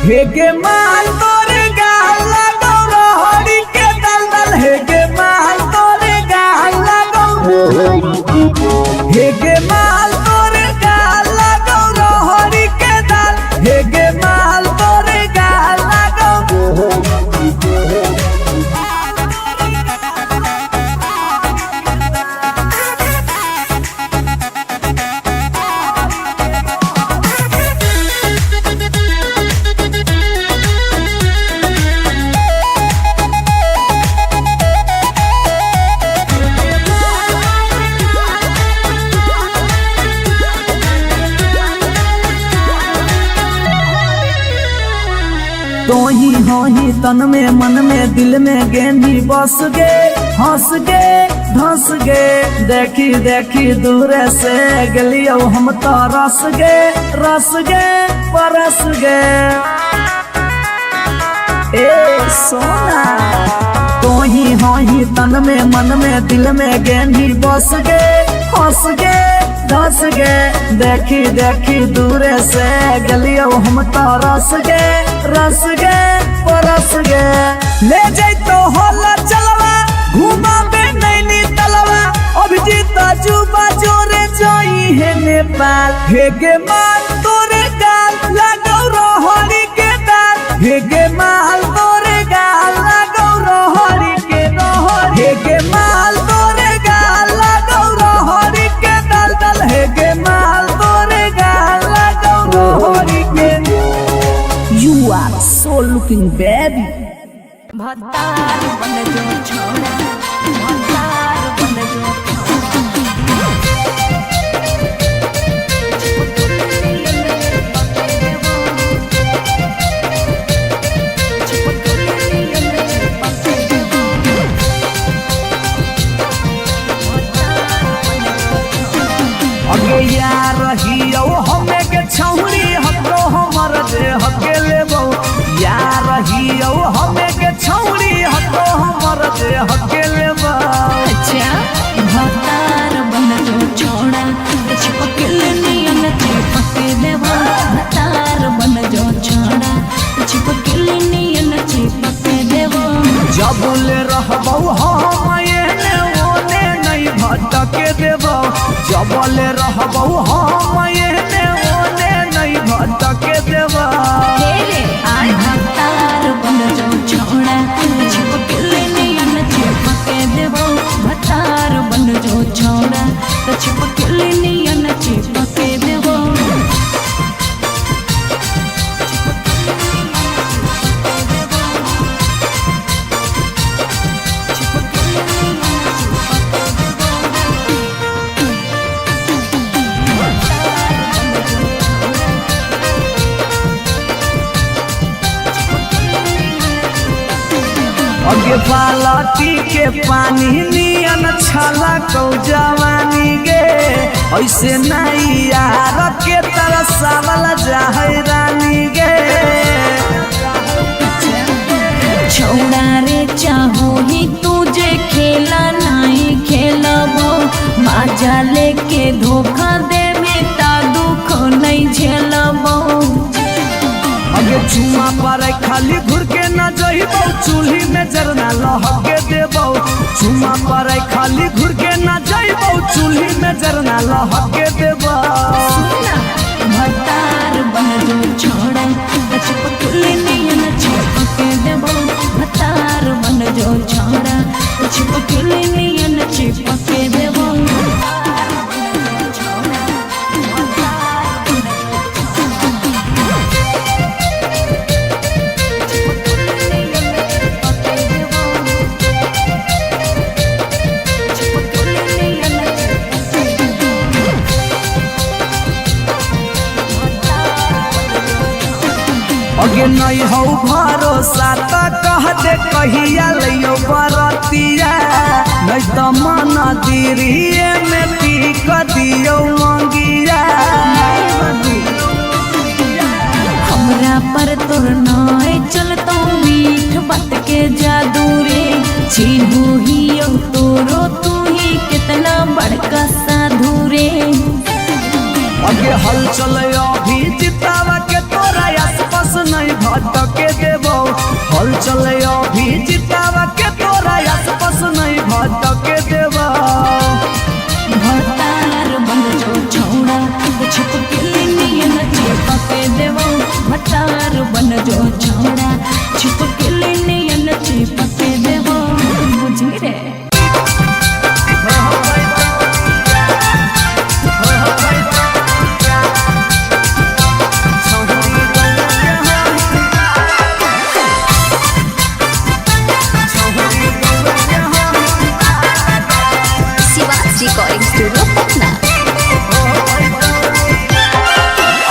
हे गे माल तोरे गाल लगौ रहरी के दल दल हे गे माल तोरे गाल लगौ हेगे माल तोरे गाल लागो रहरी के दाल हेगे माल तोरे गाल लागो तो ही तन में मन में दिल में गेंदी बस गे हंस गे धंस गे देखी देखी दूर से गलियो हम तो रस गे परस गे ए सोना तो ही तन में मन में दिल में गेंदी बस गे हंस गे धस गे देखी देखी दूर से गलियो हम तो रस गे परस गे ले जाई तो होला चलवा घुमा बे नैनी तलवा अभिजीत जुबा जोरे जोई है नेपाल हेगे माल तोरे गाल लागो रहरी के दाल हेगे माल तोरे गाल लागो रहरी के हेगे माल तोरे गाल लागो रहरी के दाल दाल हेगे माल तोरे गाल लागो रहरी के You are so looking baby भतार बन जो छोड़ा भतार बन जो अगे यार रहियो हमें के छौरी हको हमर दे हके लेबो यार रहियो हमें के छौरी हको हमर दे हके लेबो अच्छा भतार बन जो छोड़ा चिपकल नियन चिपके देबो भतार बन जो छोड़ा चिपकल नियन चिपके देबो जबले रहबो हम एने ओने नहीं भटके देबो जबले रहबो हम एने ओने नहीं भटके देबो तेरे आय भतार बन जो छोड़ा चिपकल नियन चिपके देबो भतार बन जो छोड़ा चिपकल नियन चिपके देबो अगे बालटी के पानी नियन छला कौ जवानी गे ऐसे नहीं यार के तरसावल जाहै रानी गे छोड़ा रे चाहो ही तुझे खेला नहीं खेलबो माजा लेके धोखा दे में ता दुख नहीं झेलबो अगे चुमा पर खाली घुर के न जइबो चूल्ही में जरना लहके देबो चुमा पर खाली घुर के न जइबो चूल्ही में जरना लहके देबो भतार बन जो छोड़ा चिपकल नियन चिपके देबो भतार बन जो छोड़ा चिपकल नियन चिपके देबो अगे नहीं हो भरोसा तो कह दे कहिया लियो बरतिया नहीं तो मन दिरिए में पीक दियो मंगिया हमरा पर तोर नाय चलतो मीठ बात के जादू रे छीनू ही तोरो तू ही कितना बड़का साधु रे अगे हल चले अभी जितावा के तोरा आसपास नहीं भटके देबो हल चले अभी जितावा के तोरा आसपास नहीं भटके देबो भतार बन स्टूडियो पटना।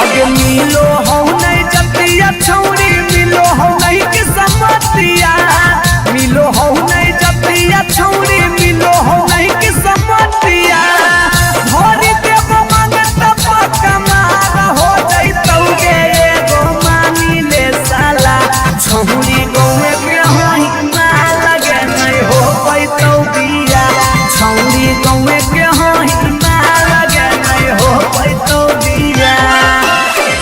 अगे मिलो हो नहीं जतिया छौरी मिलो हो नहीं कि समतिया मिलो हो नहीं जतिया छौरी मिलो हो नहीं कि समतिया भरी देव मांगत पकमार हो जैतौगे एगो मानी ले साला छौरी गौए के होई मार लगे नहीं हो पैतौ बिया छौरी गौए के होई मार लगे नहीं हो पैतौ बिया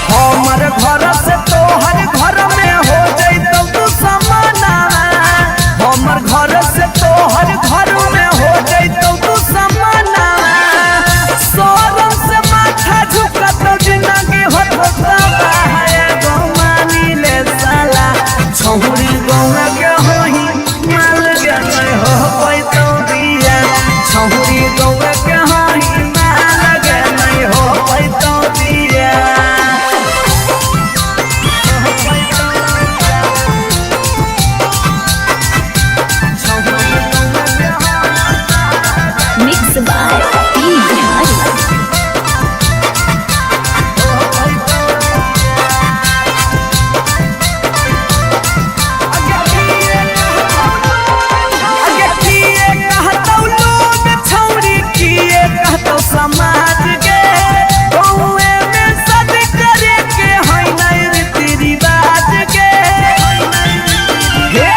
हमर घर से तोहर घर में हो जैतौ तू समाना हमर घर से तोहर घर में हो जैतौ तू समाना सोरम से माथा झुकत जिंदगी होता है गो मानी ले साला छौरी गौआ के होई माल के नहीं हो पैतौ बिया छौरी गौआ के होई माल के नहीं हो पैतौ बिया मिक्स बाय पी बिहारी। अगे किए कहतौ लोग छौरी किए कहतौ समाज के गौए में सद करे के होई नहीं रीति रिवाज के हे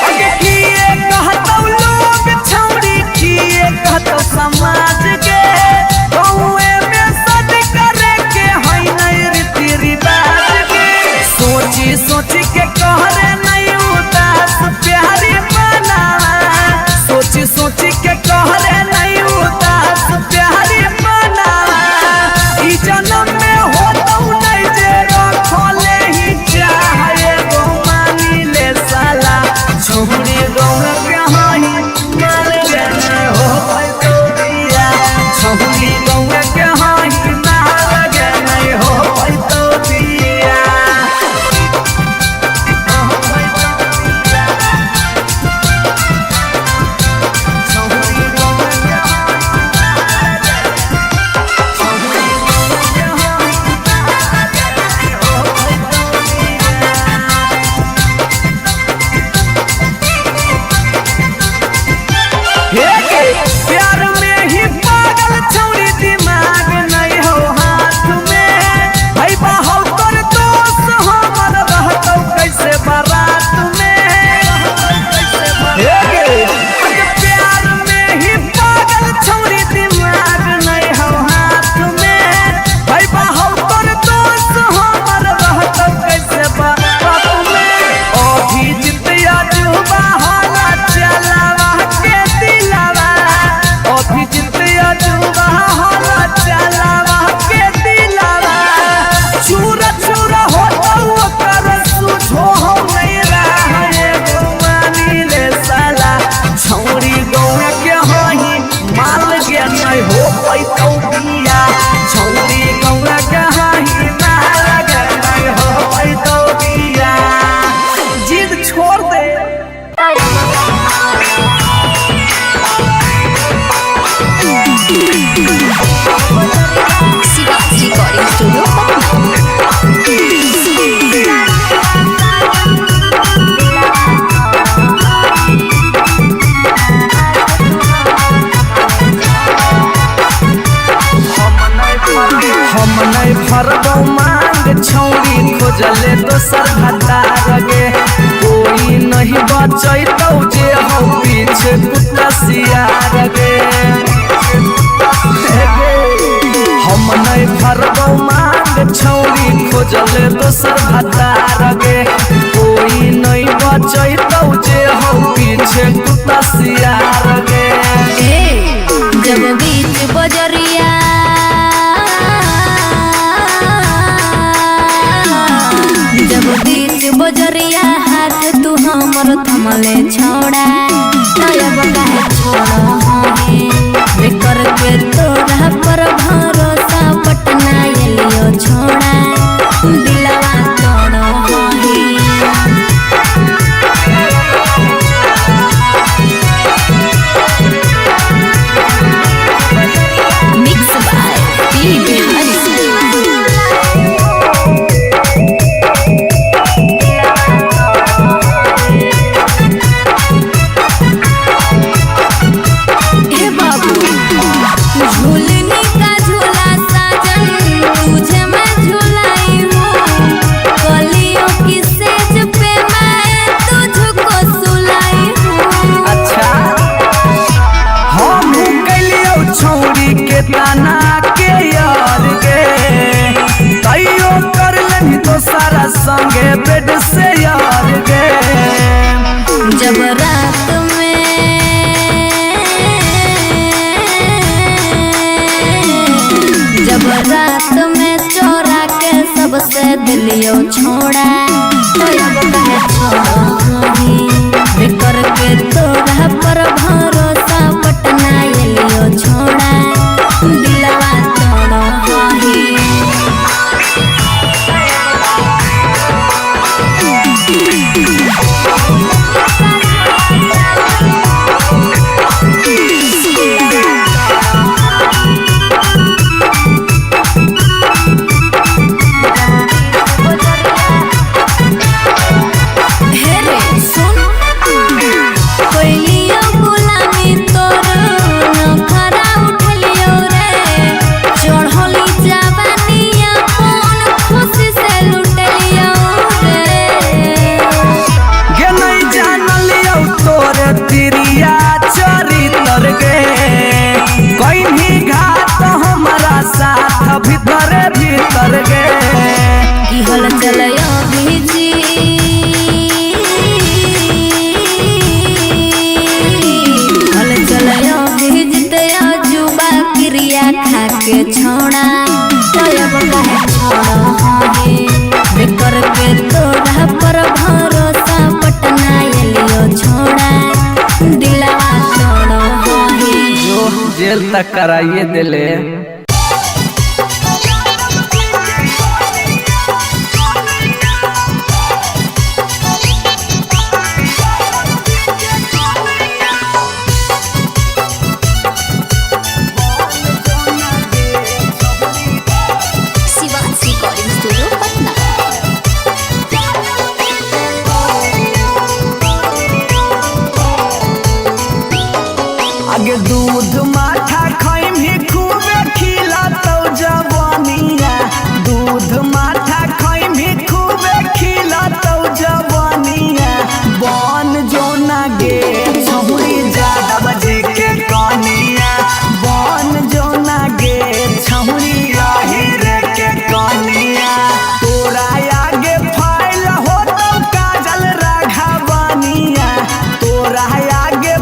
अगे किए कहतौ लोग छौरी किए कहतौ समाज के गौए में सद करे के होई नहीं रीति रिवाज के सोची सोची के कहरे नहीं उदास प्यारी बना सोची सोची के कहरे नहीं उदास प्यारी बना ई जन्म में होतौ नहीं जे रखले ही चाहे गो मानी ले साला छौरी गौआ के होई माल के नहीं हो पैतौ बिया छौरी गौआ के होई माल के नहीं हो पैतौ बिया प्यार में ही पागल छौरी दिमाग नहीं हो हाथ में भाई बाहु तोर दोस्त हमर रहतौ कैसे बारात में प्यार में ही पागल छौरी दिमाग नहीं हो हाथ में भाई बाहु तोर दोस्त हमर रहतौ कैसे बारात में अभी जितिया जुबा होला चलावा के दिलावा अभी जितिया जुबा होला चलावा के दिलावा चूरा चूरा होतौ ओकर सुझो हो नहीं रहे गो मानी ले साला छौरी गौआ के होई माल के नहीं हो पैतौ बिया छौरी गौआ के होई माल के नहीं हो पैतौ बिया जिद छोड़ दे शिवा रिकॉर्डिंग स्टूडियो पटना। हम नहीं भरबौ मांग छौरी खोजले दोसर भतार गे कोई नहीं बचैतौ जे हो पीछे कुत्ता सियार गे हम नहीं भरबौ मांग छौरी खोजले दोसर भतार गे कोई नहीं बचैतौ जे हो पीछे कुत्ता सियार गे जब बीच बजरिया जब बीच बजरिया हाथ तू हमर थमले छोड़ा तब काहे छोड़ हे करके तोरा पर भरोसा पटना एलियो छोड़ा दिलवा तोड़ हे छौरी के ताना के यार गे तैयो कर लेनी तो सारा संगे बेड से यार गे जब रात में चोरा के सबसे दिलियो छोड़ा तो अब कहे छोड़ी बेकर के तोरा पर भरोसा पटना एलियो छोड़ा दिलवा तोड़ा ही भीतर गे की हल चलयो भीजी हल चलयो भीजते जुबा क्रिया खा के छोड़ा तब कहे छोड़े बेकर के तोड़ा पर भरोसा पटना एलियो छोड़ा दिलवा तोड़ो जो जेल तक कराइए दिले आगे दूध माठा खाई भी खूबे खिला तो जवानिया दूध माठा खाई भी खूबे खिला तो जवानिया बन जो ना गे छहुरी ज्यादा बजे के कनिया बन जो ना गे छहुरी रे के कनिया तोरा आगे फाइल हो तो काजल राघवनिया तोरा आगे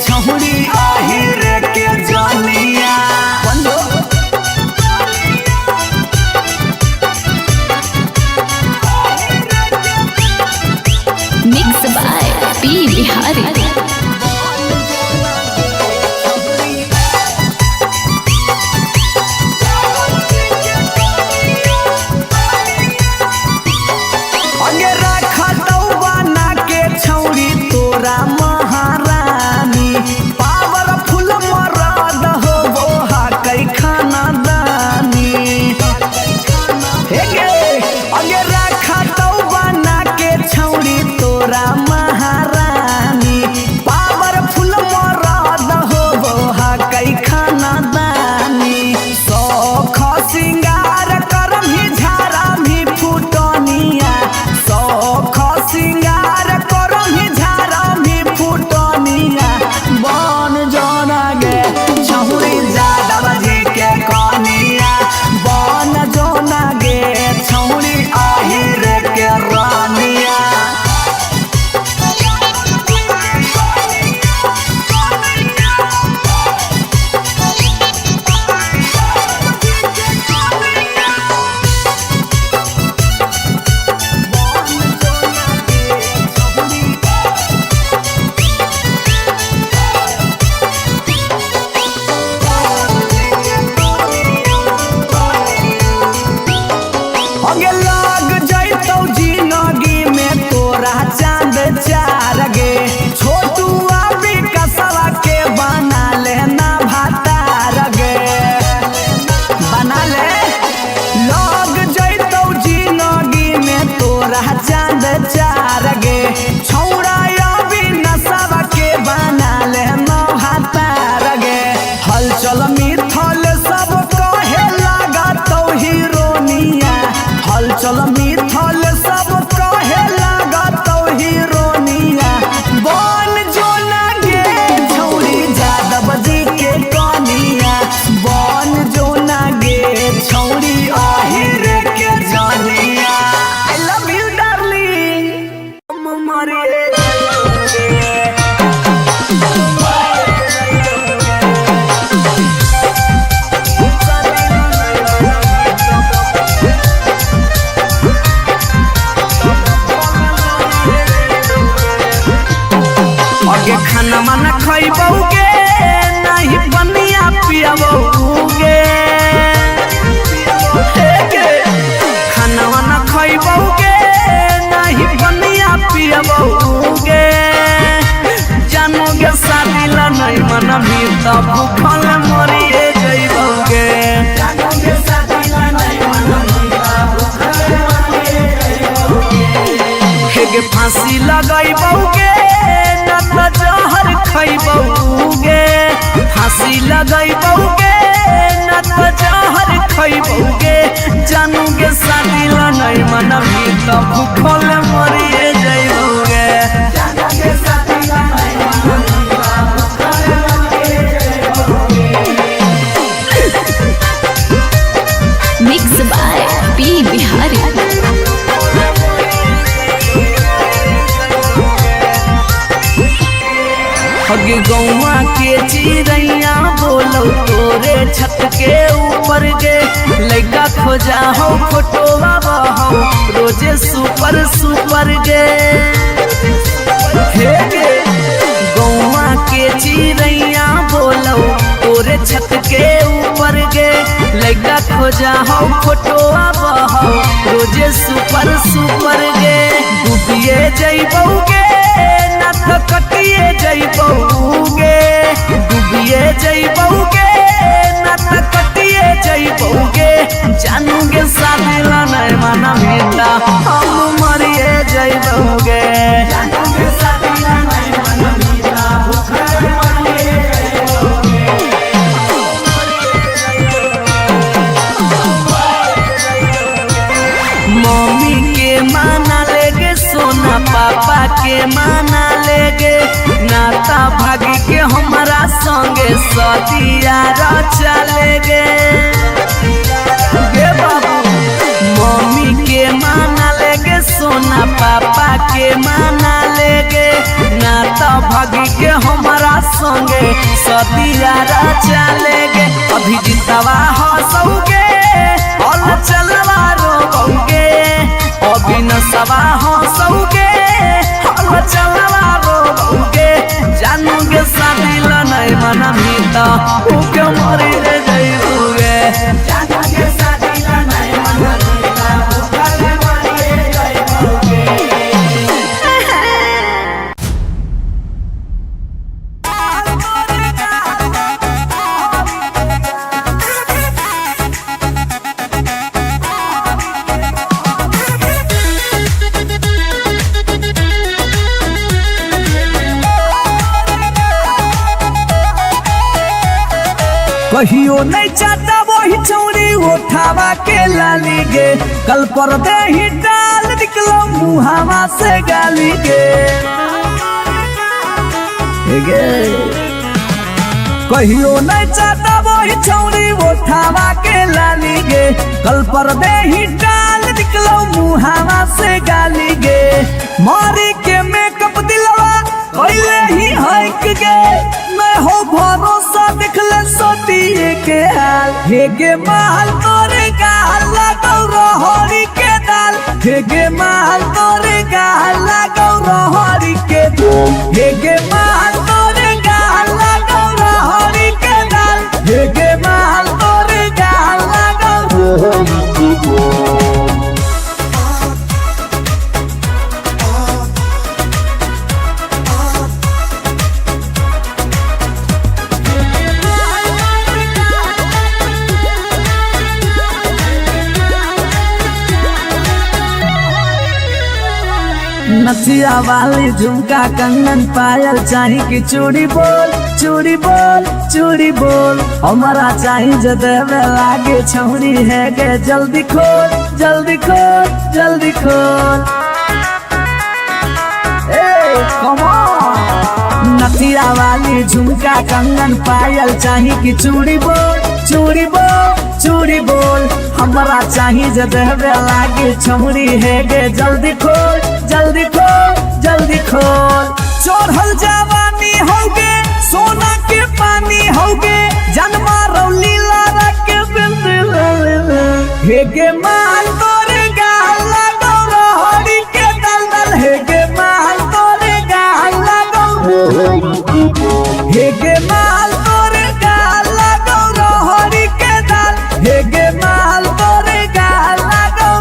छहुरी आहिर के जानिया मिक्स बाय पी बिहारी अगे रखा तो बना के छौरी तोरा महारानी पावरफुल मरद हो वो हा कई खाना दानी हे गे अगे रखा तो बना के छौरी तोरा महारानी पावरफुल मरद हो वो हा कई खाना दानी सौख सिंगार करम ही झारा भी फुटनिया सौख सिंगार करम ही झारा भी फुटनिया बन जोना गे छहुरी ज्यादा बजे के कनिया बन जोना गे छहुरी आहिर के रानिया अगे लाग जैतौ जिंदगी में तोरा चांद चार गे छोटू अभी कसवा के बना लेना भातार गे बना ले लाग जैतौ जिंदगी में तोरा चांद चार गे छौड़ा अभी नसवा के बना लेना भातार गे हलचल मिथल सब कहे लगा तो हीरोनिया चल मिथल सब कहे लगा तो हीरोनिया बन जो ना गे छौरी यादव जी के कनिया बन जो ना गे छौरी आहिर के जानिया आई लव यू डार्लिंग मरे आगे खाना माना खइबौगे नहीं बनिया पियबौगे खाना माना खइबौगे नहीं बनिया पियबौगे जानोगे शादी ला नहीं मन भी तो भूखल मरिए जइबौगे जानोगे शादी ला नहीं मन भी तो भूखल मरिए जइबौगे हेगे फांसी लगइबौगे जहर खइबौगे फांसी लगइबौगे न तो जहर खइबौगे जानूगे शादी ला नहीं मन भी तो भूखल मरिए जइबौगे जानूगे शादी ला नहीं मन भी तो भूखल मरिए जइबौगे मिक्स बाय पी बिहारी। हगे गौवा के चिड़ैया बोलो तोरे छत के ऊपर गे लइका खोजा हो फोटोवा बहो रोजे सुपर सुपर गे हे गे गौवा के चिड़ैया बोलो तोरे छत के ऊपर गे लइका खोजा हो फोटोवा बहो रोजे सुपर सुपर गे डूबिए जइबौगे ना तो कटिए जइबौगे डूबिए जइबौगे ना तो कटिए जइबौगे जानूगे शादी ला नहीं माना मिला हम मरिए जइबौगे जानूगे शादी ला नहीं माना मिला भूखल मरिए जइबौगे मम्मी के माना लेगे सोना पापा के माना लेगे नाता भागी के हमारा संगे सदिया चलेगे गे बाबू मम्मी के माना लेगे सोना पापा के माना लेगे नाता भागी के हमारा संगे सदिया चलेगे अभी जितवा हंसोगे और चलवा रोगे अभी नसवा हंसोगे और चलवा रोगे जानूगे शादी ला नहीं मना मिलता भूखे मरी जइबौगे जानूगे शादी ला नहीं मना मिलता भूखल मरी जइबौगे कहियो नहीं चाहता वही चौड़ी उठावा के लाली गे कल पर दे ही डाल निकलो मुहावा से गाली गे कहियो नहीं चाहता वही चौड़ी उठावा के लाली गे कल पर दे ही डाल निकलो मुहावा से गाली गे मारी के मेकअप दिलवा पहले ही हक गे मैं हो भरोसा दिखले सोतिए के हाल हेगे महल तोरे गाल लगौ रहरी के दाल हेगे महल तोरे गाल लगौ रहरी के दाल हेगे महल तोरे गाल लगौ रहरी के दाल हेगे महल तोरे गाल लगौ रहरी के दाल नथिया वाली झुमका कंगन पायल चाही कि चूड़ी बोल चूड़ी बोल चूड़ी बोल हमारा चाही जो देवे लागे छौरी है गे जल्दी खोल जल्दी खोल जल्दी खोल। Come on. नथिया वाली झुमका कंगन पायल चाही कि चूड़ी बोल चूड़ी बोल चूड़ी बोल। हमरा चाही जे देहबे लागे छौरी है गे जल्दी खोल जल्दी खोल जल्दी खोल। चढ़ल जवानी होगे सोना के पानी होगे जन्मा रौली लारा के बिंद हे गे माल तोरे गाल लगो रोहड़ी के दलदल हे गे माल तोरे गाल लगो हे गे माल तोरे गाल लगो रोहड़ी के दल हे गे माल तोरे गाल लगो।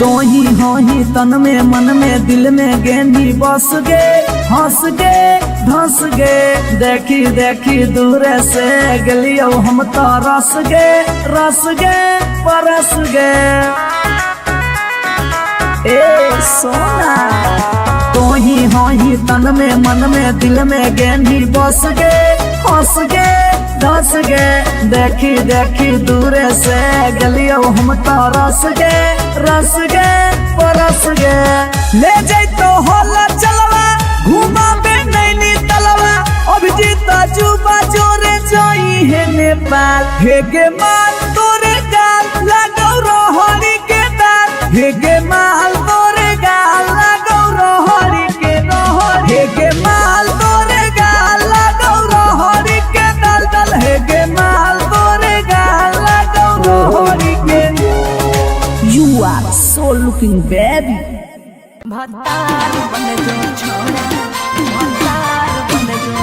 तोही होही तन में मन में दिल में गेंदी बस गे हंस गे धंस गे। देखी देखी दूर से गलियो हम तो रस गे परस गे। ए सोना तोही होही तन में मन में दिल में गेंदी बस गे हंस गे धंस गे। देखी देखी दूर से गलियो हम तो रस गे परस गे। ले जाई तो होला चलवा घुमा बे नैनी तलवा अभिजीत जुबा जोरे जोई है नेपाल हे गे माल तोरे गाल लगो रोहड़ी के दाल हे गे माल तोरे गाल लगो रोहड़ी के रोहड़ी हे गे माल तोरे गाल लगो रोहड़ी के दल दल हे गे माल तोरे गाल लगो रोहड़ी के। You are so looking baby। भतार बन जो छोड़ा भतार बन जो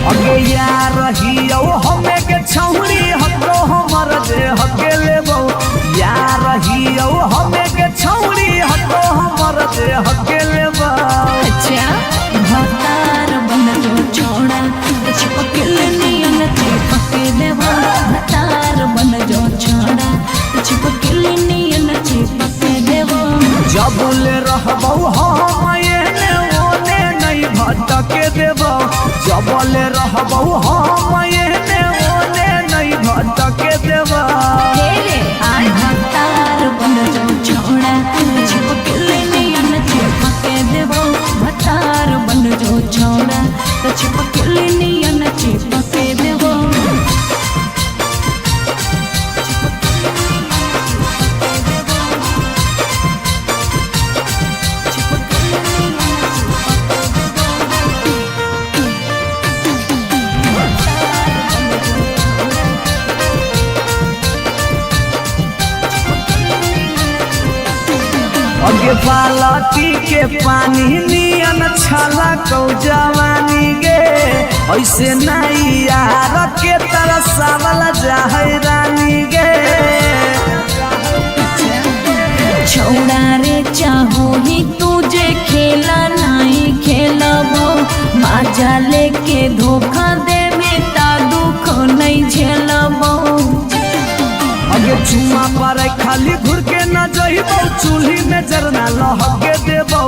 अगे यार रहियो हमें के छौरी हतो हमर जे हके लेबो यार रहियो हमें के छौरी हतो हमर जे हके लेबो। अच्छा भतार बन जो छोड़ा चिपक नियन चिपक देबो भतार बन जो छोड़ा चिपक नियन चिपक देबो। जबले रहबो हम एने ओने नहीं भटके देबो जबले रहबो हम एने ओने नहीं भटके देबो। भतार बन जो छोड़ा चिपक नियन चिपक देबो भतार बन जो छोड़ा चिपक नियन चिपक देबो। अगे बालटी के पानी नियन छला कौ जवानी गे ऐसे नहीं यार के तरसावल जाहै रानी गे। छोड़ा रे चाहो ही तुझे खेला नहीं खेलबो माजा लेके धोखा दे में ता दुख नहीं झेलबो। अगे चुमा पर खाली घुर के न जइबो चूल्ही में जरना लहके देबो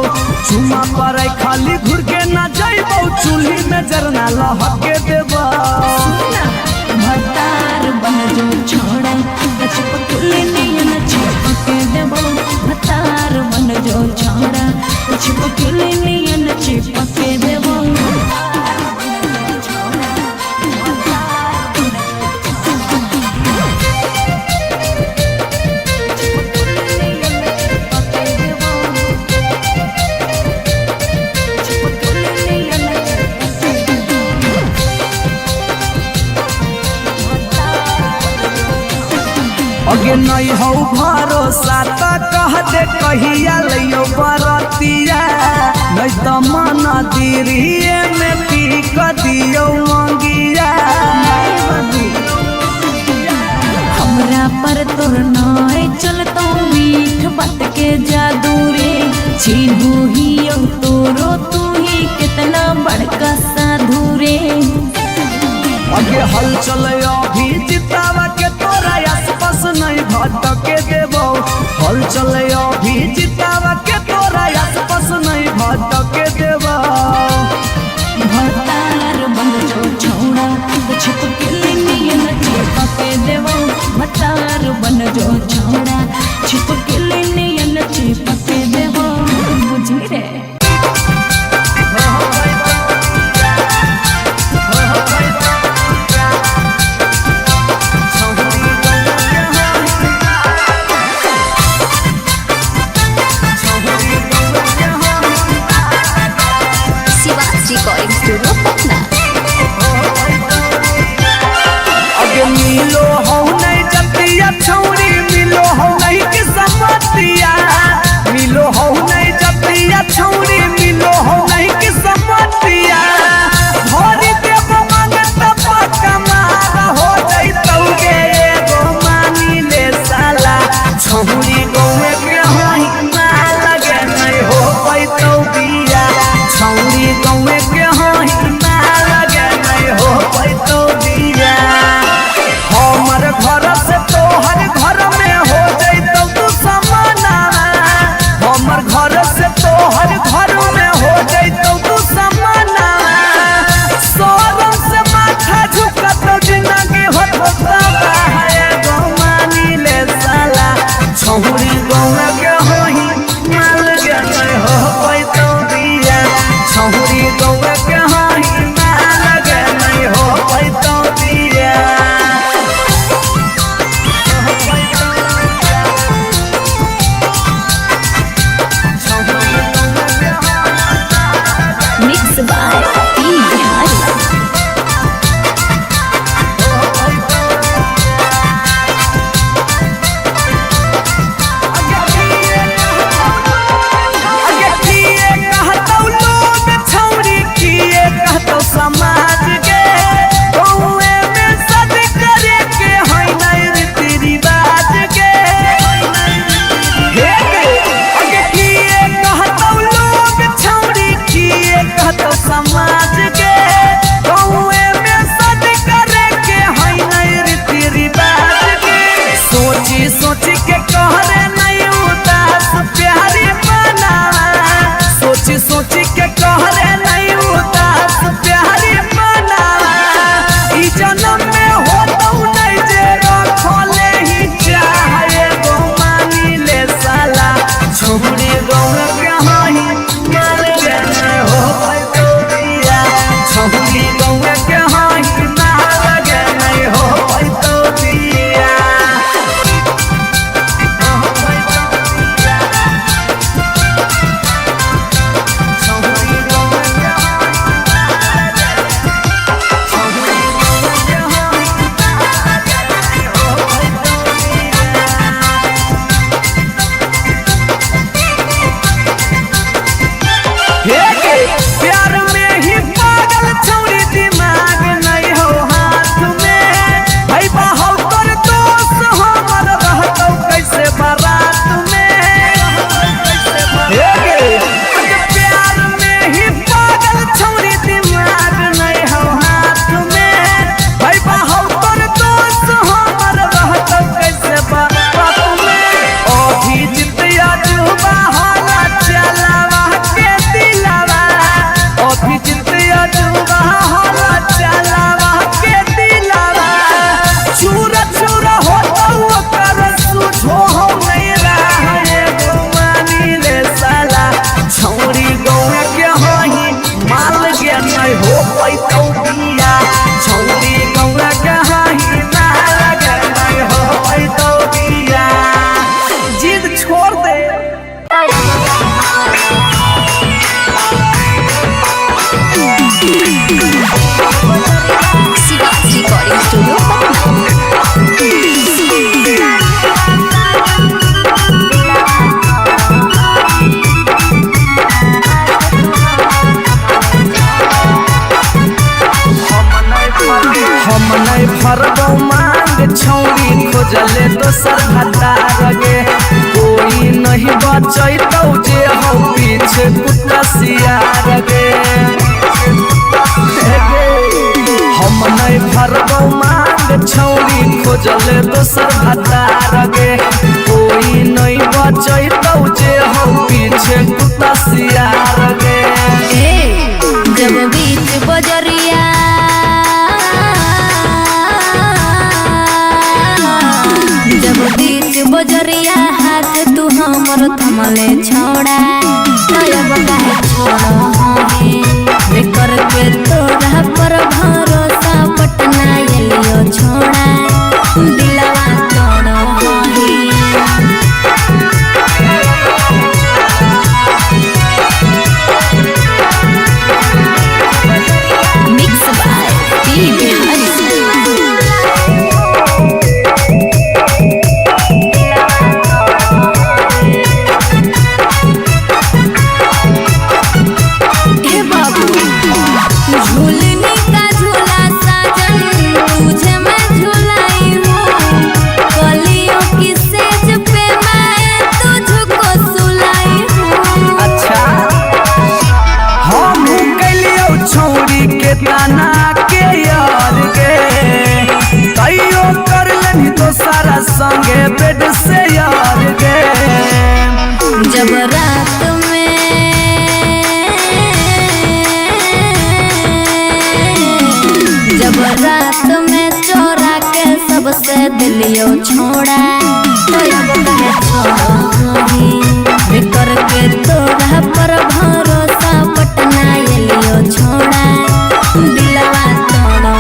चुमा पर खाली घुर के न जइबो चूल्ही में जरना लहके देबो। भतार बन जो छोड़ा चिपक नियन चिपक देबो भतार बन जो छोड़ा चिपक नियन चिपक देबो। अगे नहीं हो भरोसा तो कह दे कहिया लियो बरतिया नहीं तो मन दिरिए में पी क दियो मंगिया हमरा पर तोर नाय चलतो मीठ बात के जादू रे छीनू ही तोरो तू ही कितना बड़का साधु रे अगे हल चले अभी जितावा के तोरा आसपास नहीं भटके देबो हल चले अभी जितावा के तोरा आसपास नहीं भटके देबो भतार बन जो छोड़ा छिप के लिए चिपके देवो भतार बन जो छोड़ा छिप के लिए चिपके देवो बुझी रे रिकॉर्डिंग स्टूडियो पटना। अगे मिलो हो नहीं जतिया छौरी मिलो हो नहीं कि समतिया मिलो हो नहीं जतिया छौरी मिलो हो नहीं कि समतिया भरी देव मांगत पक्का मार हो जाई तौगे एगो मानी ले साला छौरी गौए के होई मार लगे नहीं हो पैतौ बिया छौरी गौए के होई मार लगे नहीं हो पैतौ बिया हमर घर से तोहर घर में हो जैतौ तू समाना हमर घर से तोहर घर में हो जैतौ तू समाना सोरम से माथा झुकत जिंदगी होता है गो मानी ले साला छौरी गौए के होई माल के नहीं हो पैतौ बिया छौरी गौए के होई माल के नहीं हो पैतौ बिया मिक्स बाय पी बिहारी। अगे किए कहतौ लोग छौरी किए कहतौ समाज के गौए में सद करे के होई नहीं रीति रिवाज के अगे किए कहतौ लोग छौरी किए कहतौ समाज के गौए में सद करे के होई नहीं रीति रिवाज के सोची सोची के कहरे नहीं उदास प्यारी बना सोची सोची के कहरे नहीं उदास प्यारी बना ई जन्म में होतौ नहीं जे रखले ही चाहे गो मानी ले साला छौरी गौए के होई माल के नहीं हो पैतौ बिया छौरी गौए के होई माल के नहीं हो पैतौ बिया प्यार में ही पागल छौरी दिमाग नहीं हो हाथ में भाई बाहु तोर दोस्त हमर रहतौ कैसे बारात में प्यार में ही पागल छौरी दिमाग नहीं हो हाथ में भाई बाहु तोर दोस्त हमर रहतौ कैसे बारात में अभी जितिया जुबा होला चलावा के दिलावा अभी जितिया जुबा होला चलावा के दिलावा चूरा चूरा होतौ ओकर सुझो हो नहीं रहे गो मानी ले साला छौरी गौए के होई माल के नहीं हो पैतौ बिया छौरी गौए के होई माल के नहीं हो पैतौ बिया जिद छोड़ दे रिकॉर्डिंग स्टूडियो पटना। बचैतौ जे हो पीछे कुत्ता सियार गे हम नहीं भरबौ मांग छौरी खोजले दोसर भतार गे कोई नहीं बचैतौ जे हो पीछे कुत्ता सियार गे जब बीच बजरिया जब बीच बजरिया हाथ तू हमर थमले छोड़ा तब काहे छोड़ो हमें करके तोरा पर भरोसा पटना एलियो छोड़ा दिलवा तोड़ो मिक्स बाय पी बिहारी झूलने का झूला साजन तुझे मैं झूलाई हूँ कलियों की सेज पे मैं तुझको सुलाई हूँ। अच्छा हम कलियो छौरी के ताना के यार गे तैयो कर लेनी तो सारा संगे बेड से यार गे जब रात में चोरा के सबसे दिलियो छोड़ा तो अब कहे छोड़ो करके तोरा पर भरोसा पटना एलियो छोड़ा दिलवा तोड़ो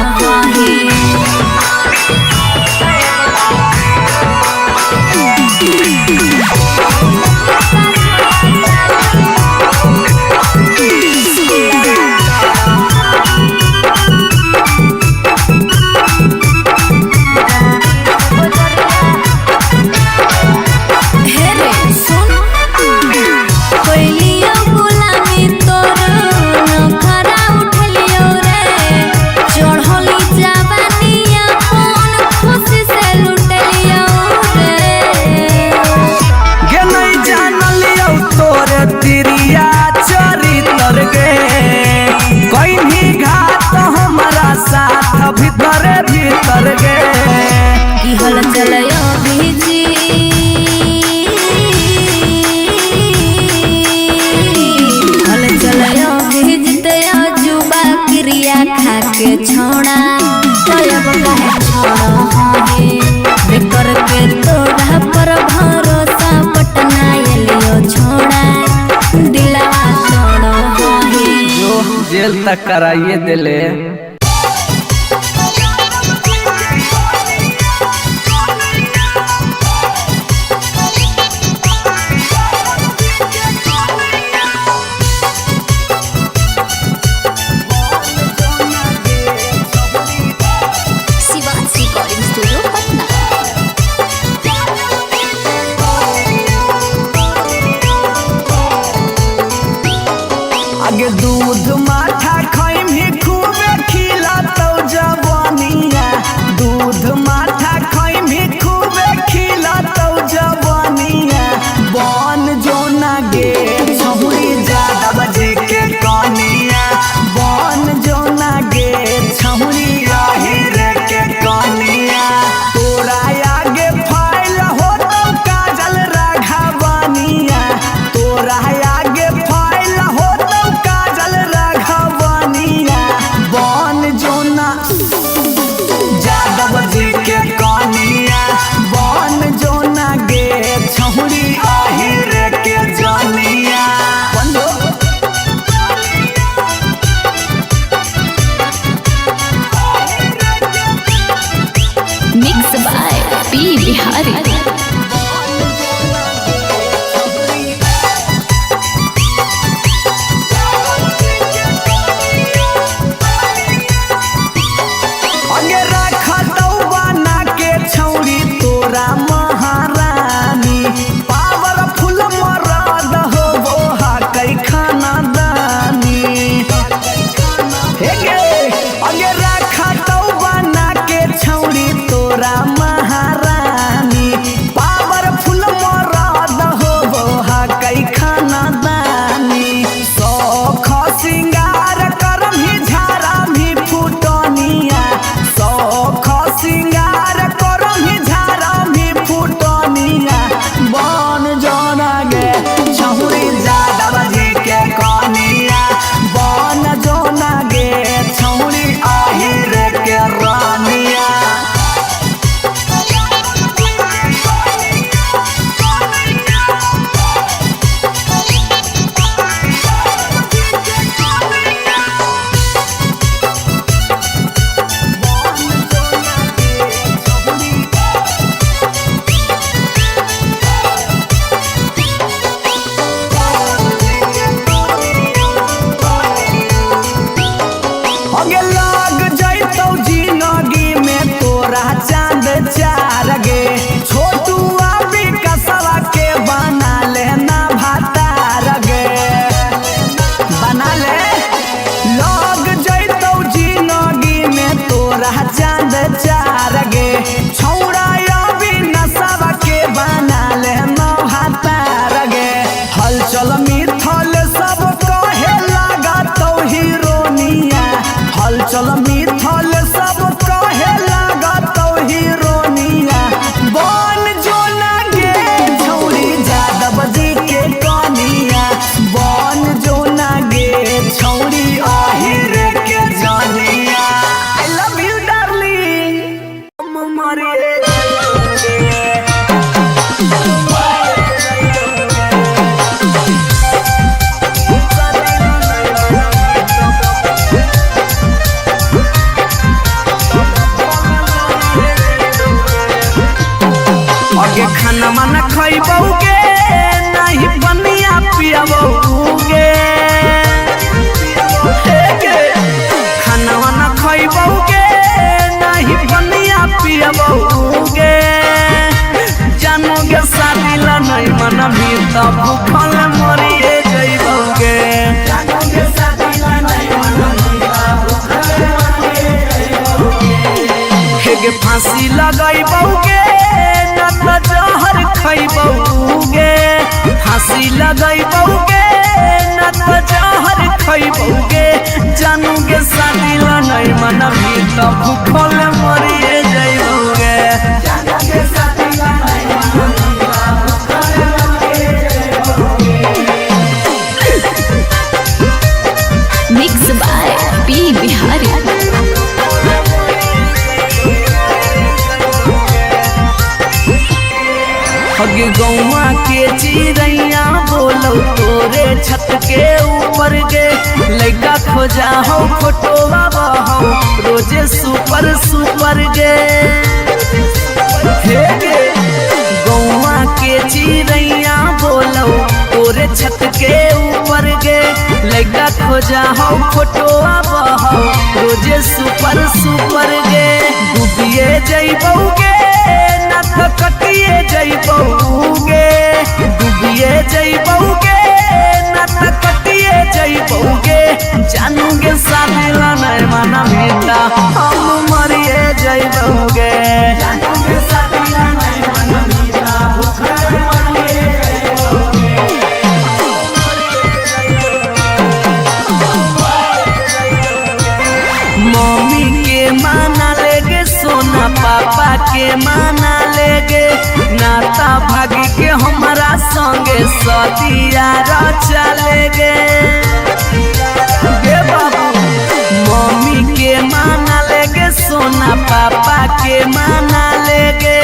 के छोड़ा तब काहे छोड़ो हमें करके तोरा पर भरोसा पटना एलियो छोड़ा दिलवा तोड़ो जो जेल तक कराइए दिले आगे दूध माठा खाइम ही खूबे खी तो भूखल मरिए जइबोगे हेगे फांसी लगइबोगे न तो जहर खइबोगे फांसी लगइबोगे न तो जहर खइबोगे जानूगे शादी ला नहीं मनबी तो भूखल मरिए जइबोगे Mixed by P. Bihari. हगे गौवा के चिड़ैया बोलो तोरे छत के ऊपर गे लइका खोजा हो फोटोवा बहो रोजे सुपर सुपर गे हे गे गौवा के चिड़ैया बोलो तोरे छत के ऊपर गे लइका खोजा हो फोटोवा बहो रोजे सुपर सुपर गे डूबिए जइबोगे ना तो कटिए जइबोगे डूबिए जइबोगे ना तो कटिए जइबोगे जानूगे शादी ला नहीं मनबी तो हम मरिए जइबोगे जानूगे शादी ला नहीं मनबी तो भूखल मरिए जइबोगे मम्मी के माना लेगे सोना पापा के माना लेगे नाता भागी के हमारा संगे सदिया चलेगे गे बाबू मम्मी के माना लेगे सोना पापा के माना लेगे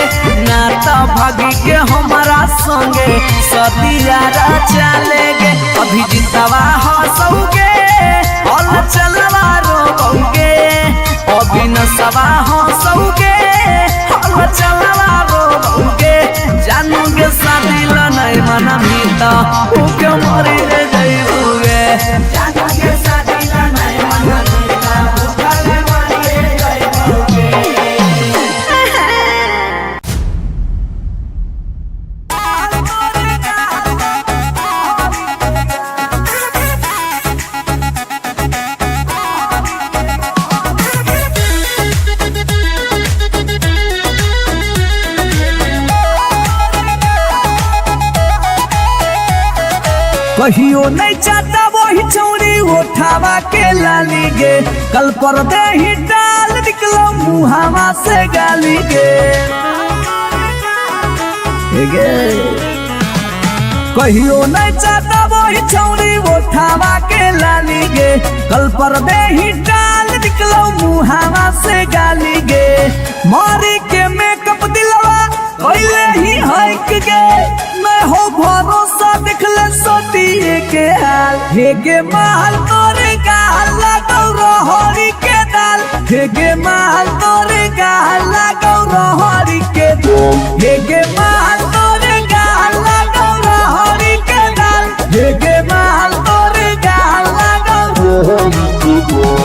नाता भागी के हमारा संगे सदिया चलेगे अभी जितवा हंसोगे और चलवा रोगे अभी न सवा हंसोगे और चलवा रोगे जानूगे शादी ला नहीं मनबी तो भूखे मरिए जइबोगे जानूगे शादी ला नहीं मनबी तो भूखल मरिए जइबोगे कहियो नहीं चाहता वही चौड़ी उठावा के लाली गे कल पर दे ही डाल निकलो मुहावा से गाली गे कहियो नहीं चाहता वही चौड़ी उठावा के लाली गे कल पर दे ही डाल निकलो मुहावा से गाली गे मारी के मेकअप दिलवा पहले ही हक गे मैं हो भरोसा दिखले सोतिए के हाल हेगे महल तोरे गाल लगौ रहरी के दाल हेगे महल तोरे गाल लगौ रहरी के दाल हेगे महल तोरे गाल लगौ रहरी के दाल हेगे महल तोरे गाल लगौ रहरी के दाल